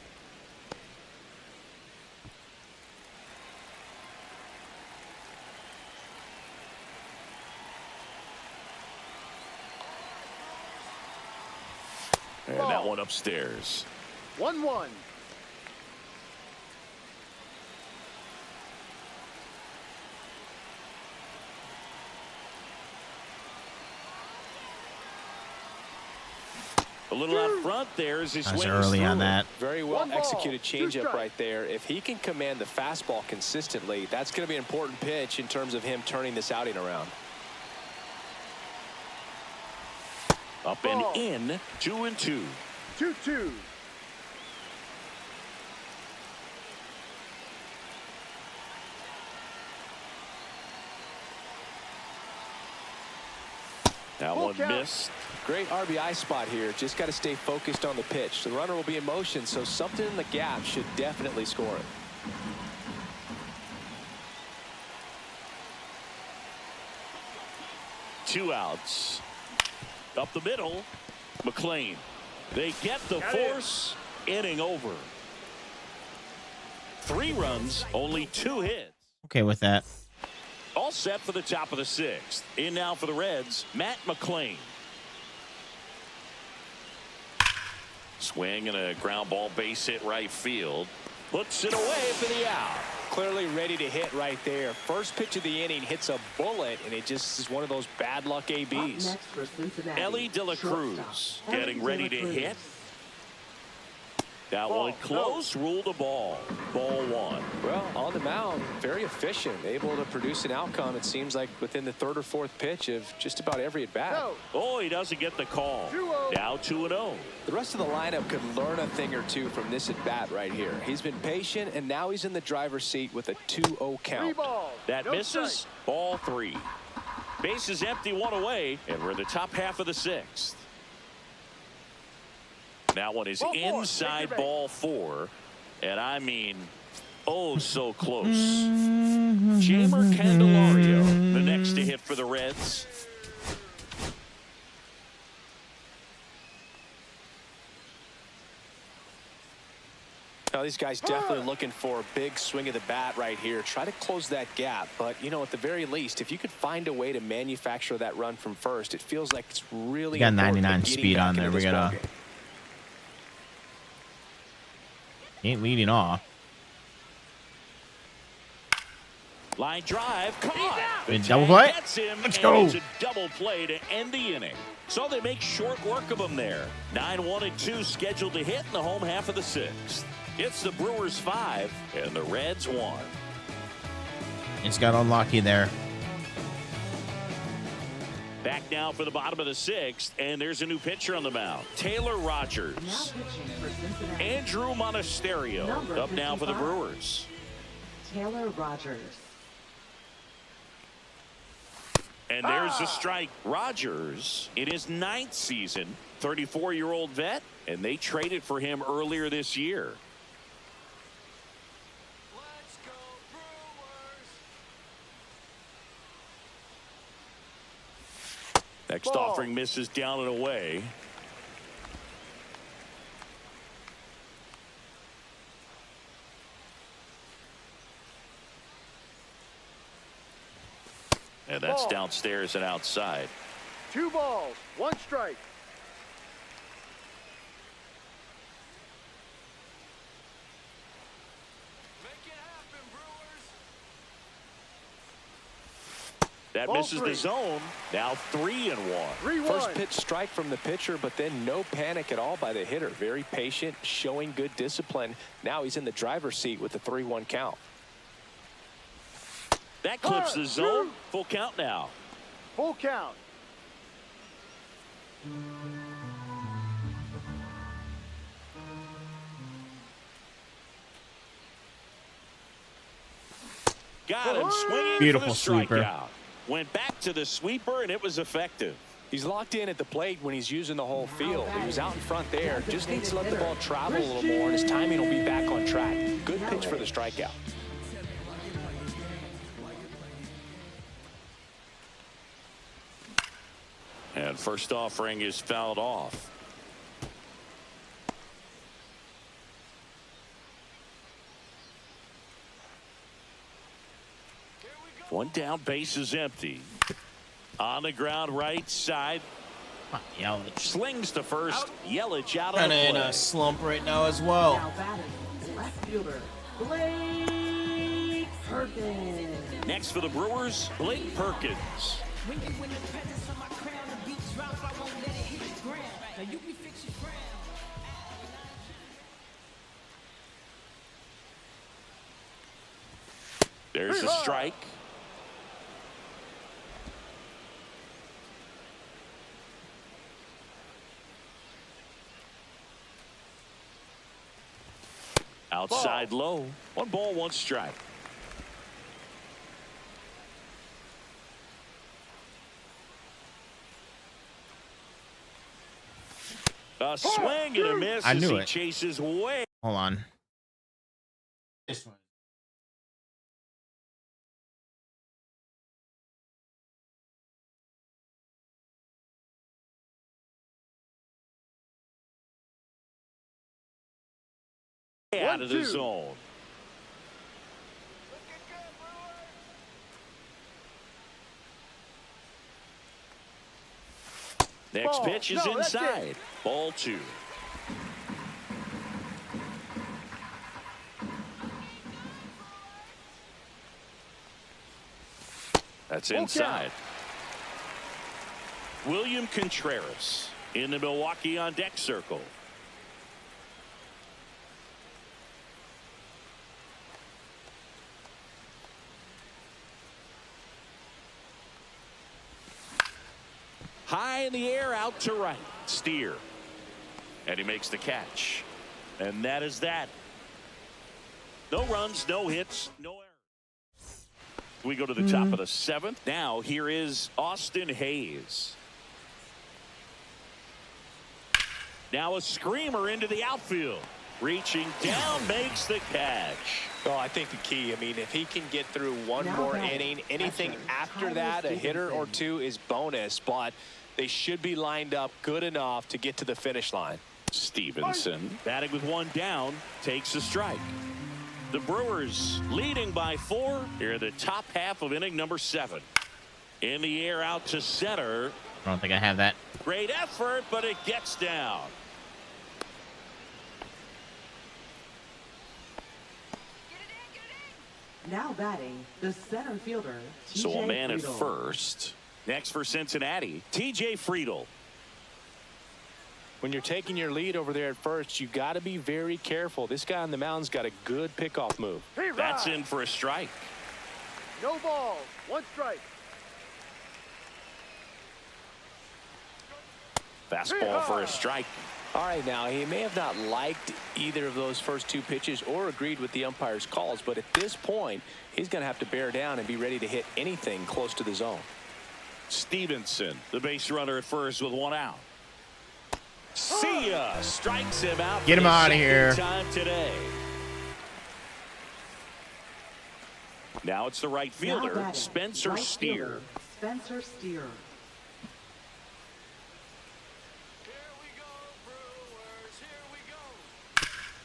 that one upstairs. 1-1. A little out front there as he swings early on that. Very well executed changeup right there. If he can command the fastball consistently, that's going to be an important pitch in terms of him turning this outing around. Up and in, 2-2. 2-2. That one missed. Great RBI spot here. Just got to stay focused on the pitch. The runner will be in motion, so something in the gap should definitely score it. Two outs. Up the middle, McLean. They get the force. Inning over. 3 runs, only 2 hits. Okay with that. All set for the top of the 6th. In now for the Reds, Matt McLean. Swing and a ground ball base hit right field. Puts it away for the out. Clearly ready to hit right there. First pitch of the inning hits a bullet, and it just is one of those bad luck ABs. Ellie De La Cruz getting ready to hit. That one close, ruled a ball. Ball 1. Well, on the mound, very efficient, able to produce an outcome, it seems like, within the 3rd or 4th pitch of just about every at-bat. Oh, he doesn't get the call. Now 2-0. The rest of the lineup could learn a thing or two from this at-bat right here. He's been patient, and now he's in the driver's seat with a 2-0 count. That misses. Ball 3. Bases empty, 1 away, and we're in the top half of the 6th. That one is inside ball 4, and I mean, oh, so close. Jamer Candelario, the next to hit for the Reds. Now, these guys definitely looking for a big swing of the bat right here. Try to close that gap, but, you know, at the very least, if you could find a way to manufacture that run from first, it feels like it's really got 99 speed on there. We're gonna. Ain't leading off. Line drive, caught. Double play. Let's go. It's a double play to end the inning. So they make short work of them there. 9-1-2 scheduled to hit in the home half of the 6th. It's the Brewers 5 and the Reds 1. It's got unlucky there. Back now for the bottom of the 6th, and there's a new pitcher on the mound. Taylor Rogers. Andrew Monasterio up now for the Brewers. Taylor Rogers. And there's the strike. Rogers in his 9th season, 34-year-old vet, and they traded for him earlier this year. Let's go Brewers. Next offering misses down and away. And that's downstairs and outside. 2 balls, 1 strike. Make it happen, Brewers. That misses the zone. Now 3-1. 3-1. First pitch strike from the pitcher, but then no panic at all by the hitter. Very patient, showing good discipline. Now he's in the driver's seat with the 3-1 count. That clips the zone. Full count now. Full count. Got him swinging. Beautiful for the sweeper. strikeout. Went back to the sweeper, and it was effective. He's locked in at the plate when he's using the whole field. He was out in front there. Just needs to let the ball travel a little more, and his timing will be back on track. Good pitch for the strikeout. And first offering is fouled off. One down, base is empty. On the ground right side. Yelich. Slings to first. Yelich out of Kind the of in play. a slump right now as well. Now batting, left fielder, Blake Perkins. Next for the Brewers, Blake Perkins. When you win the presence of my crown, the beat drop, I won't let it hit the ground. Now you can fix your crown. There's a strike. Outside low. 1 ball, 1 strike. A swing and a miss I as knew he it. chases way. Hold on. This one. Out of the zone. Next pitch is inside. Ball 2. That's inside. William Contreras in the Milwaukee on deck circle. High in the air, out to right. Steer. And he makes the catch. And that is that. No runs, no hits, no errors. We go to the top of the 7th. Now here is Austin Hayes. Now a screamer into the outfield. Reaching down, makes the catch. Oh, I think the key, I mean, if he can get through one Now more batting, inning, anything catcher, after Tyler that, a hitter or Stevenson. 2 is bonus, but they should be lined up good enough to get to the finish line. Stevenson batting with 1 down, takes a strike. The Brewers leading by 4 here in the top half of inning number 7. In the air, out to center. I don't think I have that. Great effort, but it gets down. Now batting, the center fielder, So a man at Friedel. first. Next for Cincinnati, TJ Friedel. When you're taking your lead over there at first, you got to be very careful. This guy on the mound's got a good pickoff move. That's in for a strike. No balls, 1 strike. Fastball for a strike. All right, now, he may have not liked either of those first 2 pitches or agreed with the umpire's calls, but at this point, he's going to have to bear down and be ready to hit anything close to the zone. Stevenson, the base runner at first with 1 out. See ya! Strikes him out. Get him out of here. Time today. Now it's the right Now fielder, batting, Spencer right Steer. fielder, Spencer Steer.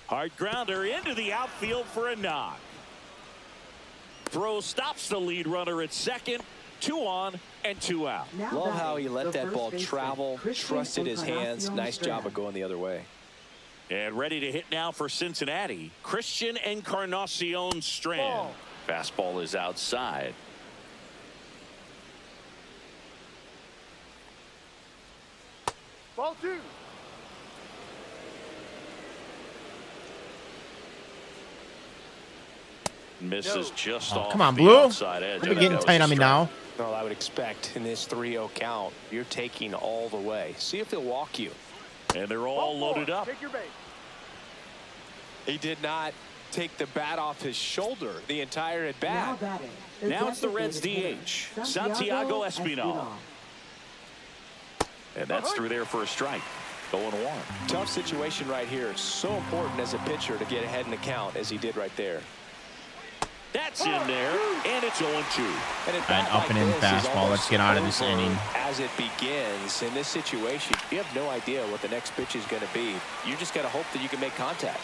Hard grounder into the outfield for a knock. Throw stops the lead runner at second. 2 on and 2 out. Now Love batting, how he let the that first ball baseman, travel, Christian trusted his hands. Encarnacion Nice job Strand. of going the other way. And ready to hit now for Cincinnati, Christian Encarnacion Strand. Fastball is outside. Ball 2. Misses just off Come on, the Blue. outside edge. You're getting tight on me now. Well, I would expect in this 3-0 count, you're taking all the way. See if he'll walk you. And they're all Ball 4. loaded up. Take your base. He did not take the bat off his shoulder the entire at Now bat. batting, Now it's the Reds designated DH, hitter, Santiago Espinal. And that's through there for a strike. 0-1. Tough situation right here. So important as a pitcher to get ahead in the count as he did right there. That's in there, and it's 0-2. And An up and in fastball. Let's get out of this inning. As it begins in this situation, you have no idea what the next pitch is going to be. You just got to hope that you can make contact.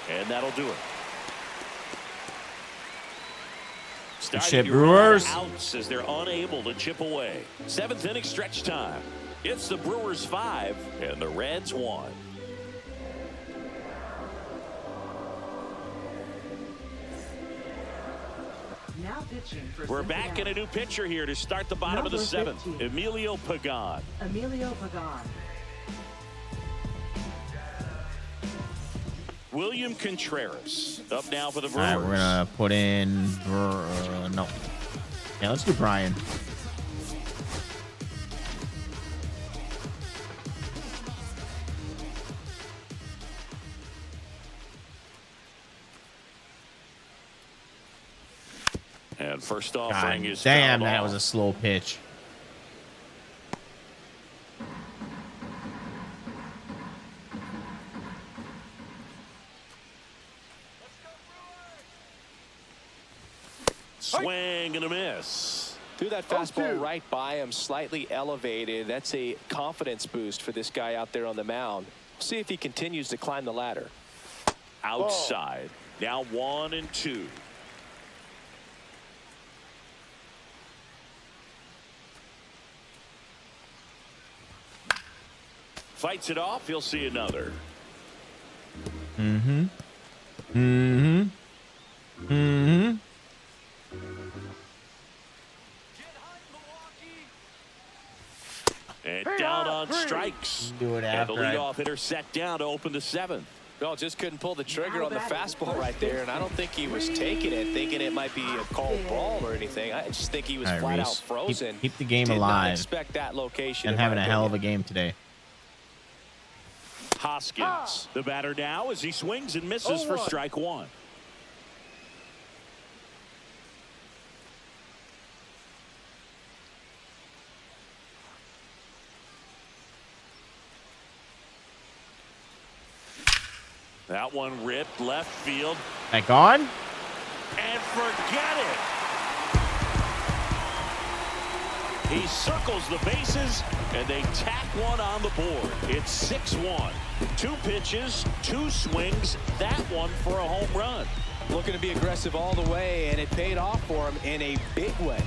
And that'll do it. Good shit, Starting to run Brewers. outs as they're unable to chip away. 7th inning stretch time. It's the Brewers 5 and the Reds 1. Now pitching for We're back in a new pitcher here to start the bottom of the 7th. Emilio Pagan. Emilio Pagan. William Contreras up now for the Brewers. All right, we're gonna put in no. Yeah, let's do Brian. And first offering is damn, that was a slow pitch. Swing and a miss. Threw that fastball right by him, slightly elevated. That's a confidence boost for this guy out there on the mound. See if he continues to climb the ladder. Outside. Now 1-2. Fights it off. He'll see another. Mm-hmm. Mm-hmm. Mm-hmm. And down on strikes. Do it and the after leadoff hitter set down to open the 7th. Well, just couldn't pull the trigger on the fastball right there, and I don't think he was taking it, thinking it might be a called ball or anything. I just think he was flat out frozen. Keep the game Did alive. not expect that location. And having a hell of a game today. Hoskins, the batter now as he swings and misses for strike 1. That one ripped left field. That gone? And forget it. He circles the bases, and they tack one on the board. It's 6-1. 2 pitches, 2 swings, that one for a home run. Looking to be aggressive all the way, and it paid off for him in a big way.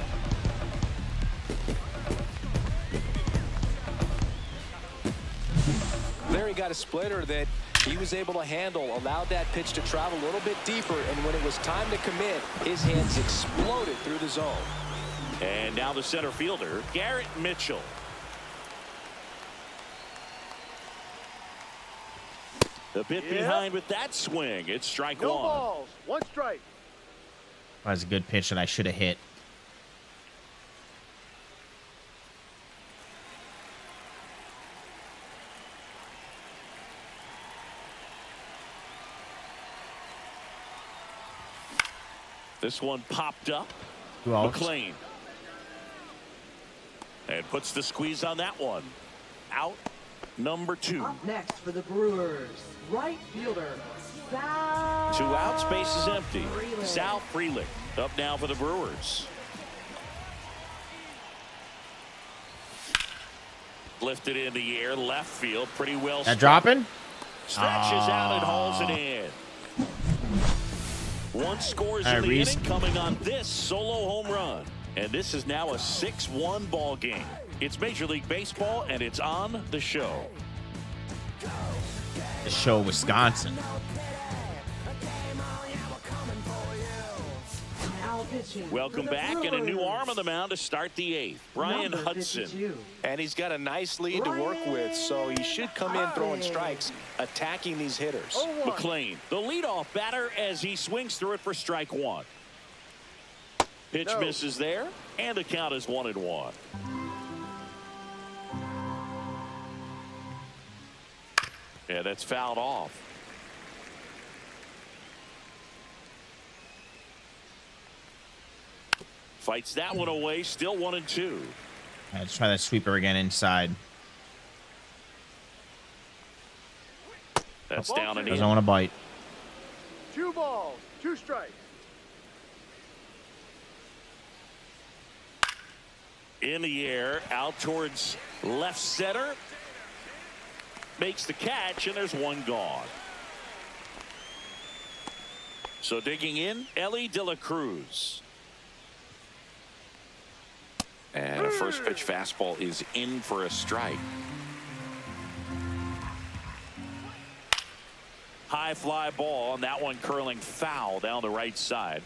There he got a splitter that he was able to handle, allowed that pitch to travel a little bit deeper, and when it was time to commit, his hands exploded through the zone. And now the center fielder, Garrett Mitchell. A bit behind with that swing. It's strike 1. No balls, 1 strike. That was a good pitch that I should have hit. This one popped up. Who else? McLean. And puts the squeeze on that one. Out number 2. Up next for the Brewers, right fielder, Sal. 2 outs, base is empty. Sal Frelick up now for the Brewers. Lifted in the air, left field, pretty well. That dropping? Stretches out and hauls it in. 1 scores in the inning, coming on this solo home run. And this is now a 6-1 ball game. It's Major League Baseball, and it's on the show. The show, Wisconsin. Welcome back, and a new arm on the mound to start the 8th. Brian Hudson. And he's got a nice lead to work with, so he should come in throwing strikes, attacking these hitters. McLean, the leadoff batter, as he swings through it for strike 1. Pitch misses there, and the count is 1-1. Yeah, that's fouled off. Fights that one away, still 1-2. Let's try that sweeper again inside. That's down and in. Doesn't want to bite. 2 balls, 2 strikes. In the air, out towards left center. Makes the catch, and there's 1 gone. So digging in, Ellie De La Cruz. And a first pitch fastball is in for a strike. High fly ball, and that one curling foul down the right side.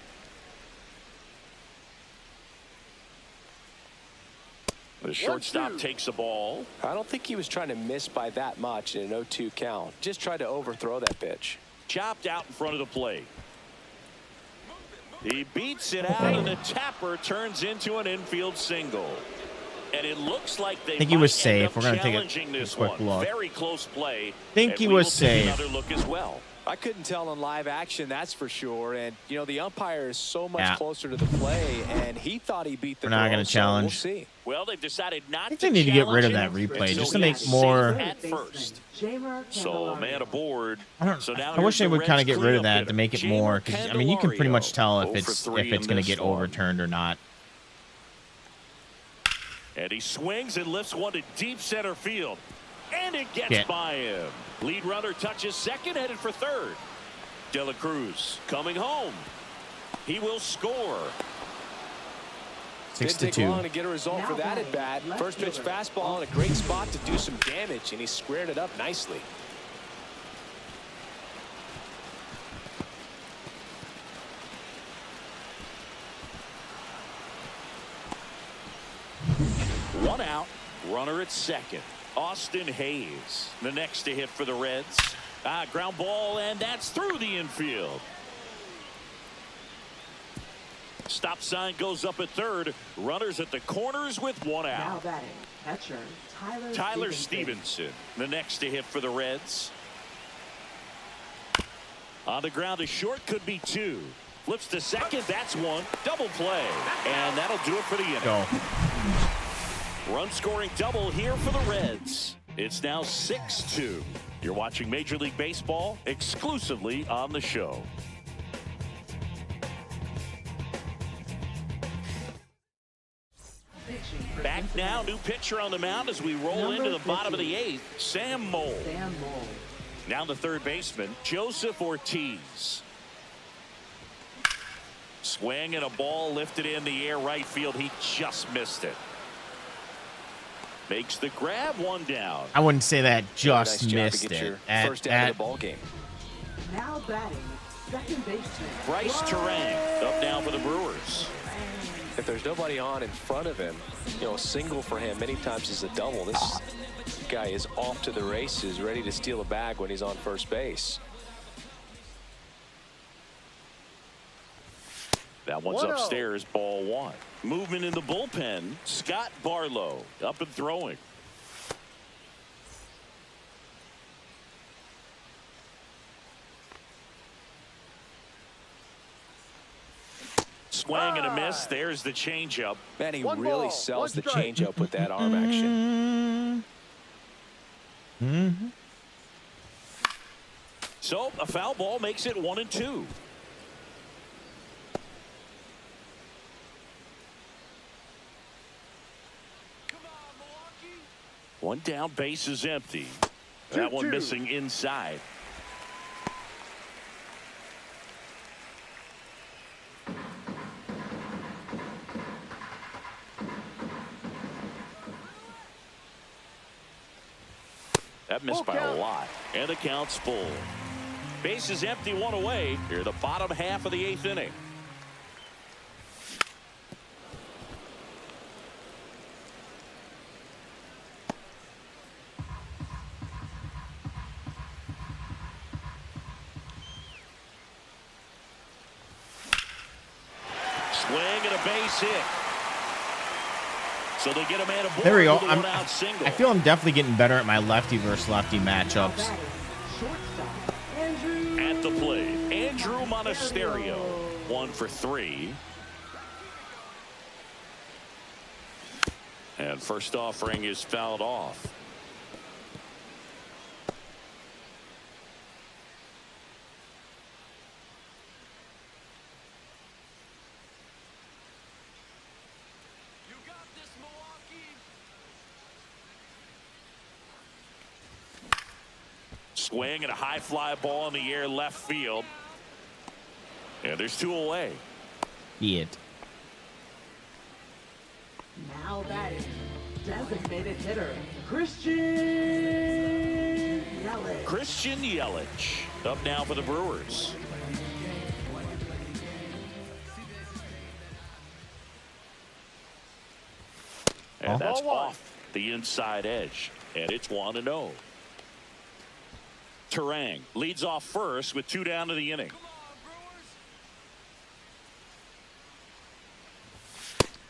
The shortstop takes the ball. I don't think he was trying to miss by that much in an 0-2 count. Just tried to overthrow that pitch. Chopped out in front of the plate. He beats it out, and the tapper turns into an infield single. And it looks like they I think he was safe. We're going to take a quick look. Very close play. I think he was safe. Another look as well. I couldn't tell in live action, that's for sure. And, you know, the umpire is so much closer to the play, and he thought he beat the We're not going to challenge. So we'll see. Well, they've decided not to. I think they need to get rid of that replay just to make more. At first. So man aboard. I wish they would kind of get rid of that to make it more. Because I mean, you can pretty much tell if it's going to get overturned or not. And he swings and lifts one to deep center field. And it gets by him. Lead runner touches second, headed for third. De La Cruz coming home. He will score. 6-2. Didn't take long to get a result for that at bat. First pitch fastball in a great spot to do some damage, and he squared it up nicely. One out. Runner at second. Austin Hayes, the next to hit for the Reds. Ground ball, and that's through the infield. Stop sign goes up at third. Runners at the corners with one out. Now batting, catcher Tyler Stevenson, the next to hit for the Reds. On the ground to short, could be two. Flips to second, that's one. Double play, and that'll do it for the inning. Go. Run scoring double here for the Reds. It's now 6-2. You're watching Major League Baseball exclusively on the show. Back now, new pitcher on the mound as we roll into the bottom of the eighth. Sam Moll. Now the third baseman, Joseph Ortiz. Swing and a ball lifted in the air right field. He just missed it. Makes the grab, one down. I wouldn't say that just nice missed it. First out of the ball game. Now batting, second baseman Bryce Terang up now for the Brewers. If there's nobody on in front of him, you know, a single for him many times is a double. This guy is off to the races, ready to steal a bag when he's on first base. That one's upstairs, ball one. Movement in the bullpen. Scott Barlow up and throwing. Swing and a miss. There's the changeup. Man, he really sells the changeup with that arm action. So a foul ball makes it 1-2. One down, base is empty. That one missing inside. That missed by a lot. And the count's full. Base is empty, one away. Here, the bottom half of the eighth inning. Swing and a base hit. So they get a man aboard. There we go. I feel I'm definitely getting better at my lefty versus lefty matchups. At the plate, Andrew Monasterio, 1 for 3. And first offering is fouled off. Swing and a high fly ball in the air left field. And there's 2 away. It. Now batting, designated hitter, Christian Yelich. Christian Yelich up now for the Brewers. And that's off the inside edge. And it's 1-0. Terang leads off first with 2 down to the inning.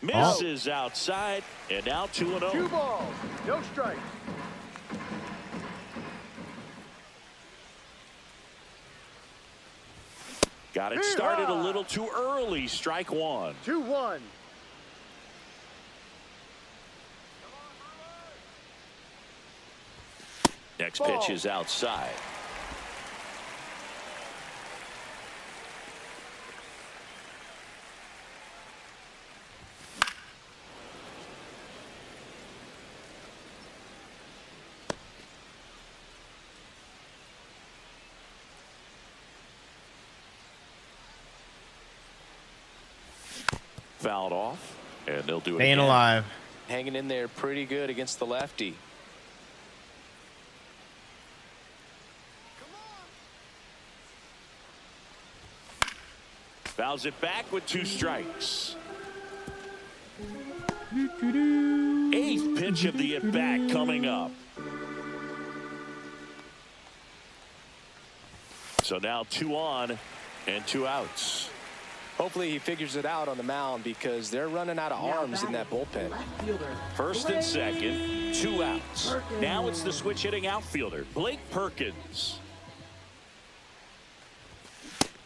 Misses outside, and now 2-0. 2 balls, no strikes. Got it started a little too early. Strike 1. 2-1. Next pitch is outside. Fouled off, and they'll do it Staying again. alive. Hanging in there pretty good against the lefty. Fouls it back with 2 strikes. 8th pitch of the at-bat coming up. So now 2 on and 2 outs. Hopefully he figures it out on the mound because they're running out of arms in that bullpen. First and second, 2 outs. Now it's the switch hitting outfielder, Blake Perkins.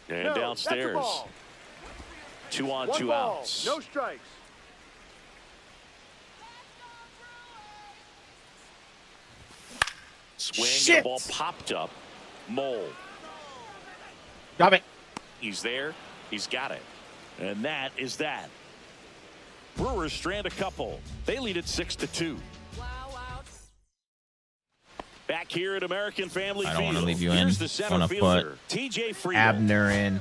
And downstairs. 2 on, 1 2 ball, outs. no strikes. Swing, Shit. the ball popped up. Mole. Got it. He's there. He's got it. And that is that. Brewers strand a couple. They lead it 6-2. Back here at American Family Field. I don't want to leave you in. Here's the center Want to fielder, put TJ Friedel. Abner in.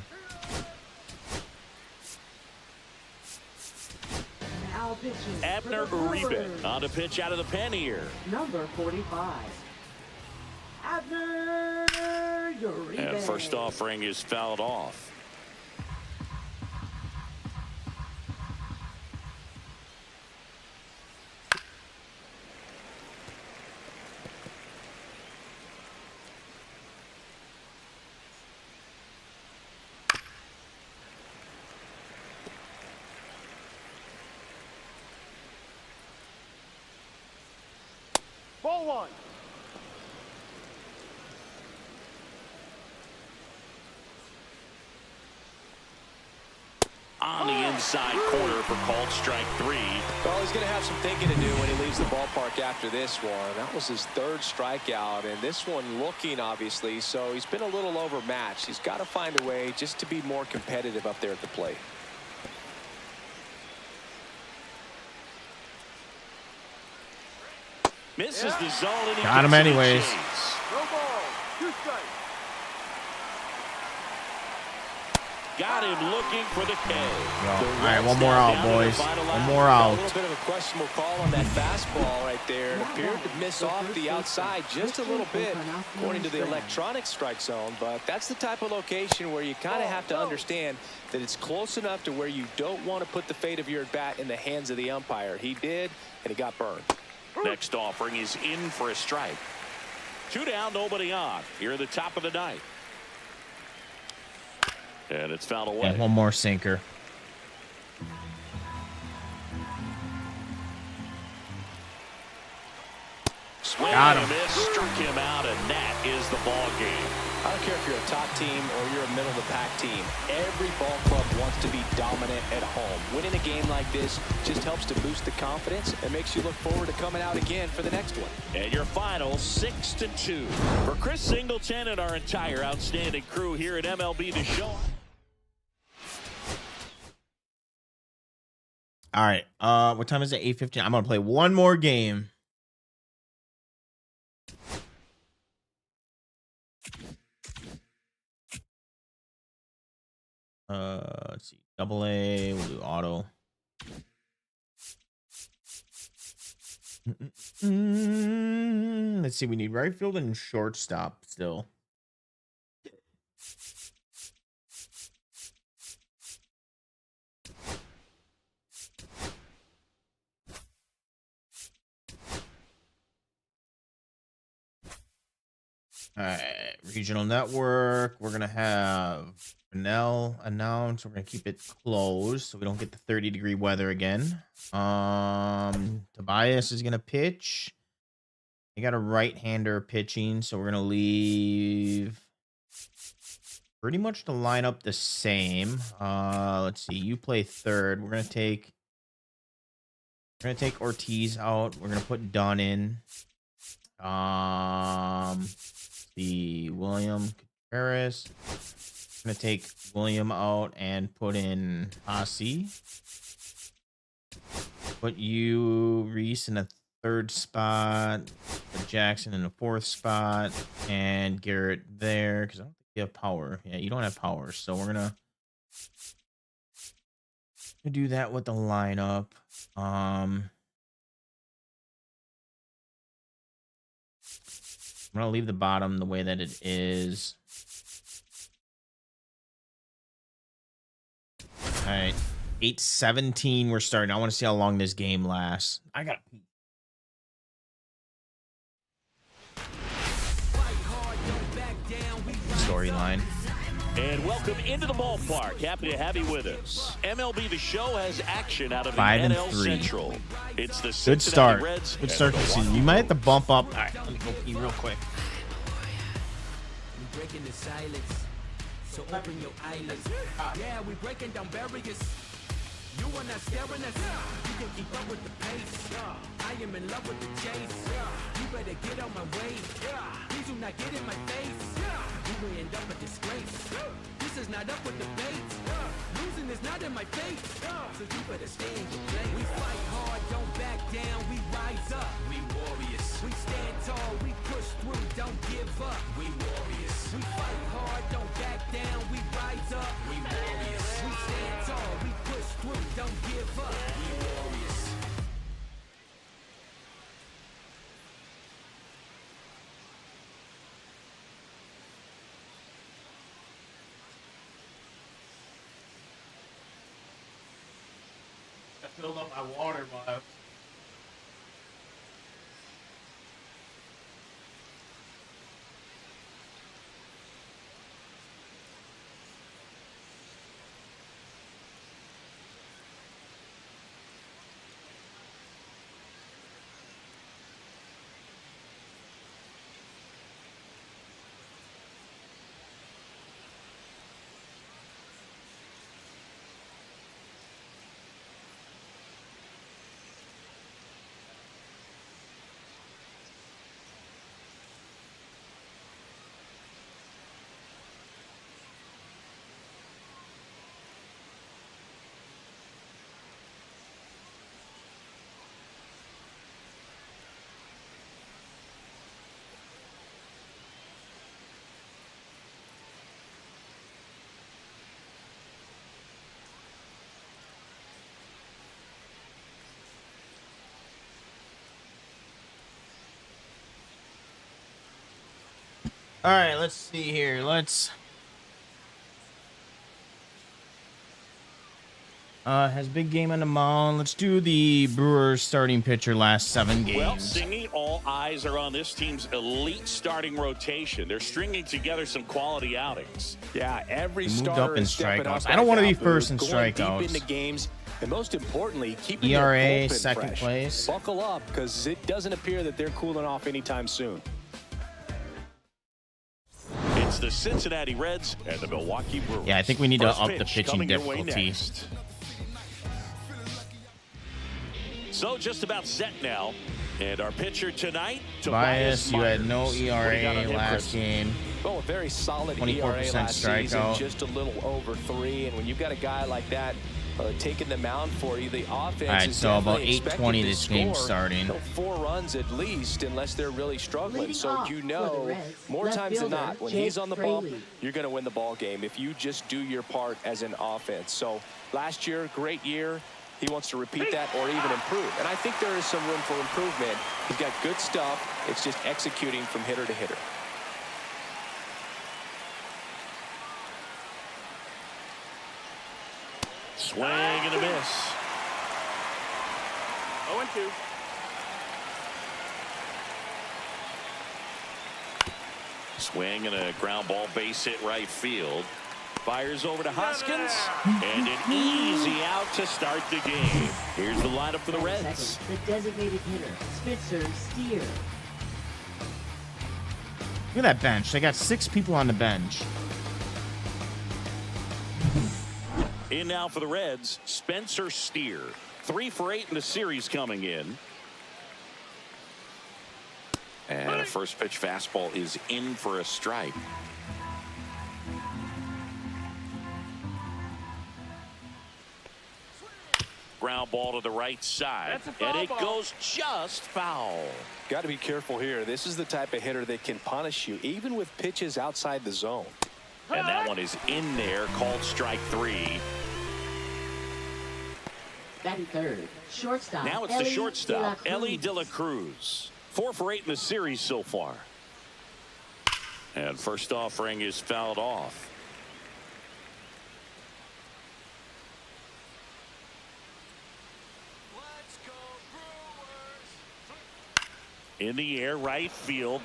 Now pitching. Abner for the Uribe Brewers, on the pitch out of the pen here. Number 45. Abner Uribe. And first offering is fouled off. Ball 1. On the inside corner for called strike 3. Well, he's going to have some thinking to do when he leaves the ballpark after this one. That was his 3rd strikeout, and this one looking, obviously, so he's been a little overmatched. He's got to find a way just to be more competitive up there at the plate. Misses the zone. And he Got him gets it in anyways. chase. No ball, 2 strikes. Got him looking for the K. All right, one more out, boys. One more A out. little bit of a questionable call on that fastball right there. It appeared to miss off the outside just a little bit according to the electronic strike zone, but that's the type of location where you kind of have to understand that it's close enough to where you don't want to put the fate of your bat in the hands of the umpire. He did, and he got burned. Next offering is in for a strike. 2 down, nobody on. Here at the top of the 9th. And it's fouled away. And one more sinker. Swing Got and him. a miss, struck him out, and that is the ball game. I don't care if you're a top team or you're a middle-of-the-pack team. Every ball club wants to be dominant at home. Winning a game like this just helps to boost the confidence and makes you look forward to coming out again for the next one. And your final 6-2. For Chris Singleton and our entire outstanding crew here at MLB The Show. All right. What time is it? 8:15. I'm gonna play one more game. Let's see. Double A. We'll do auto. Let's see. We need right field and shortstop still. All right, regional network. We're gonna have Fennell announce. We're gonna keep it closed so we don't get the 30-degree weather again. Tobias is gonna pitch. They got a right-hander pitching, so we're gonna leave pretty much the lineup the same. Let's see. You play third. We're gonna take Ortiz out. We're gonna put Dunn in. The William Contreras. I'm gonna take William out and put in Hossie. Put you, Reese, in a third spot. Put Jackson in a fourth spot, and Garrett there because I don't think you have power. Yeah, you don't have power, so we're gonna do that with the lineup. I'm going to leave the bottom the way that it is. All right. 8:17 we're starting. I want to see how long this game lasts. I got to pee. Storyline. And welcome into the ballpark. Happy to have you with us. MLB The Show has action out of the 5-3. NL Central. It's the Good Cincinnati start. Reds. Good start to the season. You might have to bump up. All right, let me go pee real quick. We breaking the silence, so open your eyelids. Yeah, we breaking down barriers. You are not staring us. You can keep up with the pace. I am in love with the chase. You better get out my way. Please do not get in my face. You will end up a disgrace. This is not up with the bait. Losing is not in my fate. So you better stay in your place. We fight hard, don't back down. We rise up. We warriors. We stand tall. We push through. Don't give up. We warriors. We fight hard, don't back down. We rise up. We warriors. We stand tall. We push through. Don't give up. We warriors. I filled up my water bottle. All right, let's see here. Has big game on the mound. Let's do the Brewers starting pitcher last 7 games. Well, Singy, all eyes are on this team's elite starting rotation. They're stringing together some quality outings. Yeah, every Moved starter up in is stepping strikeouts. up I don't want to be that first in going strikeouts. deep into games, and most importantly, keeping ERA, their bullpen second fresh. place. Buckle up, because it doesn't appear that they're cooling off anytime soon. It's the Cincinnati Reds and the Milwaukee Brewers. Yeah, I think we need to First up the pitch pitching coming your way difficulty. next. So just about set now. And our pitcher tonight, Tobias, you had no Myers. What do you got on ERA him, last Chris? game. Oh, a very solid 24% ERA last season, strikeout. just a little over 3. And when you've got a guy like that taking the mound for you, the offense All right, is so about definitely expected 8:20 to this game score, starting. 4 runs at least, unless they're really struggling. Leading So off you for know, the Reds, more left times than fielder, not, when Jake he's on the bump, Fraley. you're going to win the ball game if you just do your part as an offense. So last year, great year. he wants to repeat that or even improve. And I think there is some room for improvement. He's got good stuff. It's just executing from hitter to hitter. Swing and a miss. 0-2. Swing and a ground ball, base hit right field. Fires over to Hoskins, and an easy out to start the game. Here's the lineup for the Reds. The designated hitter, Spencer Steer. Look at that bench. They got 6 people on the bench. In now for the Reds, Spencer Steer. 3 for 8 in the series coming in. And a first pitch fastball is in for a strike. Ground ball to the right side, and it goes just foul. Got to be careful here. This is the type of hitter that can punish you even with pitches outside the zone. And that one is in there, called strike 3. Batting third, shortstop. Now it's the shortstop, Ellie De La Cruz. 4 for 8 in the series so far. And first offering is fouled off. In the air, right field.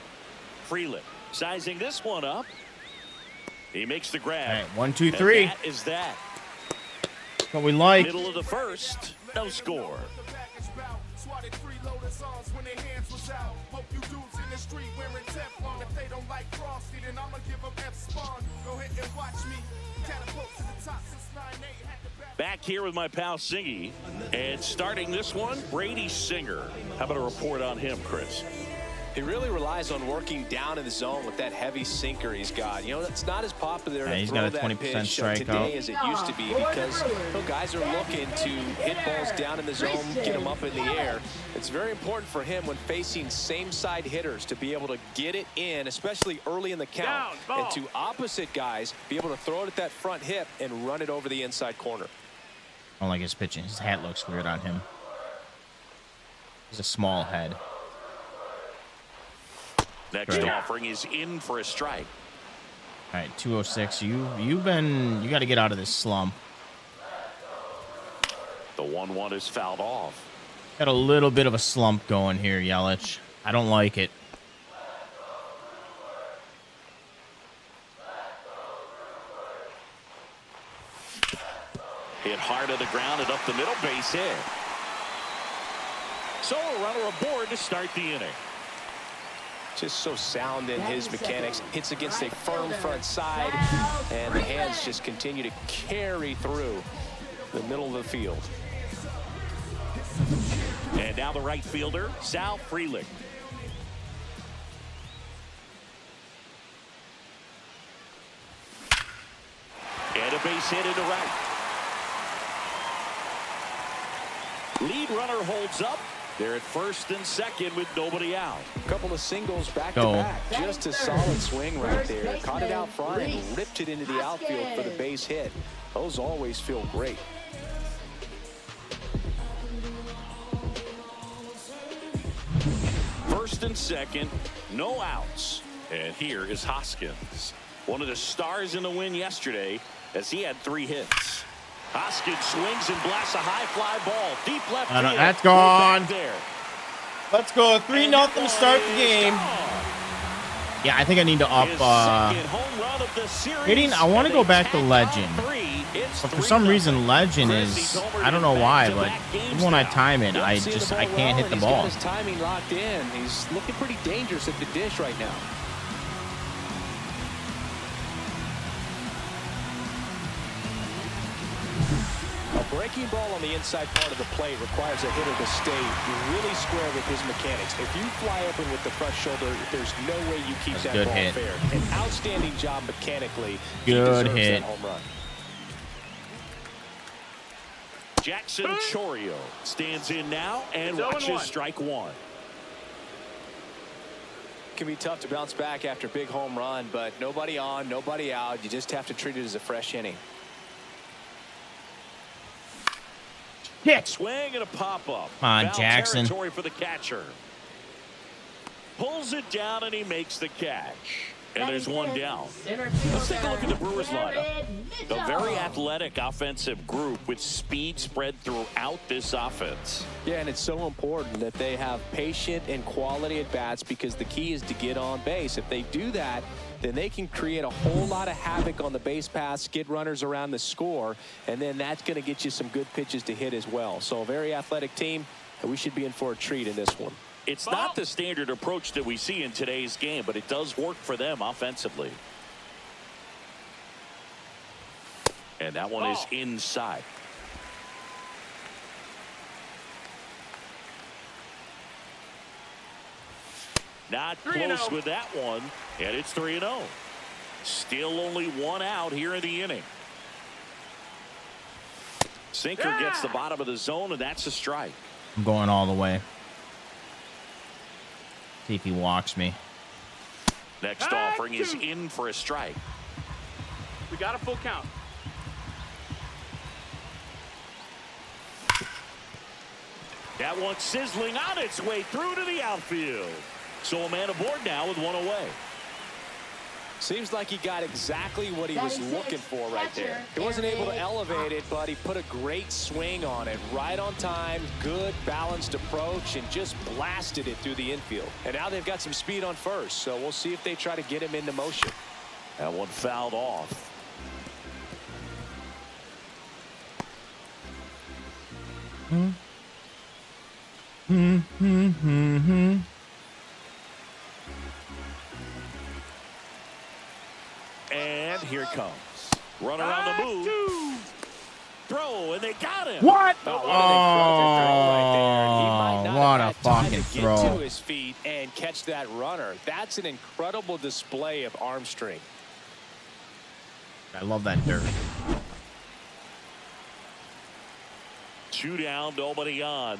Freeland sizing this one up. He makes the grab. All right, 1, 2, 3. And that is that. That's what we like. Middle of the first, no score. Back here with my pal Singy, and starting this one, Brady Singer. How about a report on him, Chris? He really relies on working down in the zone with that heavy sinker he's got. You know, it's not as popular to he's throw got a that 20% pitch strikeout today as it used to be because guys are looking to hit balls down in the zone, get them up in the air. It's very important for him when facing same-side hitters to be able to get it in, especially early in the count, and to opposite guys be able to throw it at that front hip and run it over the inside corner. I don't like his pitching. His hat looks weird on him. He's a small head. Next offering is in for a strike. All right, 206. You got to get out of this slump. The 1-1 is fouled off. Got a little bit of a slump going here, Yelich. I don't like it. Hit hard to the ground and up the middle, base hit. So a runner aboard to start the inning. Just so sound in his mechanics. Hits against a firm front side, and the hands just continue to carry through the middle of the field. And now the right fielder, Sal Frelick. And a base hit into right. Lead runner holds up. They're at first and second with nobody out. A couple of singles back-to-back. Just a solid swing right there. Caught it out front and ripped it into the outfield for the base hit. Those always feel great. First and second, no outs. And here is Hoskins. One of the stars in the win yesterday as he had 3 hits. Hoskins swings and blasts a high fly ball. Deep left field. That's gone. There. Let's go. 3-0 to start the game. Yeah, I think I need to up hitting. I want to go back to Legend. But for some reason, Legend is, I don't know why, but even when I time it, I can't hit the ball. His timing locked in. He's looking pretty dangerous at the dish right now. A breaking ball on the inside part of the plate requires a hitter to stay really square with his mechanics. If you fly open with the front shoulder, there's no way you keep that ball hit. fair. An outstanding job mechanically. Good hit. That home run. Jackson Chourio stands in now and watches strike 1. Can be tough to bounce back after a big home run, but nobody on, nobody out. You just have to treat it as a fresh inning. Kick. Swing and a pop-up. Come on, Foul Jackson. territory for the catcher. Pulls it down, and he makes the catch. And there's one down. Let's take a look at the Brewers lineup. A very athletic offensive group with speed spread throughout this offense. Yeah, and it's so important that they have patient and quality at bats because the key is to get on base. If they do that, then they can create a whole lot of havoc on the base paths, get runners around the score, and then that's going to get you some good pitches to hit as well. So a very athletic team, and we should be in for a treat in this one. It's not the standard approach that we see in today's game, but it does work for them offensively. And that one is inside. Not close with that one, and it's 3-0. Still only one out here in the inning. Sinker gets the bottom of the zone, and that's a strike. I'm going all the way. See if he walks me. Next offering is in for a strike. We got a full count. That one's sizzling on its way through to the outfield. So a man aboard now with one away. Seems like he got exactly what he was looking for right there. He wasn't able to elevate it, but he put a great swing on it. Right on time, good balanced approach, and just blasted it through the infield. And now they've got some speed on first, so we'll see if they try to get him into motion. That one fouled off. And here it comes. Run around the move. Throw, and they got him. What? What a fucking throw. Get to his feet and catch that runner. That's an incredible display of arm strength. I love that dirt. 2 down, nobody on.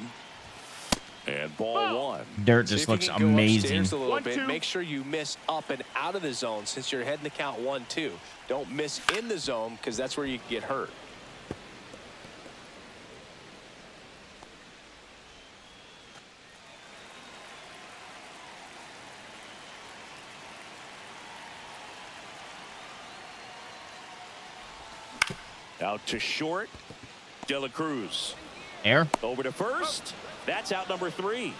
And ball one. Dirt just looks amazing. A little bit. Make sure you miss up and out of the zone since you're heading the count 1-2. Don't miss in the zone because that's where you can get hurt. Out to short. De La Cruz. Air. Over to first. That's out number 3.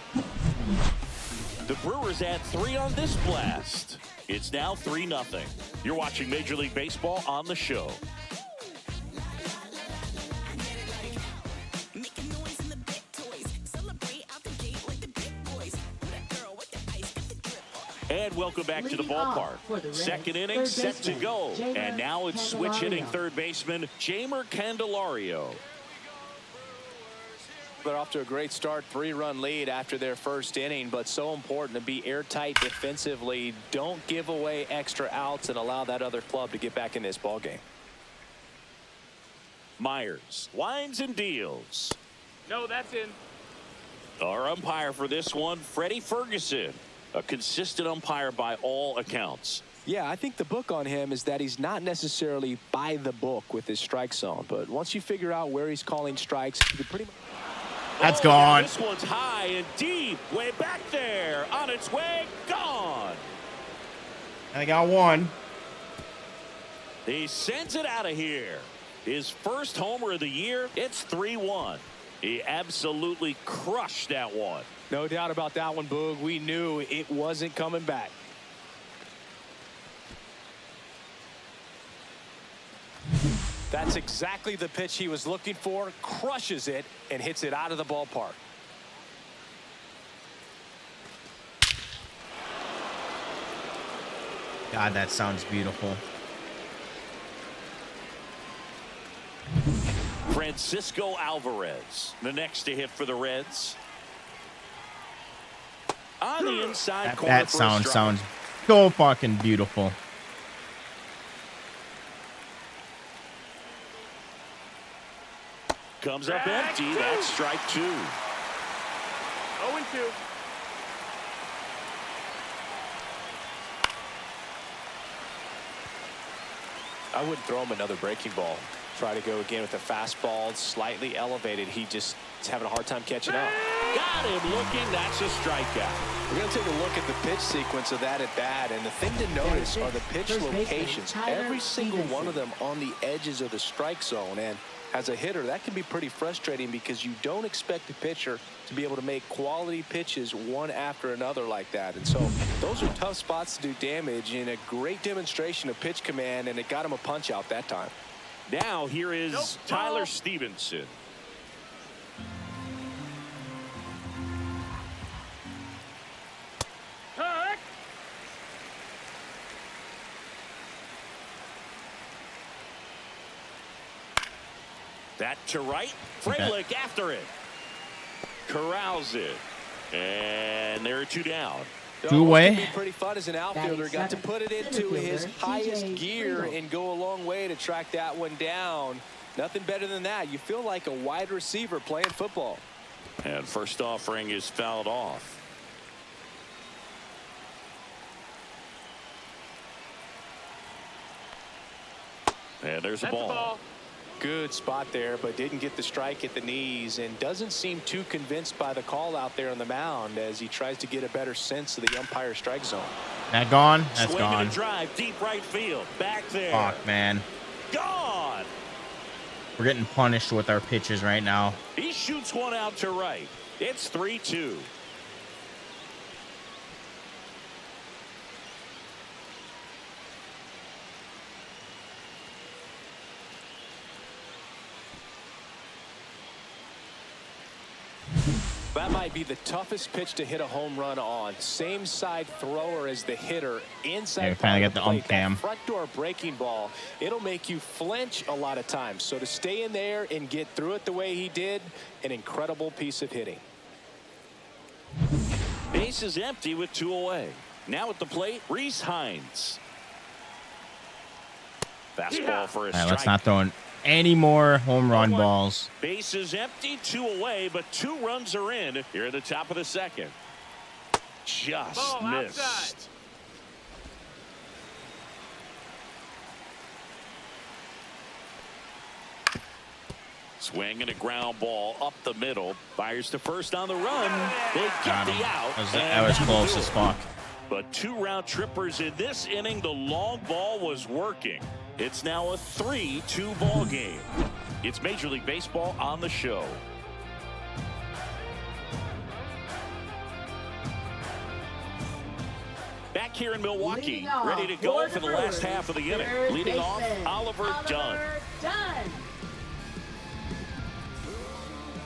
The Brewers add 3 on this blast. It's now 3-0. You're watching Major League Baseball on the show. And welcome back to the ballpark. Second inning set to go. And now it's switch hitting third baseman Jeimer Candelario. They're off to a great start, 3-run lead after their first inning, but so important to be airtight defensively. Don't give away extra outs and allow that other club to get back in this ball game. Myers lines and deals. No, that's in. Our umpire for this one, Freddie Ferguson, a consistent umpire by all accounts. Yeah, I think the book on him is that he's not necessarily by the book with his strike zone, but once you figure out where he's calling strikes, you can pretty much. That's gone. This one's high and deep, way back there, on its way, gone. I got one. He sends it out of here. His first homer of the year. It's 3-1. He absolutely crushed that one. No doubt about that one, Boog. We knew it wasn't coming back. That's exactly the pitch he was looking for. Crushes it and hits it out of the ballpark. God, that sounds beautiful. Francisco Alvarez, the next to hit for the Reds. On the inside corner. That sounds so fucking beautiful. Comes up empty. That's strike 2. 0-2. I wouldn't throw him another breaking ball. Try to go again with the fastball, slightly elevated. He just is having a hard time catching up. Got him looking. That's a strikeout. We're going to take a look at the pitch sequence of that at bat, and the thing to notice are the pitch locations. Every single one of them on the edges of the strike zone, and as a hitter, that can be pretty frustrating because you don't expect the pitcher to be able to make quality pitches one after another like that. And so those are tough spots to do damage, and a great demonstration of pitch command, and it got him a punch out that time. Now here is Tyler Stevenson. That to right. Frelick after it. Corrals it. And there are 2 down. Two away. Pretty fun as an outfielder. Got to put it into his highest gear and go a long way to track that one down. Nothing better than that. You feel like a wide receiver playing football. And first offering is fouled off. And there's a ball. Good spot there, but didn't get the strike at the knees, and doesn't seem too convinced by the call out there on the mound as he tries to get a better sense of the umpire strike zone. That gone? That's Swing gone. and a drive, deep right field. Back there. Fuck, man. Gone. We're getting punished with our pitches right now. He shoots one out to right. It's 3-2. That might be the toughest pitch to hit a home run on. Same side thrower as the hitter. Inside. Yeah, we finally get the ump cam. Front door breaking ball. It'll make you flinch a lot of times. So to stay in there and get through it the way he did, an incredible piece of hitting. Base is empty with 2 away. Now at the plate, Reese Hines. Fastball for a strike. All right, let's not throw in any more home run balls. Base is empty, 2 away, but 2 runs are in here at the top of the second. Just missed. Outside. Swing and a ground ball up the middle. Fires to first on the run. They get the out. That was close as fuck. But 2 round trippers in this inning. The long ball was working. It's now a 3-2 ball game. It's Major League Baseball on the show. Back here in Milwaukee, ready to go for the last half of the inning. Leading off, Oliver Dunn.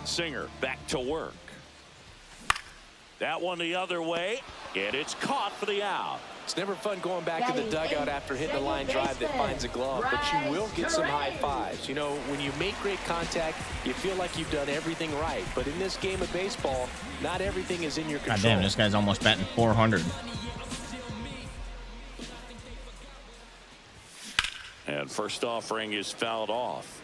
Singer back to work. That one the other way, and it's caught for the out. It's never fun going back to the dugout after hitting a line drive that finds a glove, but you will get some high fives. You know, when you make great contact, you feel like you've done everything right. But in this game of baseball, not everything is in your control. God damn, this guy's almost batting 400. And first offering is fouled off.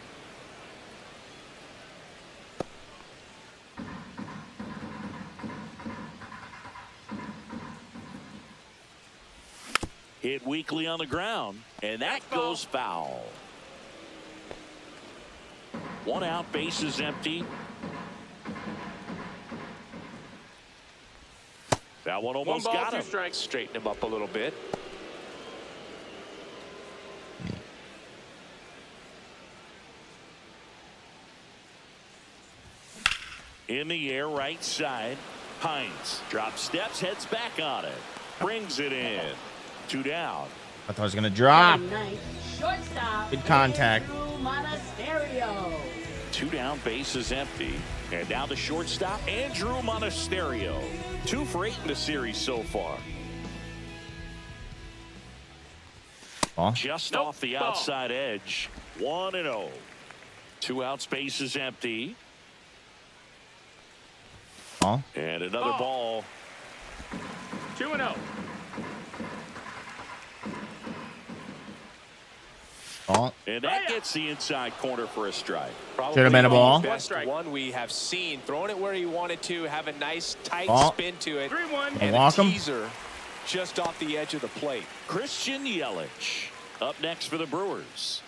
Hit weakly on the ground, and that goes foul. 1 out, base is empty. That one almost got him. Straighten him up a little bit. In the air, right side. Hines drops steps, heads back on it. Brings it in. 2 down. I thought I was going to drop. Shortstop. Good contact. 2 down, base is empty. And now the shortstop, Andrew Monasterio. 2 for 8 in the series so far. Ball. Just off the outside edge. 1-0. 2 outs, base is empty. Ball. And another ball. 2-0. Ball. And that gets the inside corner for a strike. Should have been a ball. Best one we have seen. Throwing it where he wanted to, have a nice tight ball. spin to it. 3-1. And Walk a him. teaser just off the edge of the plate. Christian Yelich up next for the Brewers.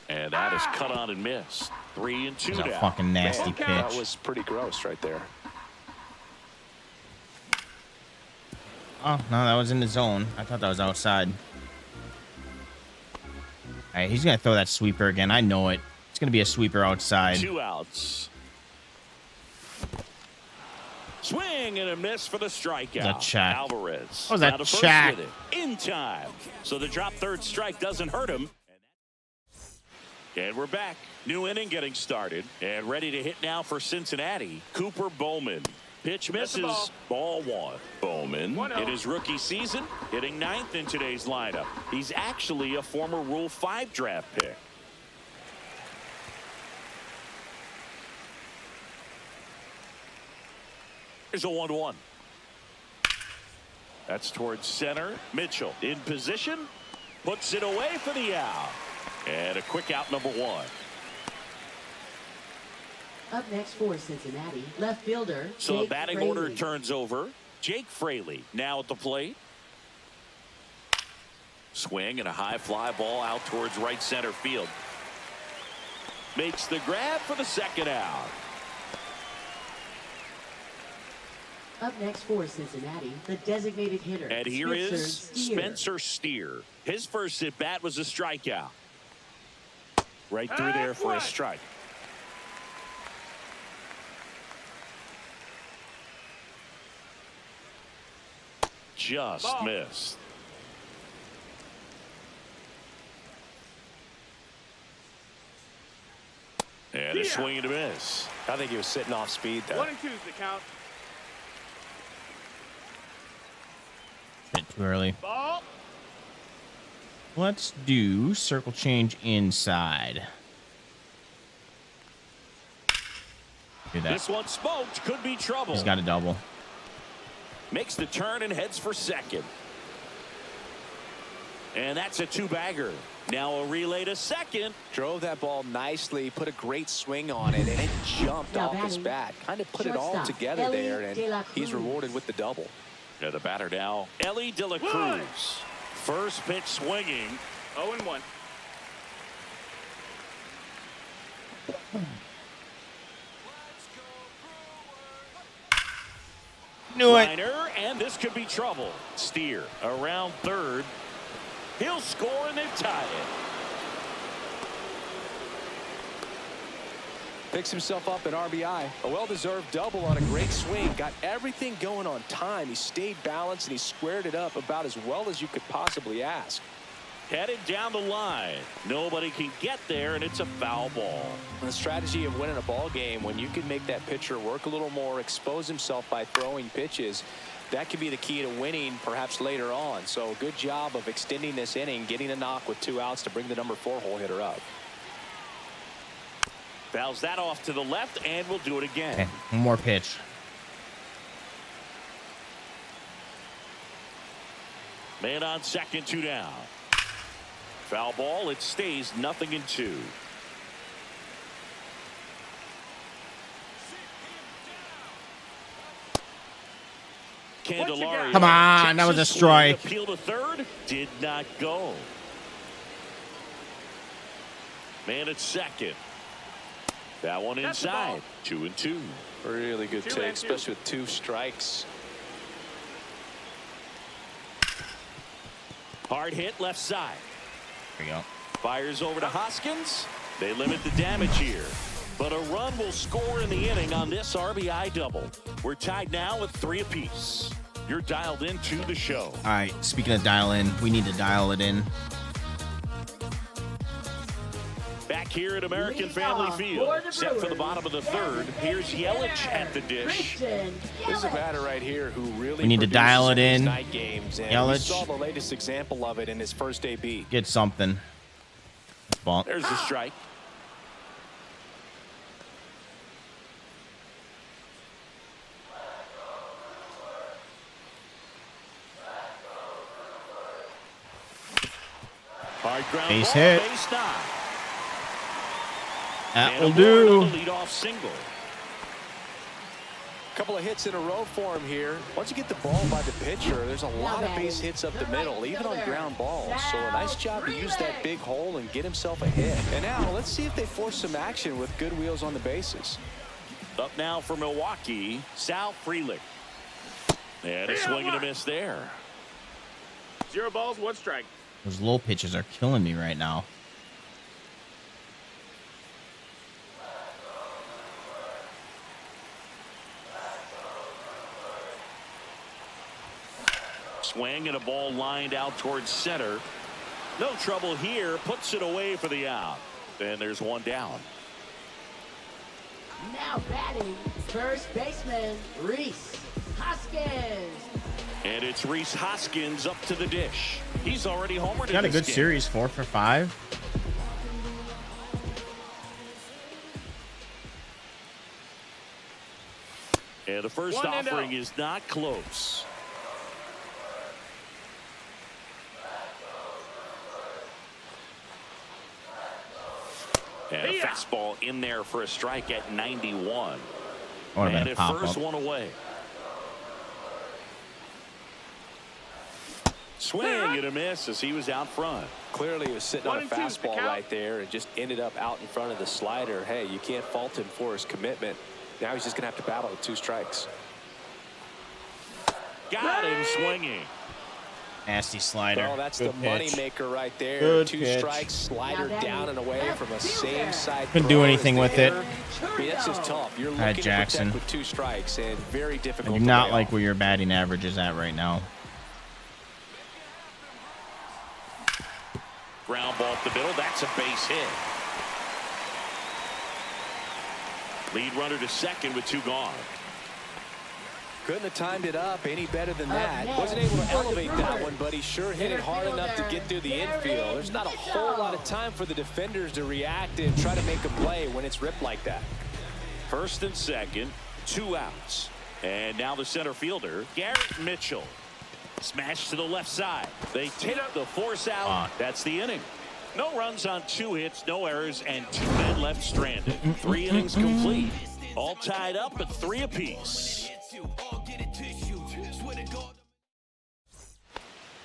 And that is cut on and missed. 3-2 That's a now. fucking nasty pitch. That was pretty gross right there. Oh, no, that was in the zone. I thought that was outside. All right, he's going to throw that sweeper again. I know it. It's going to be a sweeper outside. 2 outs. Swing and a miss for the strikeout. That check. Alvarez. What was that down to first check? with it in time. So the drop third strike doesn't hurt him. And we're back. New inning getting started. And ready to hit now for Cincinnati. Cooper Bowman. Pitch misses. Ball 1. Bowman in his rookie season hitting 9th in today's lineup. He's actually a former Rule 5 draft pick. Here's a 1-1. That's towards center. Mitchell in position. Puts it away for the out. And a quick out, number 1. Up next for Cincinnati, left fielder. So the Jake batting Fraley. order turns over. Jake Fraley now at the plate. Swing and a high fly ball out towards right center field. Makes the grab for the second out. Up next for Cincinnati, the designated hitter. And here is Steer. Spencer Steer. His first at bat was a strikeout. Right through there for a strike. Just missed. And a swing and a miss. I think he was sitting off speed there. 1-2 is the count. Bit too early. Ball. Let's do circle change inside. Do that. This one smoked. Could be trouble. He's got a double. Makes the turn and heads for second. And that's a 2-bagger. Now a relay to second. Drove that ball nicely, put a great swing on it, and it jumped Now off his batting, bat. Kind of put it all shortstop, together Ellie there, and De La he's Cruz. rewarded with the double. Yeah, the batter now, Ellie De La Cruz. First pitch swinging. 0-1. Knew it. Liner, and this could be trouble. Steer around third. He'll score and they've tied it. Picks himself up an RBI. A well-deserved double on a great swing. Got everything going on time. He stayed balanced and he squared it up about as well as you could possibly ask. Headed down the line. Nobody can get there, and it's a foul ball. The strategy of winning a ball game, when you can make that pitcher work a little more, expose himself by throwing pitches, that could be the key to winning perhaps later on. So good job of extending this inning, getting a knock with 2 outs to bring the number 4 hole hitter up. Fouls that off to the left, and we'll do it again. Okay, one more pitch. Man on second, 2 down. Foul ball. It stays 0-2. Candelario. Come on, that was a Texas strike. Appeal to third. Did not go. Man at second. That one That's the inside. 2-2. Really good 2-2. take, especially with 2 strikes. Hard hit left side. There we go. Fires over to Hoskins. They limit the damage here. But a run will score in the inning on this RBI double. We're tied now with 3 apiece. You're dialed into the show. All right, speaking of dial in, we need to dial it in. Back here at American Family Field. Set for the bottom of the third. Here's Yelich at the dish. This is a batter right here who really We need to dial it produces in. night games, and we Yelich. saw the latest example of it in his first AB. Get something. Ball. There's the strike. Hard ground Base ball, hit. base knock. That And will a Warren do. on the leadoff single. Couple of hits in a row for him here. Once you get the ball by the pitcher, there's a lot of base hits up the middle, even on ground balls. So a nice job to use that big hole and get himself a hit. And now let's see if they force some action with good wheels on the bases. Up now for Milwaukee, Sal Frelick. And a swing and a miss there. 0 balls, 1 strike. Those low pitches are killing me right now. Swing and a ball lined out towards center. No trouble here. Puts it away for the out. And there's one down. Now batting, first baseman, Rhys Hoskins. And it's Rhys Hoskins up to the dish. He's already homered. Got a good series, 4 for 5. And the first offering is not close. And a fastball in there for a strike at 91. And a first one away. Swing and a miss as he was out front. Clearly he was sitting on a fastball right there and just ended up out in front of the slider. Hey, you can't fault him for his commitment. Now he's just going to have to battle with 2 strikes. Got him swinging. Nasty slider. Well, that's good the pitch. money maker right there. Good 2 pitch. strikes, slider down and away from a same side. Couldn't do anything with it. I mean, that's just tough. You're Hi, looking Jackson. to protect with 2 strikes and very difficult. I do not like where your batting average is at right now. Ground ball up the middle. That's a base hit. Lead runner to second with 2 gone. Couldn't have timed it up any better than that. Wasn't able to elevate that one, but he sure hit it hard enough to get through the infield. There's not a whole lot of time for the defenders to react and try to make a play when it's ripped like that. First and second, 2 outs. And now the center fielder, Garrett Mitchell. Smash to the left side. They take the force out. That's the inning. No runs on 2 hits, no errors, and 2 men left stranded. 3 innings complete. All tied up at 3 apiece.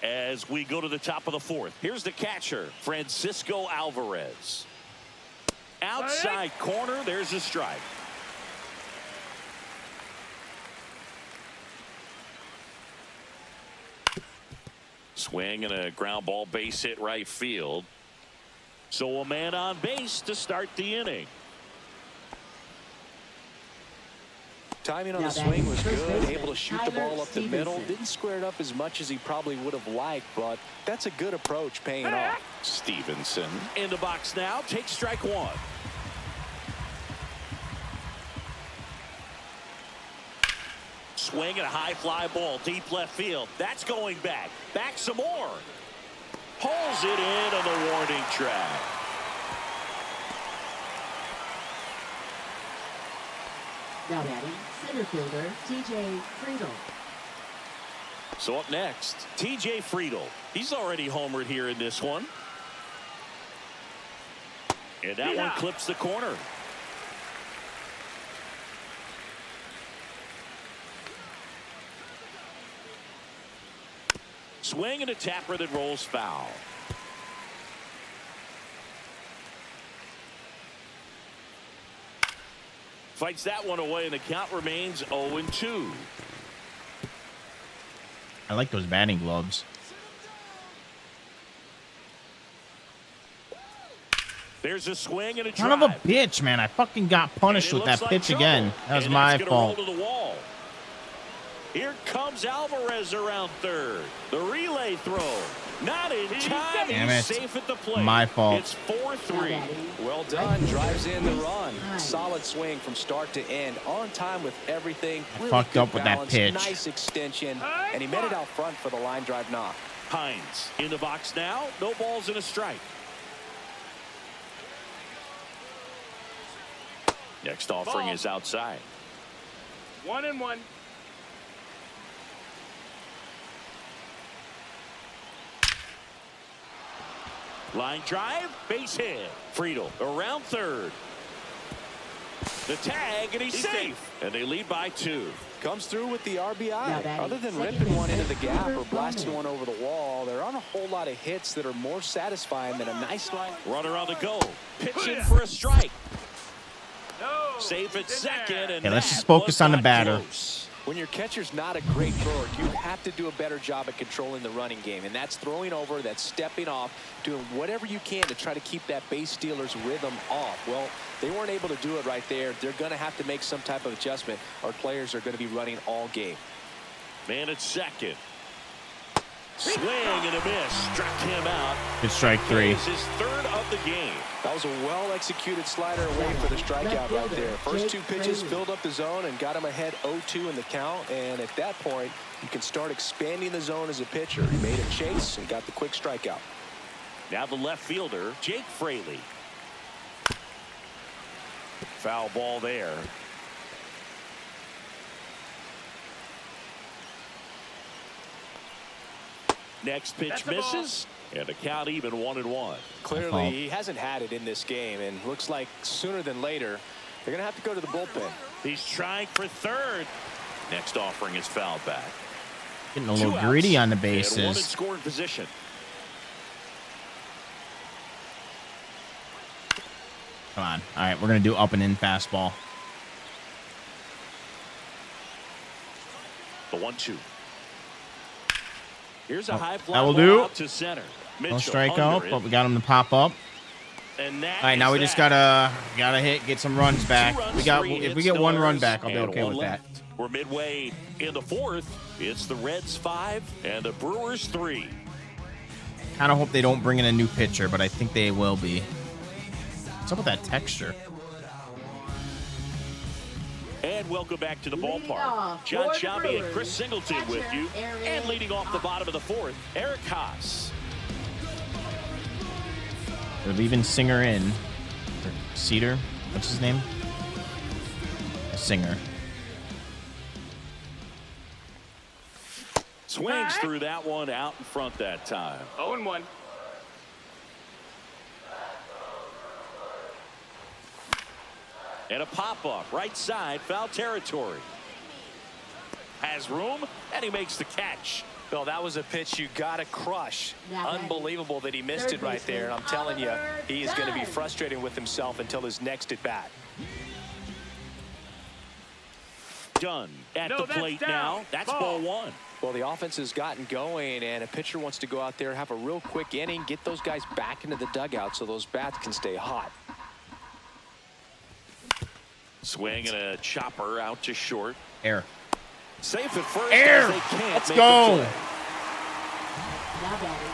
As we go to the top of the 4th, here's the catcher, Francisco Alvarez. Outside corner, there's a strike. Swing and a ground ball base hit right field. So a man on base to start the inning. Timing on the swing was good. Able to shoot the ball up the middle. Didn't square it up as much as he probably would have liked, but that's a good approach paying off. Stevenson in the box now. Takes strike 1. Swing and a high fly ball deep left field. That's going back. Back some more. Pulls it in on the warning track. Now batting, center fielder, TJ Friedel. So up next, TJ Friedel. He's already homered here in this one. And that one clips the corner. Swing and a tapper that rolls foul. Fights that one away, and the count remains 0-2. I like those batting gloves. There's a swing and a drive. Son of a bitch, man. I fucking got punished with that pitch again. That was my fault. Roll to the wall. Here comes Alvarez around third. The relay throw. Not in time. Damn it. He's safe at the plate. My fault. It's 4-3. Well done. Drives in the run. Solid swing from start to end. On time with everything. Really fucked up with that balance, pitch. Nice extension. And he met it out front for the line drive knock. Hines in the box now. No balls and a strike. Next offering is outside. 1-1. Line drive, base hit. Friedel around third. The tag, and he's safe. And they lead by 2. Comes through with the RBI. batting, Other than second ripping one baseman, into the gap or Brewer. blasting one over the wall, there aren't a whole lot of hits that are more satisfying than a nice line. Runner on the go. Pitching for a strike. No. Safe at second. And Yeah, let's that just focus was on the not batter. close. When your catcher's not a great thrower, you have to do a better job at controlling the running game. And that's throwing over, that's stepping off, doing whatever you can to try to keep that base stealer's rhythm off. Well, they weren't able to do it right there. They're going to have to make some type of adjustment. Our players are going to be running all game. Man at second. Swing and a miss. Struck him out. Good strike 3. It's his 3rd of the game. That was a well-executed slider away for the strikeout right there. First 2 pitches filled up the zone and got him ahead 0-2 in the count. And at that point, you can start expanding the zone as a pitcher. He made a chase and got the quick strikeout. Now the left fielder, Jake Fraley. Foul ball there. Next pitch misses, and the count even 1-1. Clearly, he hasn't had it in this game, and looks like sooner than later, they're going to have to go to the bullpen. He's trying for 3rd. Next offering is fouled back. Getting a little greedy on the And 1 in bases. scoring position. Come on. All right, we're going to do up and in fastball. The 1-2. Here's a high fly that will ball do. out to center. No Mitchell strikeout, under but it. we got him to pop up. And that All right, now is we just that. gotta hit, get some runs back. 2 runs, We got 3 if hits, we get no 1 run errors, back, I'll be and okay 1 with that. left. We're midway in the 4th. It's the Reds 5 and the Brewers 3. Kind of hope they don't bring in a new pitcher, but I think they will be. What's up with that texture? And welcome back to the Leading ballpark. off John for the Shelby and Brewers, Chris Singleton catcher with you. Eric And leading off the bottom of the 4th, Eric Haas. They're leaving Singer in. Or Cedar, what's his name? Singer. Swings through that one out in front that time. 0-1. And a pop-up, right side, foul territory. Has room, and he makes the catch. Bill, that was a pitch you got to crush. Now Unbelievable that he missed it right there. And I'm telling you, he is going to be frustrated with himself until his next at bat. Done at No, the that's plate down. now. That's ball 1. Well, the offense has gotten going, and a pitcher wants to go out there, have a real quick inning, get those guys back into the dugout so those bats can stay hot. Swing and a chopper out to short. Air. Safe at first. Air. As they can't Let's make go. the play. Now batting,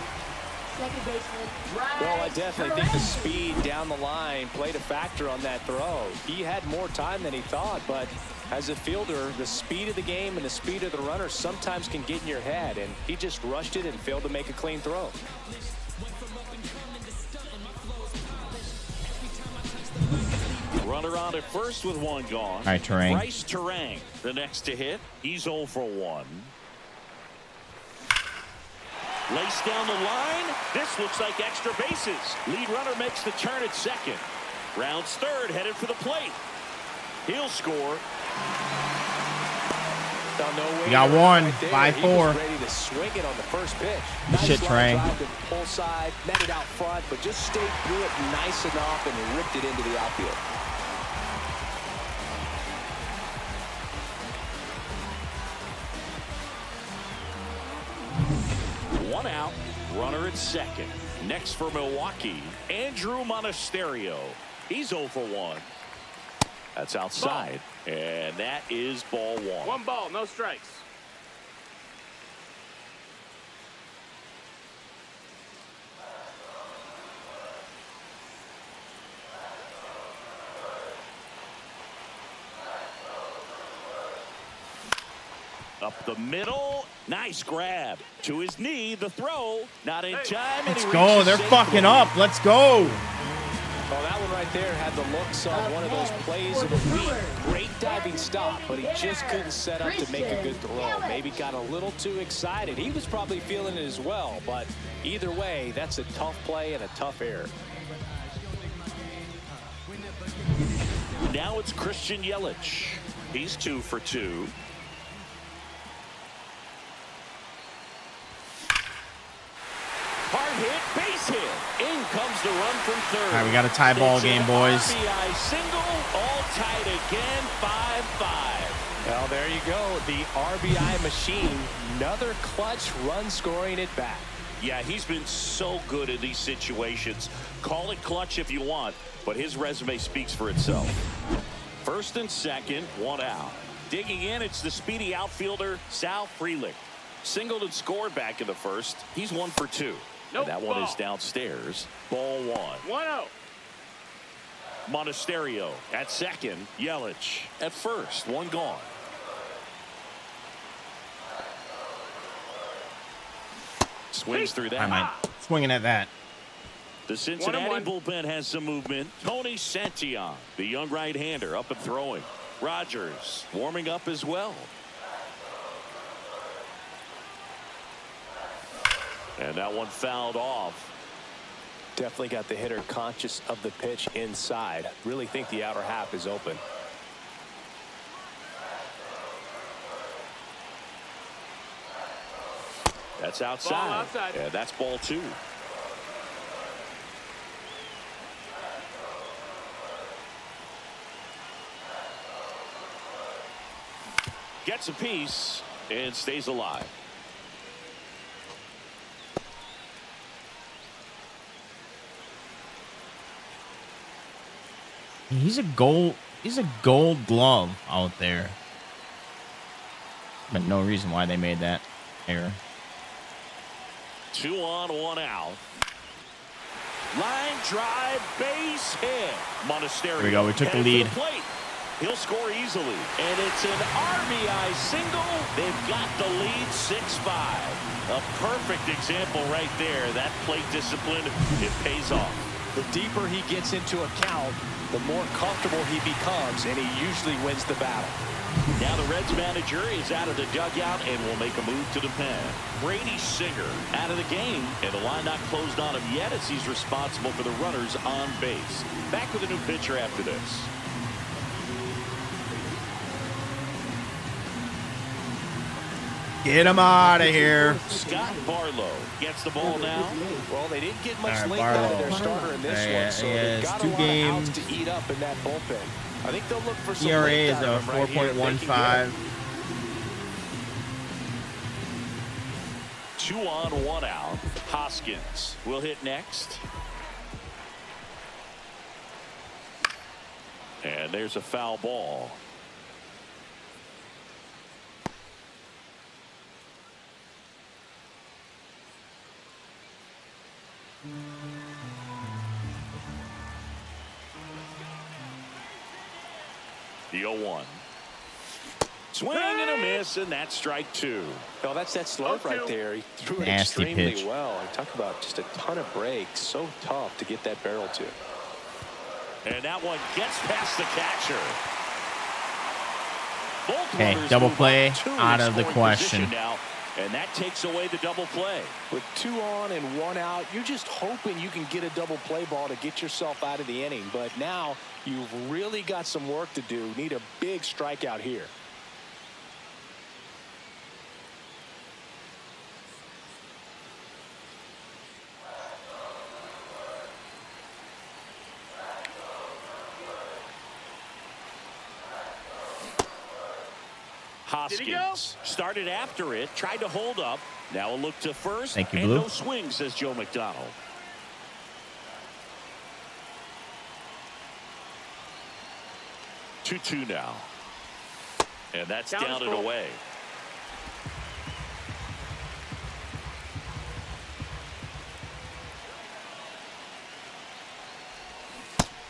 second baseman, Well, I definitely think the speed down the line played a factor on that throw. He had more time than he thought, but as a fielder, the speed of the game and the speed of the runner sometimes can get in your head, and he just rushed it and failed to make a clean throw. Runner on at first with 1 gone. All right, Terang. Bryce Terang, the next to hit. He's 0 for 1. Lace down the line. This looks like extra bases. Lead runner makes the turn at second. Rounds 3rd, headed for the plate. He'll score. You got 1, Right there. 5-4. He was ready to swing it on the first pitch. Good shit, line Terang. drive to pull side, met it out front, but just stayed through it nice enough and ripped it into the outfield. One out. Runner at second. Next for Milwaukee, Andrew Monasterio. He's 0 for 1. That's outside. And that is ball 1. 1 ball, no strikes. Up the middle. Nice grab. To his knee. The throw. Not in time. Let's go. They're fucking up. Let's go. Well, that one right there had the looks of one of those plays of the week. Great diving stop, but he just couldn't set up to make a good throw. Maybe got a little too excited. He was probably feeling it as well, but either way, that's a tough play and a tough error. Now it's Christian Yelich. He's 2 for 2. Hard hit, base hit. In comes the run from third. All right, we got a tie ball game, boys. RBI single, all tied again, 5-5. Well, there you go. The RBI machine. Another clutch run scoring at bat. Yeah, he's been so good in these situations. Call it clutch if you want, but his resume speaks for itself. First and second, 1 out. Digging in, it's the speedy outfielder, Sal Frelick. Singled and scored back in the first. He's 1 for 2. Nope, and that one ball. is downstairs. Ball 1. 1-0. Monasterio at second. Yelich at first. 1 gone. Swings through that. I might swinging at that. The Cincinnati 1-1. bullpen has some movement. Tony Santillan, the young right-hander, up and throwing. Rogers warming up as well. And that one fouled off. Definitely got the hitter conscious of the pitch inside. Really think the outer half is open. That's outside. Ball outside. And that's ball 2. Gets a piece and stays alive. He's a gold glove out there. But no reason why they made that error. 2 on, 1 out. Line drive, base hit. Monasterio. Here we go. We took the lead. He'll score easily. And it's an RBI single. They've got the lead 6-5. A perfect example right there. That plate discipline, it pays off. The deeper he gets into a count, the more comfortable he becomes, and he usually wins the battle. Now the Reds manager is out of the dugout and will make a move to the pen. Brady Singer out of the game, and the line not closed on him yet as he's responsible for the runners on base. Back with a new pitcher after this. Get him out of here. Scott Barlow gets the ball now. Well, they didn't get much All right, length out of Barlow. their starter in this Yeah, one, so yeah, they've it's got 2 a lot games. of outs to eat up in that bullpen. I think they'll look for some ERA is length out a of him right here if they can get 4.15. 2 on, 1 out. Hoskins will hit next. And there's a foul ball. The 0-1. Swing and a miss, and that's strike 2. No, that's that slurve right there. He threw it Nasty extremely pitch. well. I talk about just a ton of breaks. So tough to get that barrel to. And that one gets past the catcher. Both Okay, runners double move play up to out the of the scoring question. position now, and that takes away the double play. With 2 on and 1 out, you're just hoping you can get a double play ball to get yourself out of the inning. But now you've really got some work to do. Need a big strikeout here. Hoskins started after it, tried to hold up. Now a look to first. Thank you, and Blue. no swing, says Joe McDonald. Two now. And that's down and away.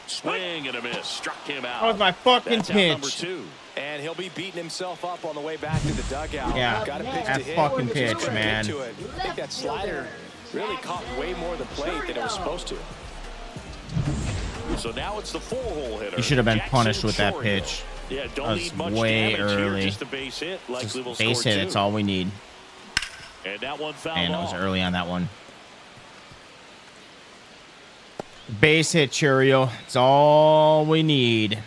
Swing and a miss. Struck him out. That was my fucking That's out number pitch. 2. And he'll be beating himself up on the way back to the dugout. Yeah, Got a pitch that to hit. fucking Just pitch, couldn't man. get to it. I think that slider really caught way more of the plate than it was supposed to. So now it's the 4-hole hitter. He should have been Jackson punished with that Chourio. pitch. Yeah, That don't was need much way damage early. here. Just a base hit. Likely will Base score hit, 2. that's all we need. And that one fouled And it was off. early on that one. Base hit, Chourio. It's all we need.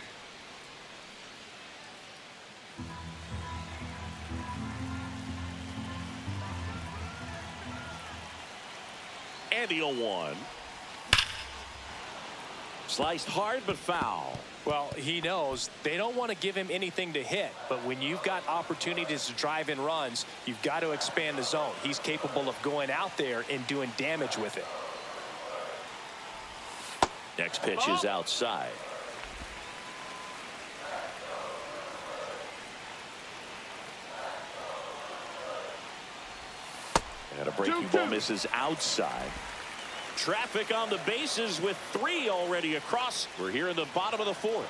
Sliced hard, but foul. Well, he knows they don't want to give him anything to hit, but when you've got opportunities to drive in runs, you've got to expand the zone. He's capable of going out there and doing damage with it. Next pitch is outside. And a breaking ball misses outside. Traffic on the bases with 3 already across. We're here in the bottom of the 4th.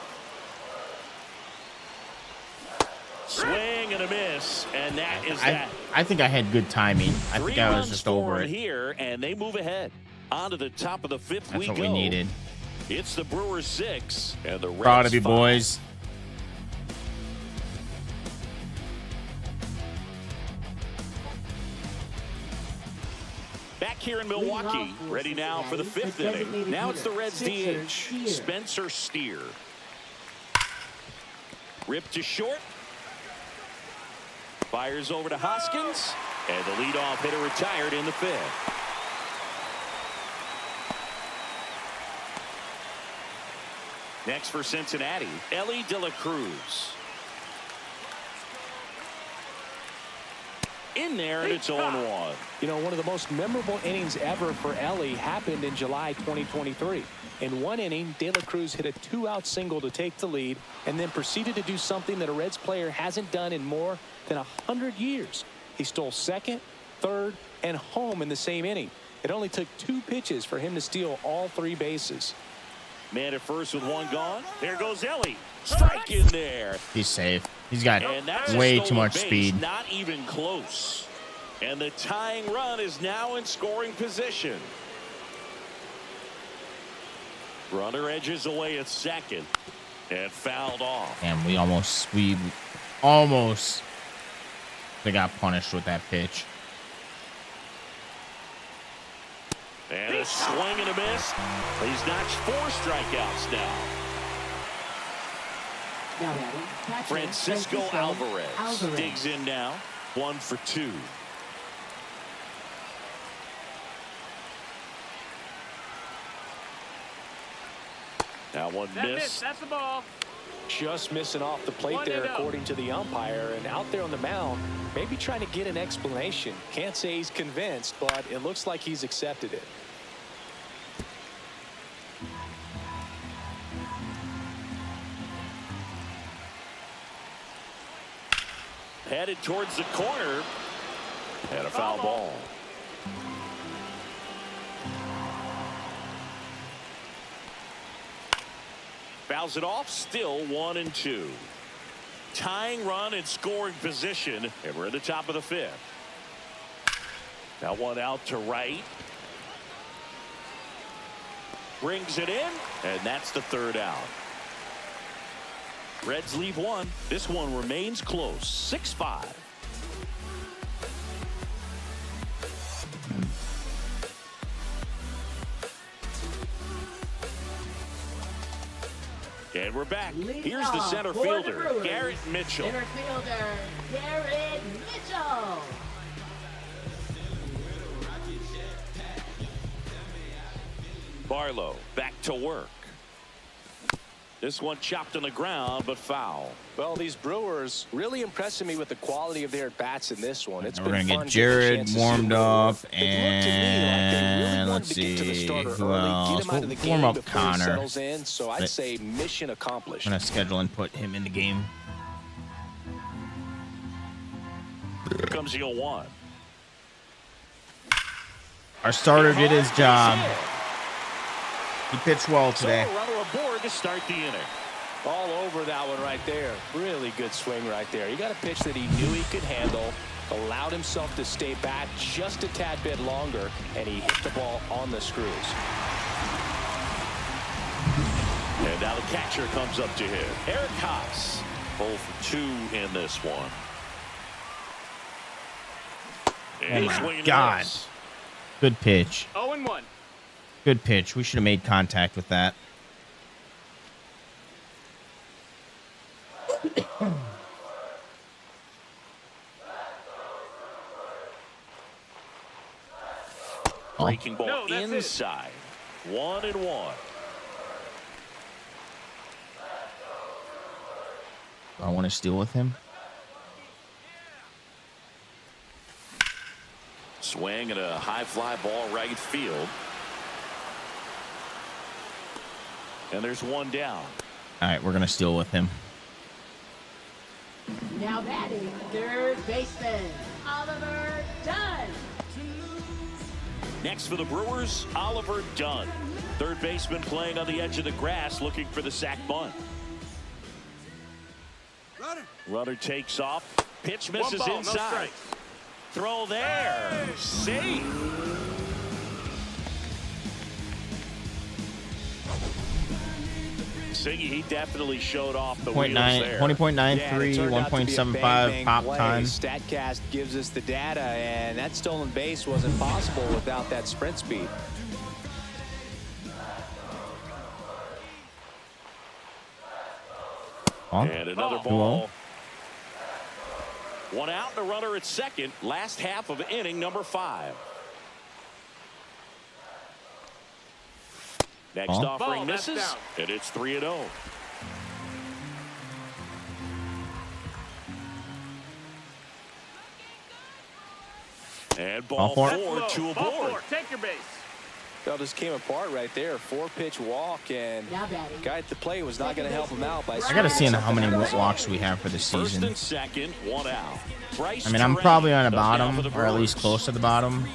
Swing and a miss, and that is that. I think I had good timing. I think I was just over it here, and they move ahead. On to the top of the 5th. That's what we needed. It's the Brewers 6 and the Reds Proud of you, 5. boys. Back here in Milwaukee, ready now for the 5th inning. Now it's the Reds DH, Spencer Steer. Ripped to short. Fires over to Hoskins, and the leadoff hitter retired in the 5th. Next for Cincinnati, Ellie De La Cruz. In there, and it's 0-1. You know, one of the most memorable innings ever for Ellie happened in July 2023. In one inning, De La Cruz hit a 2-out single to take the lead and then proceeded to do something that a Reds player hasn't done in more than 100 years. He stole second, third, and home in the same inning. It only took 2 pitches for him to steal all 3 bases. Man at first with 1 gone. There goes Ellie. Strike in there. He's safe. He's got way too much speed. Not even close. And the tying run is now in scoring position. Runner edges away at second and fouled off. And we almost they got punished with that pitch. And a swing and a miss. He's notched 4 strikeouts now. Francisco Alvarez digs in now. 1 for 2. Now one miss. That's the ball. Just missing off the plate there, according to the umpire. And out there on the mound, maybe trying to get an explanation. Can't say he's convinced, but it looks like he's accepted it. Headed towards the corner. And a foul ball. Fouls it off. Still 1-2. Tying run and scoring position. And we're at the top of the 5th. Now one out to right. Brings it in. And that's the 3rd out. Reds leave 1. This one remains close. 6-5. And we're back. Here's the center fielder, Garrett Mitchell. Center fielder, Garrett Mitchell. Barlow back to work. This one chopped on the ground, but foul. Well, these Brewers really impressing me with the quality of their at-bats in this one. It's We're been gonna fun get Jared warmed up, and let's see who else. We'll warm up Connor. So I'd say mission accomplished. I'm gonna schedule and put him in the game. Here comes the 0-1. Our starter did his job. He pitched well today. So runner aboard to start the inning. All over that one right there. Really good swing right there. He got a pitch that he knew he could handle, allowed himself to stay back just a tad bit longer, and he hit the ball on the screws. And now the catcher comes up to him. Eric Haas, 0 for 2 in this one. And oh my God. Good pitch. 0-1. Good pitch. We should have made contact with that. Breaking ball inside. 1-1. I want to steal with him. Swing and a high fly ball right field. And there's one down. All right, we're going to steal with him. Now batting, third baseman, Oliver Dunn. Next for the Brewers, Oliver Dunn. Third baseman playing on the edge of the grass, looking for the sac bunt. Runner takes off. Pitch misses inside. Throw there. Safe. Singy, he definitely showed off the wheels there. 20.93, 1.75 pop time. StatCast gives us the data, and that stolen base wasn't possible without that sprint speed. And another ball. One out and a runner at second. Last half of inning number 5. Next offering misses, and it's 3-0. And ball 4, 2 aboard. Take your base. Well, just came apart right there. 4-pitch walk, and guy at the plate was not going to help him out. By I got to see how many walks we have for the season. First and second, 1 out. I mean, I'm probably on the bottom, or at least close to the bottom.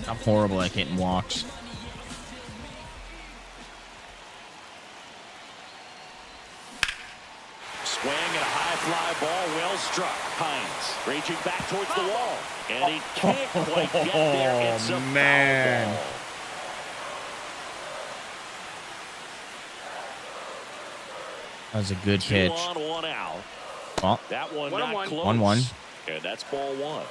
I'm horrible at hitting walks. Swing and a high fly ball, well struck. Hines raging back towards the wall, and he can't quite get there. It's a man. foul ball. That was a good pitch. 2 on, 1 out. Well, That one not close. 1-1. And that's ball 1.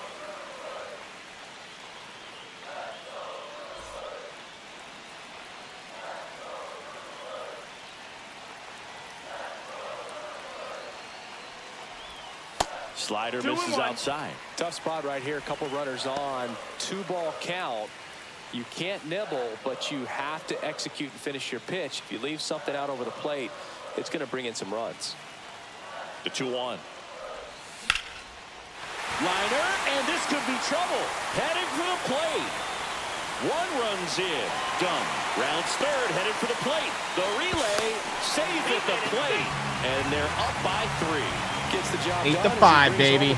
Slider misses outside. Tough spot right here. A couple runners on. 2-ball count. You can't nibble, but you have to execute and finish your pitch. If you leave something out over the plate, it's going to bring in some runs. The 2-1. Liner, and this could be trouble. Heading for the plate. 1 runs in. Done. Rounds third, headed for the plate. The relay saved at the plate, and they're up by 3. Gets the job 8-5, baby.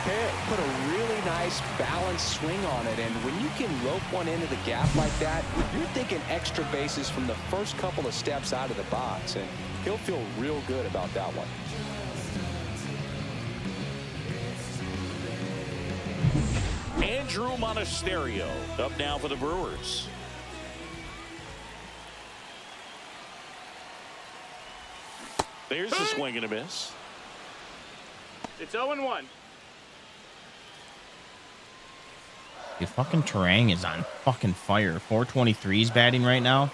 Put a really nice balanced swing on it, and when you can rope one into the gap like that, you're thinking extra bases from the first couple of steps out of the box, and he'll feel real good about that one. Andrew Monasterio up now for the Brewers. There's the swing and a miss. It's 0-1. The fucking Terang is on fucking fire. 423's batting right now.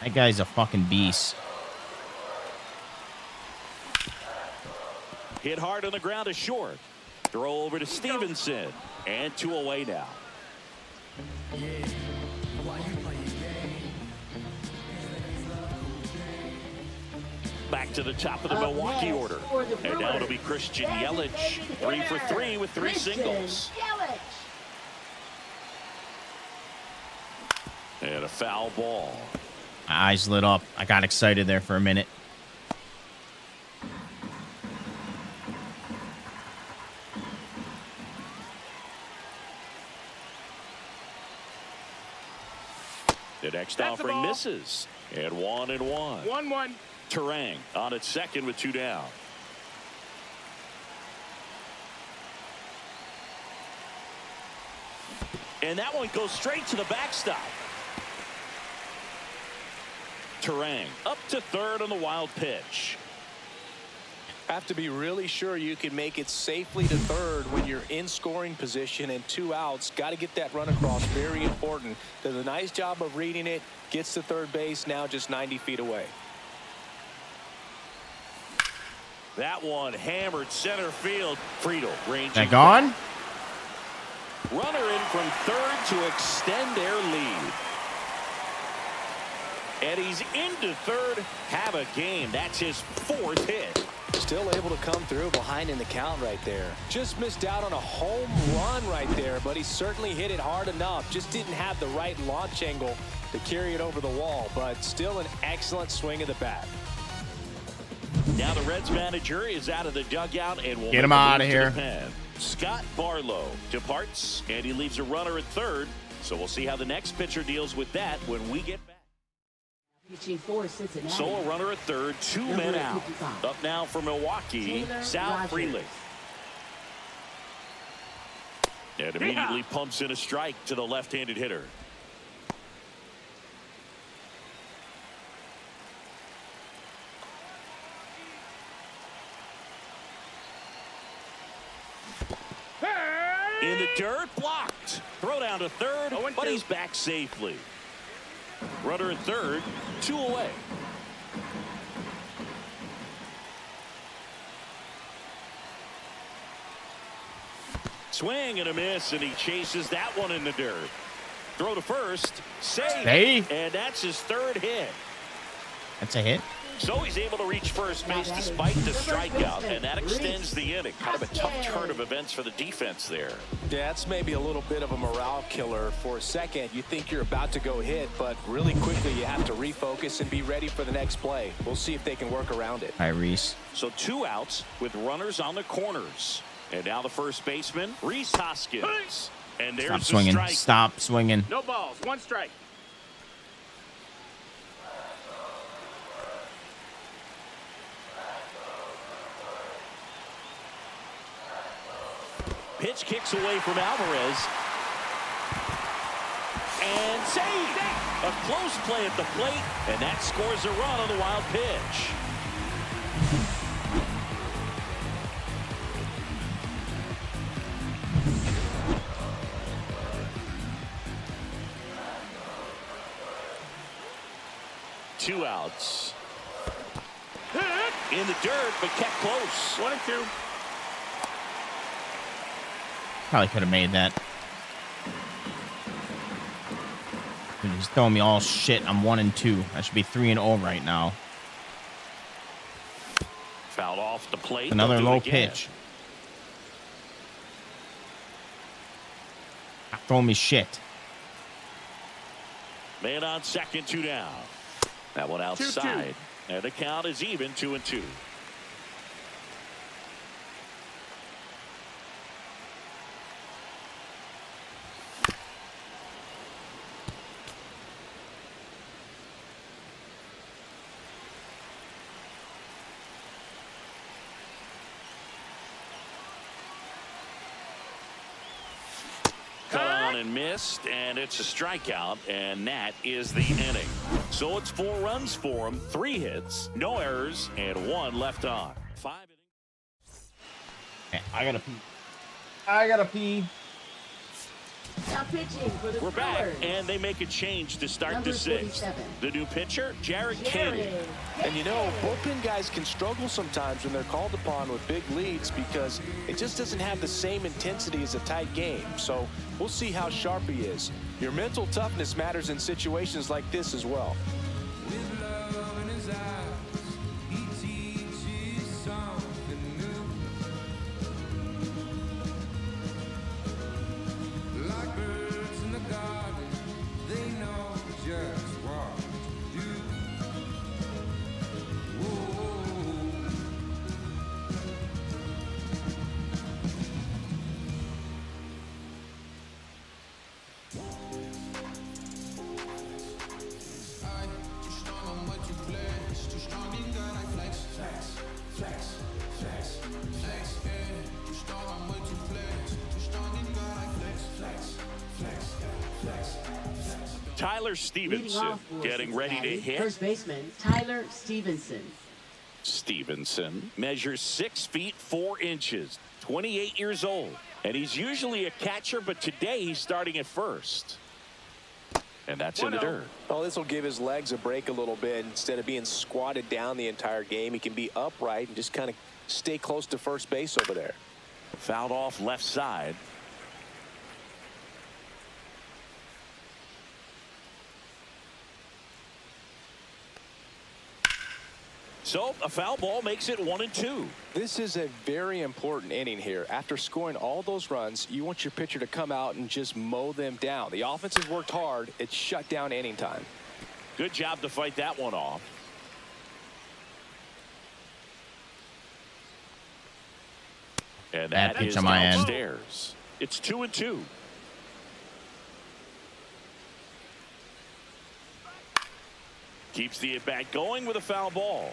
That guy's a fucking beast. Hit hard on the ground is short. Throw over to Stevenson. And 2 away now. Back to the top of the Milwaukee order. And now it'll be Christian Yelich. 3 for 3 with 3 singles. And a foul ball. My eyes lit up. I got excited there for a minute. The next offering misses. And 1-1. 1-1. Terang on at second with 2 down. And that one goes straight to the backstop. Terang up to third on the wild pitch. Have to be really sure you can make it safely to third when you're in scoring position and 2 outs. Got to get that run across. Very important. Does a nice job of reading it. Gets to third base. Now just 90 feet away. That one hammered center field. Friedel ranging. That gone? Runner in from third to extend their lead. And he's into third. Have a game. That's his 4th hit. Still able to come through behind in the count right there. Just missed out on a home run right there, but he certainly hit it hard enough. Just didn't have the right launch angle to carry it over the wall, but still an excellent swing of the bat. Now the Reds manager is out of the dugout and will get him out of here. Scott Barlow departs, and he leaves a runner at third. So we'll see how the next pitcher deals with that when we get back. So a runner at third, 2 men out. Up now for Milwaukee, Sal Frelick. And immediately pumps in a strike to the left-handed hitter. In the dirt, blocked. Throw down to third, but he's back safely. Runner at third, 2 away. Swing and a miss, and he chases that one in the dirt. Throw to first, save, and that's his 3rd hit. That's a hit. So he's able to reach first base despite the strikeout, and that extends the inning. Kind of a tough turn of events for the defense there. Yeah, that's maybe a little bit of a morale killer. For a second, you think you're about to go hit, but really quickly you have to refocus and be ready for the next play. We'll see if they can work around it. Hi, Reese. So 2 outs with runners on the corners. And now the first baseman, Reese Hoskins. And there's Stop swinging. strike. Stop swinging. No balls. 1 strike. Pitch kicks away from Alvarez. And save! A close play at the plate, and that scores a run on the wild pitch. Two outs. In the dirt, but kept close. 1-2. Probably could have made that. He's throwing me all shit. I'm 1-2. I should be 3-0 right now. Fouled off the plate. Another low pitch. Throwing me shit. Man on second, 2 down. That one outside. 2-2. And the count is even, 2-2. And missed, and it's a strikeout, and that is the inning. So it's 4 runs for him, 3 hits, no errors, and 1 left on. 5 innings. Okay, I gotta pee. I gotta pee. Now pitching for the We're back, Brewers. and they make a change to start Number the 6th. 47. The new pitcher, Jared Kennedy. And you know, bullpen guys can struggle sometimes when they're called upon with big leads because it just doesn't have the same intensity as a tight game. So we'll see how sharp he is. Your mental toughness matters in situations like this as well. Tyler Stevenson getting ready to hit. First baseman Tyler Stevenson. Stevenson measures 6 feet 4 inches, 28 years old, and he's usually a catcher, but today he's starting at first. And that's in the dirt. Well, this will give his legs a break a little bit. Instead of being squatted down the entire game, he can be upright and just kind of stay close to first base over there. Fouled off left side. So a foul ball makes it 1-2. This is a very important inning here. After scoring all those runs, you want your pitcher to come out and just mow them down. The offense has worked hard. It's shut down inning time. Good job to fight that one off. And that is on my end. downstairs. It's 2-2. Keeps the at-bat going with a foul ball.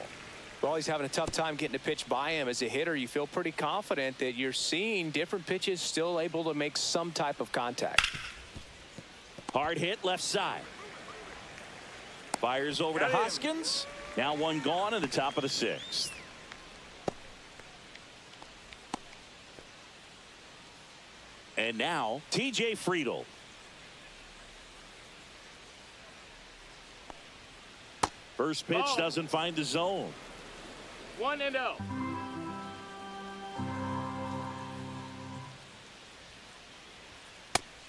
Well, he's having a tough time getting a pitch by him. As a hitter, you feel pretty confident that you're seeing different pitches still able to make some type of contact. Hard hit left side. Fires over to Hoskins. Now one gone in the top of the 6th. And now T.J. Friedel. First pitch doesn't find the zone. 1-0.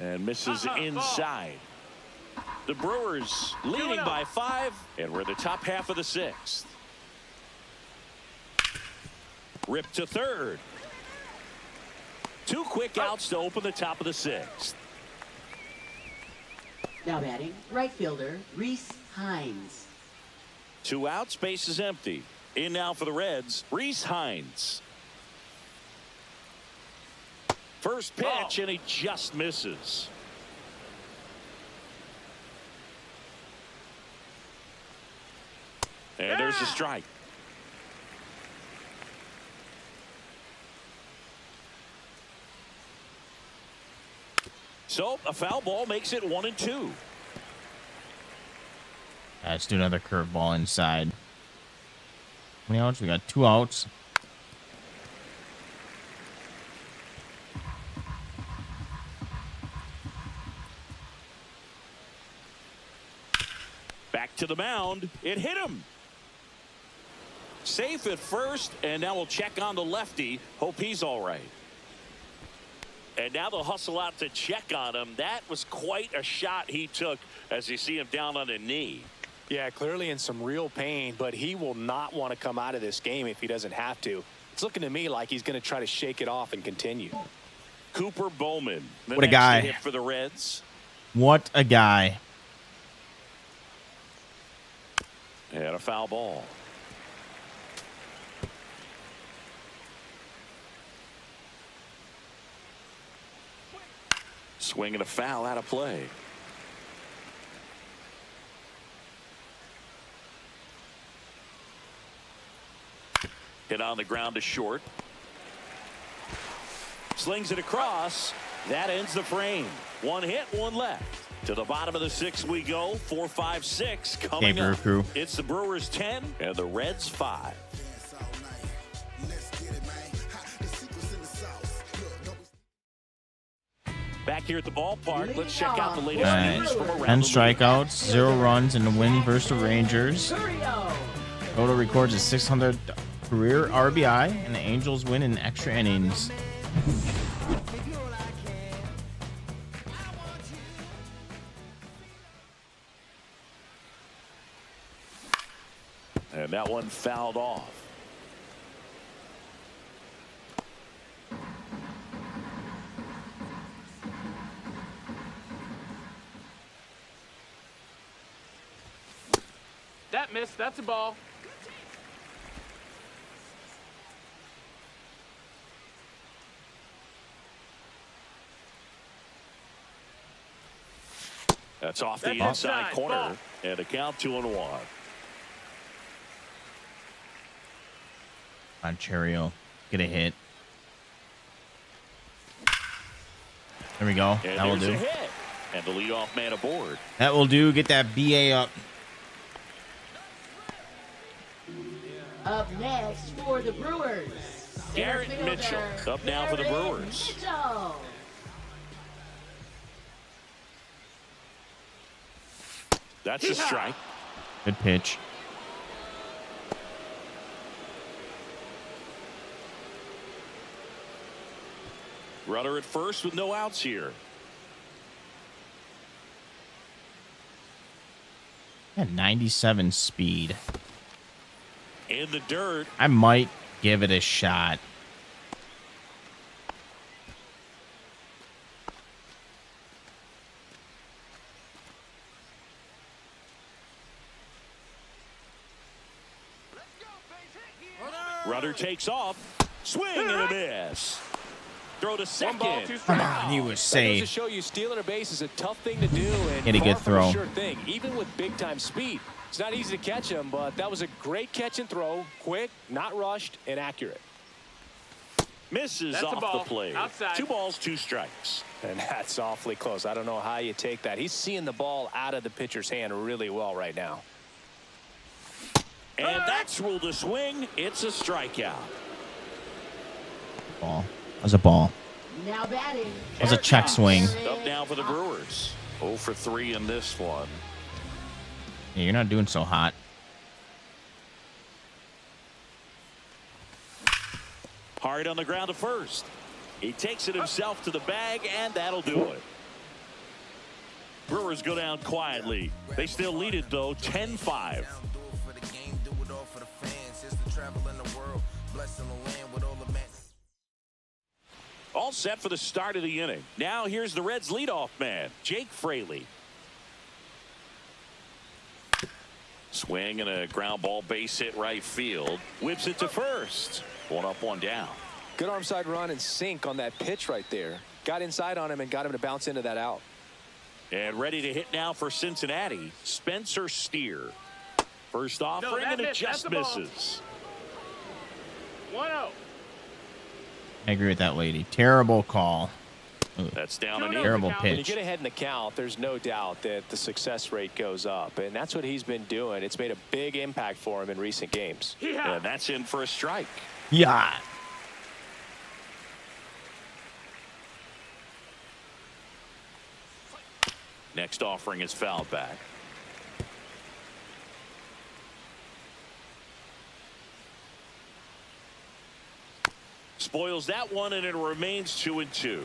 And misses inside. The Brewers leading by 5, and we're in the top half of the 6th. Ripped to third. 2 quick outs to open the top of the 6th. Now batting, right fielder, Reese Hines. 2 outs, base is empty. In now for the Reds, Reese Hines. First pitch, and he just misses. And there's a strike. So a foul ball makes it 1-2. Let's do another curveball inside. How many outs? We got 2 outs. Back to the mound. It hit him. Safe at first, and now we'll check on the lefty. Hope he's all right. And now they'll hustle out to check on him. That was quite a shot he took as you see him down on a knee. Yeah, clearly in some real pain, but he will not want to come out of this game if he doesn't have to. It's looking to me like he's going to try to shake it off and continue. Cooper Bowman. What a guy. Hit for the Reds. What a guy. And a foul ball. Swing and a foul out of play. Hit on the ground to short. Slings it across. That ends the frame. 1 hit, 1 left. To the bottom of the 6th we go. 4, 5, 6 coming Brewer up. crew. It's the Brewers 10 and the Reds 5. Back here at the ballpark, let's check out the latest news from around 10 the league. strikeouts, 0 runs in the win versus the Rangers. Toto records his 600th career RBI, and the Angels win in extra innings. And that one fouled off. That missed. That's a ball. That's off the That's inside inside. corner. Ball. And a count 2-1. Ontario, get a hit. There we go. And That will there's do. a hit. And the leadoff man aboard. That will do. Get that BA up. Up next for the Brewers, Garrett center Mitchell fielder, up now for the Garrett Brewers. Mitchell. That's a strike. Good pitch. Runner at first with no outs here. At 97 speed. In In the dirt. I might give it a shot. Runner takes off. Swing and a miss. Throw to second. He was safe. To show you, stealing a base is a tough thing to do, and Hit a good throw. sure thing, even with big-time speed. It's not easy to catch him, but that was a great catch and throw. Quick, not rushed, and accurate. Misses off the plate. Outside. 2 balls, 2 strikes. And that's awfully close. I don't know how you take that. He's seeing the ball out of the pitcher's hand really well right now. And that's ruled a swing. It's a strikeout. Ball. That was a ball. Now batting. That was a check swing. Up now for the Brewers. 0 for 3 in this one. Yeah, you're not doing so hot. Hard on the ground to first. He takes it himself to the bag, and that'll do it. Brewers go down quietly. They still lead it, though, 10-5. All set for the start of the inning. Now here's the Reds' leadoff man, Jake Fraley. Swing and a ground ball base hit right field. Whips it to first. 1 up, 1 down. Good arm side run and sink on that pitch right there. Got inside on him and got him to bounce into that out. And ready to hit now for Cincinnati, Spencer Steer. First offering, and it just misses. 1-0. I agree with that lady. Terrible call. That's down and in. Terrible When you pitch. get ahead in the count, there's no doubt that the success rate goes up, and that's what he's been doing. It's made a big impact for him in recent games. And that's in for a strike. Yeah. Next offering is fouled back. Spoils that one, and it remains 2-2.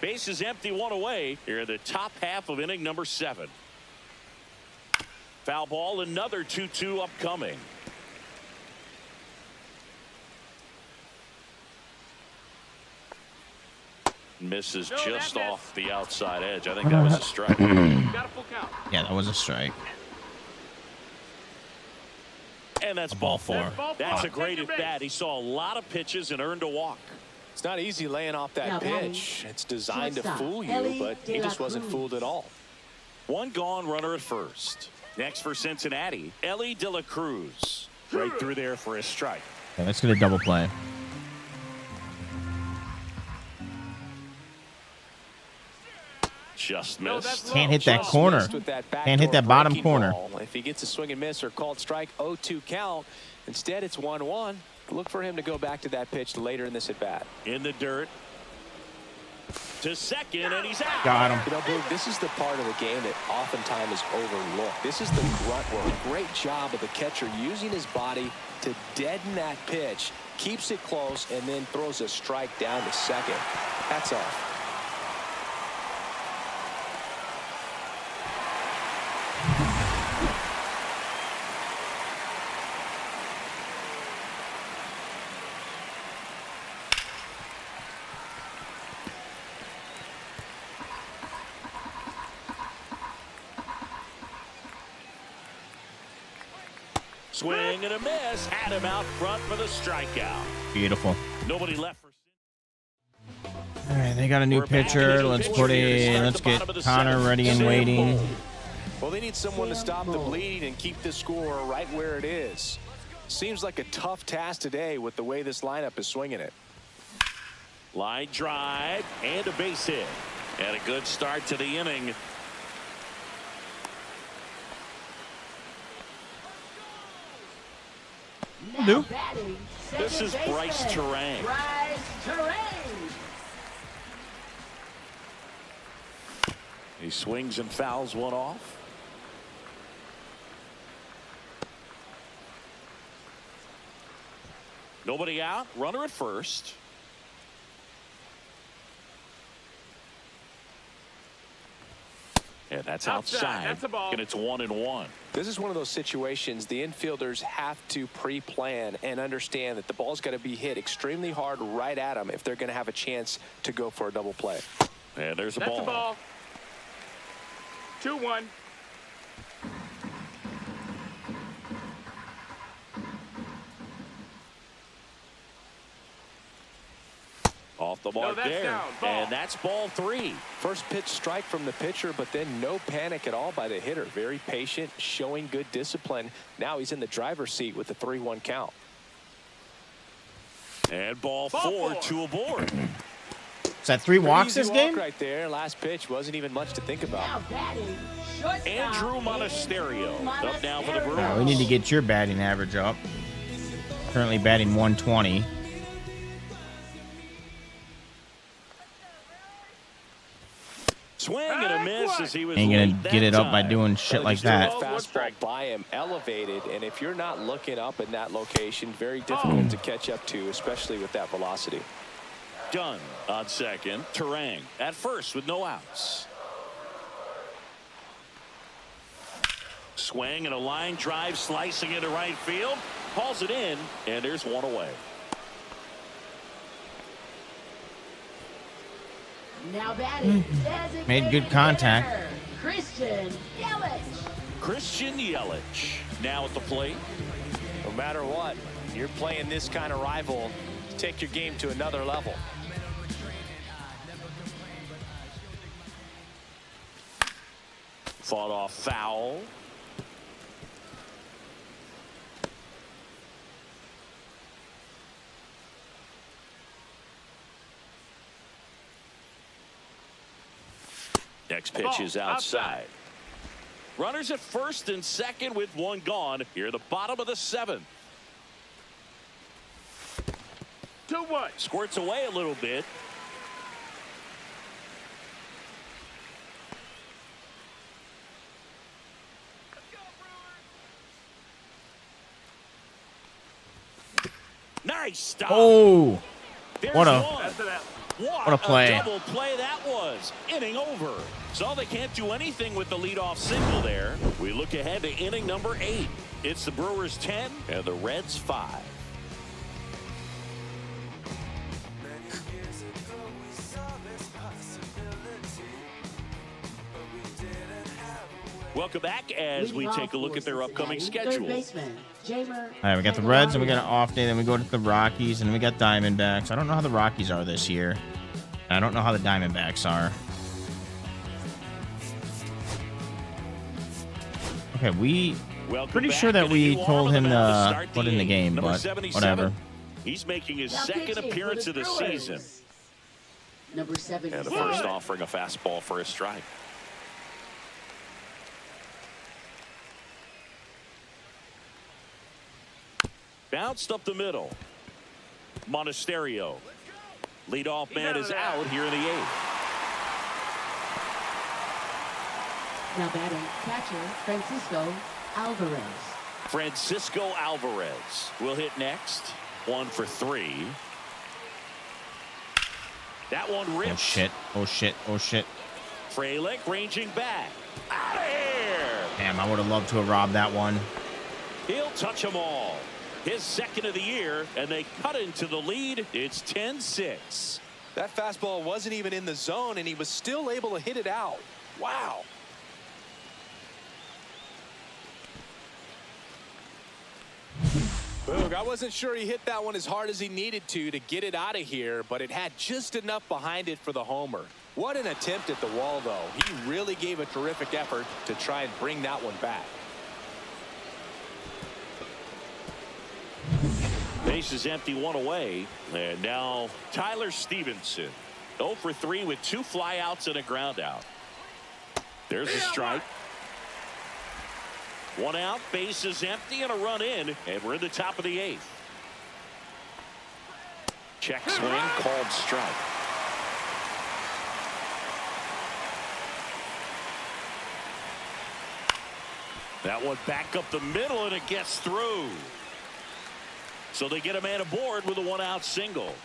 Base is empty, 1 away. Here in the top half of inning number 7. Foul ball, another 2-2 upcoming. Misses just off the outside edge. I think that was a strike. Got a full count. Yeah, that was a strike. And that's ball 4. That's a great at bat. He saw a lot of pitches and earned a walk. It's not easy laying off that Now pitch. It's designed to shortstop, fool you, Ellie but he De La just wasn't Cruz. fooled at all. 1 gone, runner at first. Next for Cincinnati, Ellie De La Cruz. Right through there for a strike. Okay, let's get a double play. Just missed. Can't hit that corner. Missed with that Can't hit that bottom breaking corner. ball. If he gets a swing and miss or called strike, 0-2 count. Instead, it's 1-1. Look for him to go back to that pitch later in this at bat. In the dirt. To second, and he's out. Got him. You know, Boog, this is the part of the game that oftentimes is overlooked. This is the grunt work. Great job of the catcher using his body to deaden that pitch, keeps it close, and then throws a strike down to second. Hats off. Swing and a miss. Had him out front for the strikeout. Beautiful. Nobody left for. All right, they got a new pitcher. Let's get Connor ready and waiting. Well, they need someone to stop the bleed and keep this score right where it is. Seems like a tough task today with the way this lineup is swinging it. Line drive and a base hit. And a good start to the inning. Do. This is Bryce Terang. He swings and fouls one off. Nobody out. Runner at first. And And that's outside. That's a ball. And it's 1-1. This is one of those situations the infielders have to pre-plan and understand that the ball's got to be hit extremely hard right at them if they're going to have a chance to go for a double play. And there's a That's ball. a ball. 2-1. Off the mark that's there. down. Ball. And that's ball 3. First pitch strike from the pitcher, but then no panic at all by the hitter. Very patient, showing good discipline. Now he's in the driver's seat with the 3-1 count. And ball 4, 2 aboard. Is that 3 walks Easy this walk game? right there. Last pitch wasn't even much to think about. Andrew Monasterio up now for the Brewers. Yeah, we need to get your batting average up. Currently batting 120. Swing and a miss as he was Ain't late gonna that get it up by time. doing shit like that. Fastball by him, elevated, and if you're not looking up in that location, very difficult to catch up to, especially with that velocity. Dunn on second. Terang at first with no outs. Swing and a line drive slicing into right field. Hauls it in, and there's one away. Now batting. Made good contact. Christian Yelich. Christian Yelich now at the plate. No matter what, you're playing this kind of rival, take your game to another level. Fought off foul. Next pitch is outside. Runners at first and second with one gone. Here at the bottom of the 7th. 2-1. Squirts away a little bit. Nice stop. Oh, There's what a one. what a play. Double play that was. Inning over. So they can't do anything with the leadoff single there. We look ahead to inning number 8. It's the Brewers 10 and the Reds 5. Welcome back as we take a look at their upcoming schedule. All right, we got the Reds, and we got an off day. Then we go to the Rockies, and then we got Diamondbacks. I don't know how the Rockies are this year. I don't know how the Diamondbacks are. Okay, we pretty sure that we told him to put in the game, but whatever. He's making his second appearance of the season. Number 7. And the first offering a fastball for a strike. Bounced up the middle. Monasterio. Leadoff man is out here in the 8th. Now batting, catcher Francisco Alvarez. Francisco Alvarez will hit next. 1 for 3. That one rips. Oh shit! Oh shit! Oh shit! Frelick ranging back. Out of here. Damn, I would have loved to have robbed that one. He'll touch them all. His second of the year, and they cut into the lead. It's 10-6. That fastball wasn't even in the zone, and he was still able to hit it out. Wow. Boog, I wasn't sure he hit that one as hard as he needed to get it out of here, but it had just enough behind it for the homer. What an attempt at the wall, though. He really gave a terrific effort to try and bring that one back. Base is empty, 1 away. And now Tyler Stevenson. 0 for 3 with 2 flyouts and a ground out. There's a strike. 1 out, base is empty, and a run in, and we're in the top of the 8th. Check swing, called strike. That one back up the middle, and it gets through. So they get a man aboard with a 1-out single.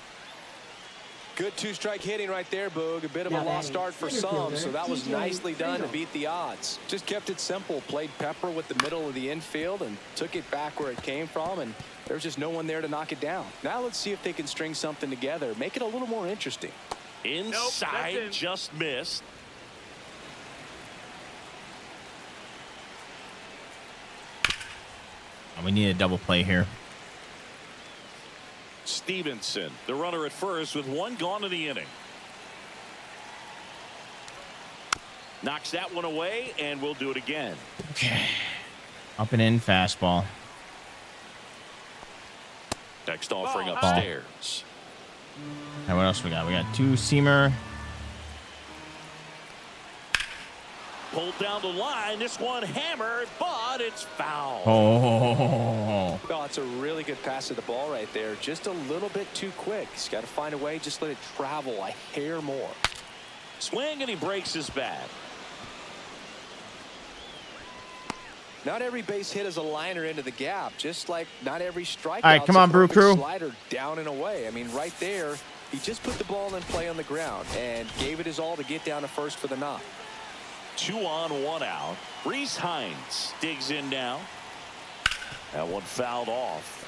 Good two-strike hitting right there, Boog. A bit of a lost start for some, so that was nicely done to beat the odds. Just kept it simple, played pepper with the middle of the infield and took it back where it came from, and there's just no one there to knock it down. Now let's see if they can string something together, make it a little more interesting. Inside, nope, just missed. We need a double play here. Stevenson, the runner at first with one gone in the inning. Knocks that one away, and we'll do it again. Okay. Up and in fastball. Next offering upstairs. And what else we got? We got two-seamer. Pulled down the line. This one hammered, but it's foul. Oh. Oh, it's a really good pass to the ball right there. Just a little bit too quick. He's got to find a way. Just let it travel a hair more. Swing, and he breaks his bat. Not every base hit is a liner into the gap, just like not every strikeout. All right, come on, Brew Crew. Slider down and away. I mean, right there, he just put the ball in play on the ground and gave it his all to get down to first for the knock. 2 on, 1 out. Reese Hines digs in now. That one fouled off.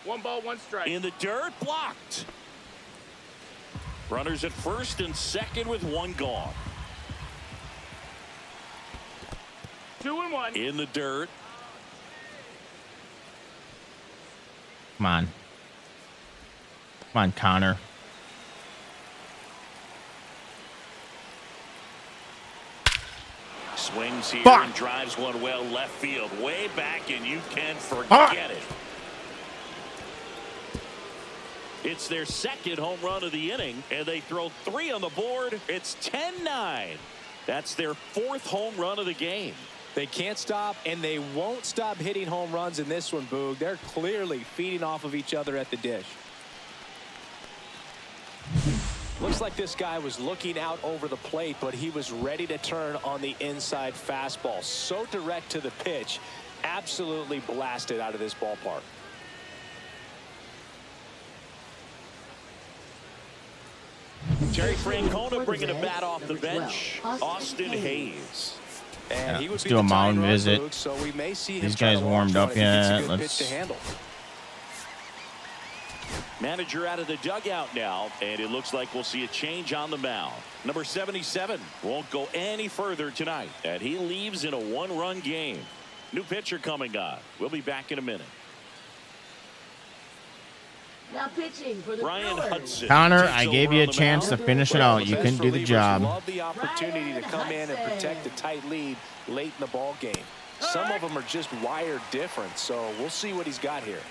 One ball, one strike. In the dirt, blocked. Runners at first and second with one gone. 2-1. In the dirt. Come on. Come on, Connor. Swings here and drives one well left field. Way back, and you can forget it. It's their second home run of the inning, and they throw 3 on the board. It's 10-9. That's their 4th home run of the game. They can't stop, and they won't stop hitting home runs in this one, Boog. They're clearly feeding off of each other at the dish. Looks like this guy was looking out over the plate, but he was ready to turn on the inside fastball. So direct to the pitch. Absolutely blasted out of this ballpark. Terry Francona bringing a bat off the bench. Austin Hayes. And he would let's do a mound visit. Boog, so we may see these guys warmed up yet. Manager out of the dugout now, and it looks like we'll see a change on the mound. Number 77 won't go any further tonight, and he leaves in a 1-run game. New pitcher coming on. We'll be back in a minute. Now pitching for the Brian Hudson. Connor, I gave you a chance to finish it out. You couldn't do the job. Love the opportunity to come in and protect a tight lead late in the ball game. Some of them are just wired different, so we'll see what he's got here.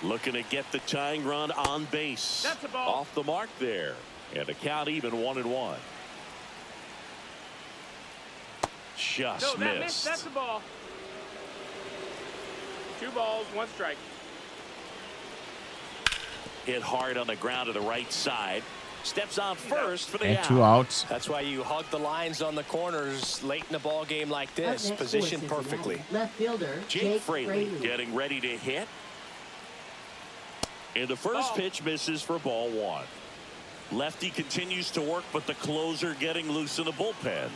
Looking to get the tying run on base. That's a ball. Off the mark there. And the count even 1-1. Just missed. That's the ball. 2 balls, 1 strike. Hit hard on the ground to the right side. Steps on first for the and out. 2 outs. That's why you hug the lines on the corners late in the ball game like this. Positioned perfectly. Left fielder Jake Fraley getting ready to hit. And the first pitch misses for ball 1. Lefty continues to work, but the closer getting loose in the bullpen.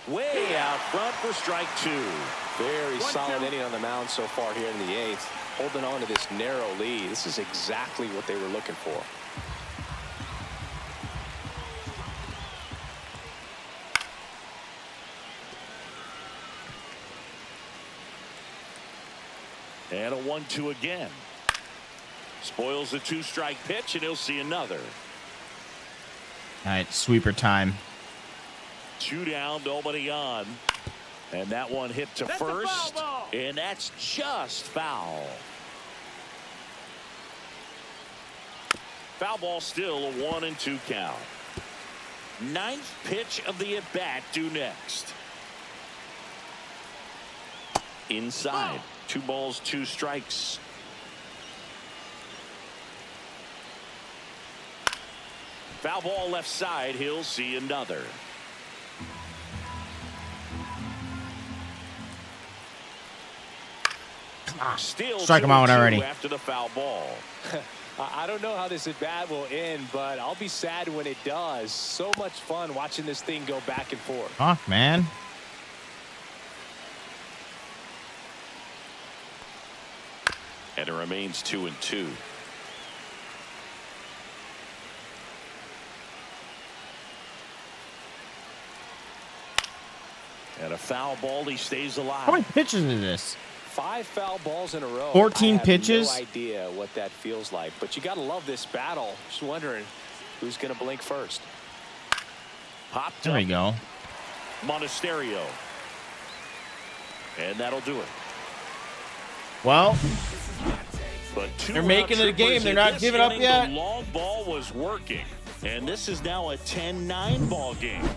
Way out front for strike 2. Very solid inning on the mound so far here in the 8th. Holding on to this narrow lead. This is exactly what they were looking for. And a 1-2 again. Spoils the 2-strike pitch, and he'll see another. All right, sweeper time. 2 down, nobody on. And that one hit to first. Ball. And that's just foul. Foul ball, still a 1-2 count. 9th pitch of the at-bat due next. Inside. 2 balls, 2 strikes. Foul ball left side. He'll see another. Still strike him out already. After the foul ball. I don't know how this at bat will end, but I'll be sad when it does. So much fun watching this thing go back and forth. Fuck, man. And it remains 2-2. And a foul ball. He stays alive. How many pitches is this? 5 foul balls in a row. 14 pitches. I have no idea what that feels like, but you got to love this battle. Just wondering who's going to blink first. Popped There we go. Monasterio. And that'll do it. Well, But they're making it a game. They're not giving up yet. The long ball was working. And this is now a 10-9 ball game.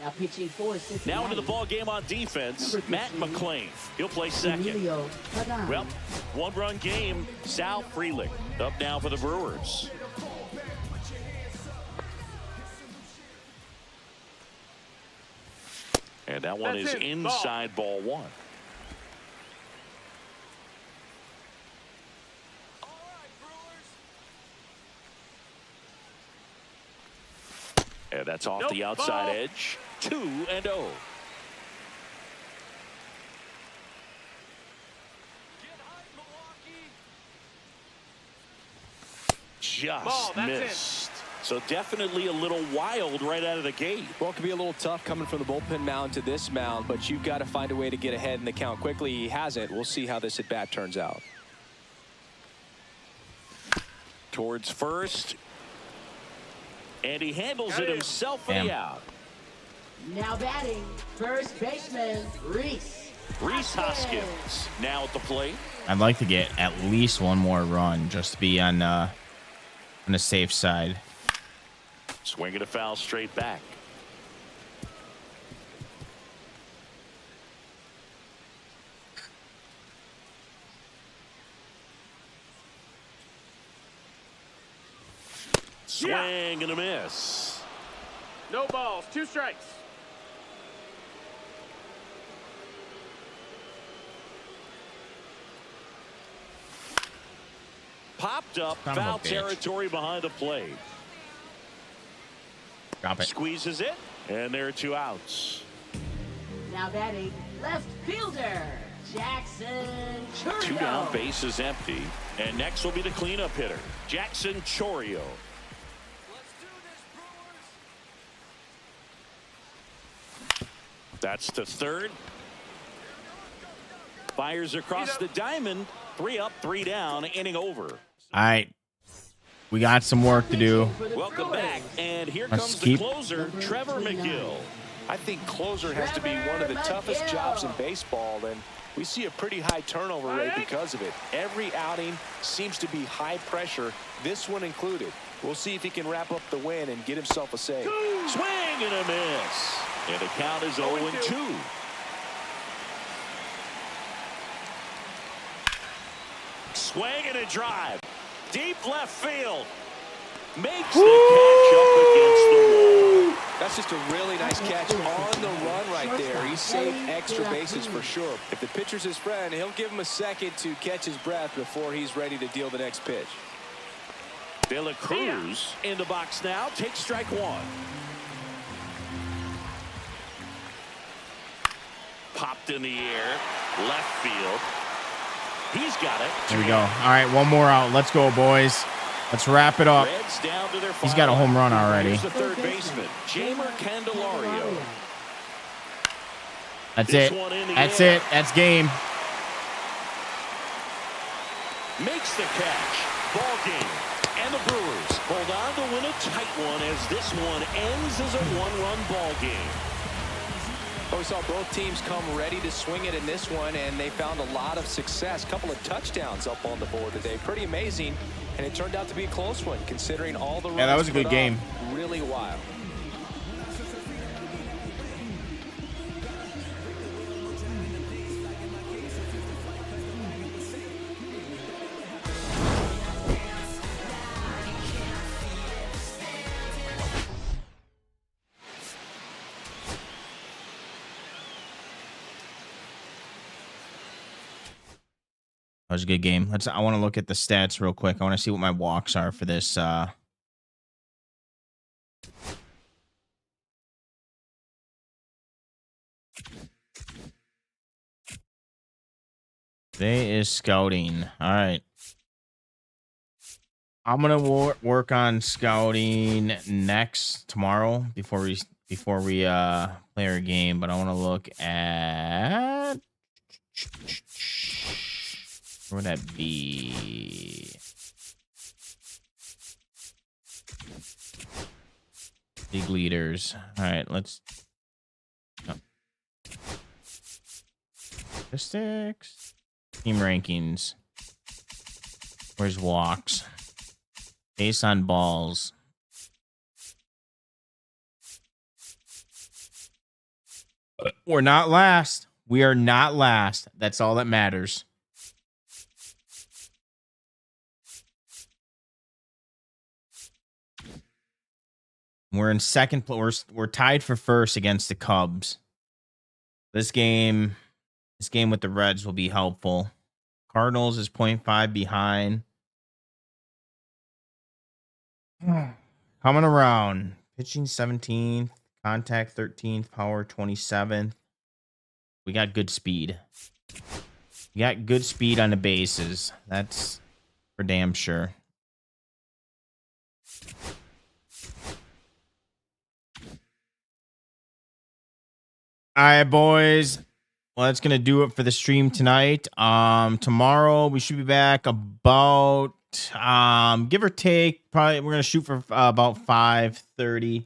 Now pitching for Cincinnati. Now into the ball game on defense, Matt McClain. He'll play second. Emilio Pagan. Well, one-run game. Sal Frelick up now for the Brewers. And that one is inside ball one. And that's off the outside edge. 2-0. Just missed. So definitely a little wild right out of the gate. Well, it could be a little tough coming from the bullpen mound to this mound, but you've got to find a way to get ahead in the count quickly. He hasn't. We'll see how this at bat turns out. Towards first. And he handles it himself for the out. Now batting, first baseman, Reese Hoskins now at the plate. I'd like to get at least one more run just to be on the safe side. Swinging a foul straight back. Swing and a miss. No balls, 2 strikes. Popped up, Son of a foul bitch. territory behind the plate. Drop it. Squeezes it, and there are 2 outs. Now batting, left fielder, Jackson Chorio. 2 down, bases empty. And next will be the cleanup hitter, Jackson Chorio. That's to third. Fires across the diamond. 3 up, 3 down, inning over. All right. We got some work to do. Welcome back. And here Let's comes keep- the closer, Trevor McGill. I think closer has to be one of the toughest jobs in baseball, and we see a pretty high turnover rate because of it. Every outing seems to be high pressure, this one included. We'll see if he can wrap up the win and get himself a save. Swing and a miss. And the count is 0-2. Swing and a drive. Deep left field. Makes the catch up against the wall. That's just a really nice catch on the run right there. He saved extra bases for sure. If the pitcher's his friend, he'll give him a second to catch his breath before he's ready to deal the next pitch. De La Cruz in the box now. Takes strike 1. Popped in the air. Left field. He's got it. There we go. All right, one more out. Let's go, boys. Let's wrap it up. Reds down to their He's got a home run already. Here's the third baseman, Jamer Candelario. That's This it. one in the That's air. it. That's game. Makes the catch. Ball game. And the Brewers hold on to win a tight one as this one ends as a 1-run ball game. Well, we saw both teams come ready to swing it in this one, and they found a lot of success. Couple of touchdowns up on the board today. Pretty amazing, and it turned out to be a close one considering all the runs. Yeah, that was a good put game. up. Really wild. That was a good game. I want to look at the stats real quick. I want to see what my walks are for this. Today is scouting. All right. I'm gonna work on scouting tomorrow before we play our game. But I want to look at where would that be? League leaders. All right, let's. Statistics. Team rankings. Where's walks? Base on balls. We're not last. We are not last. That's all that matters. We're in second place. We're tied for first against the Cubs. This game with the Reds will be helpful. Cardinals is 0.5 behind. Coming around. Pitching 17th. Contact 13th. Power 27th. We got good speed. We got good speed on the bases. That's for damn sure. All right, boys. Well, that's gonna do it for the stream tonight. Tomorrow we should be back about give or take. Probably we're gonna shoot for about 5:30.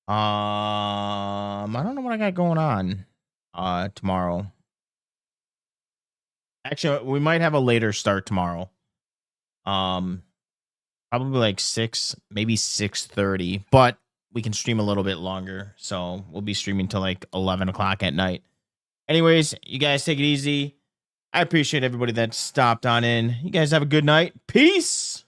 I don't know what I got going on tomorrow. Actually, we might have a later start tomorrow. Probably like 6, maybe 6:30, but we can stream a little bit longer. So we'll be streaming till like 11 o'clock at night. Anyways, you guys take it easy. I appreciate everybody that stopped on in. You guys have a good night. Peace.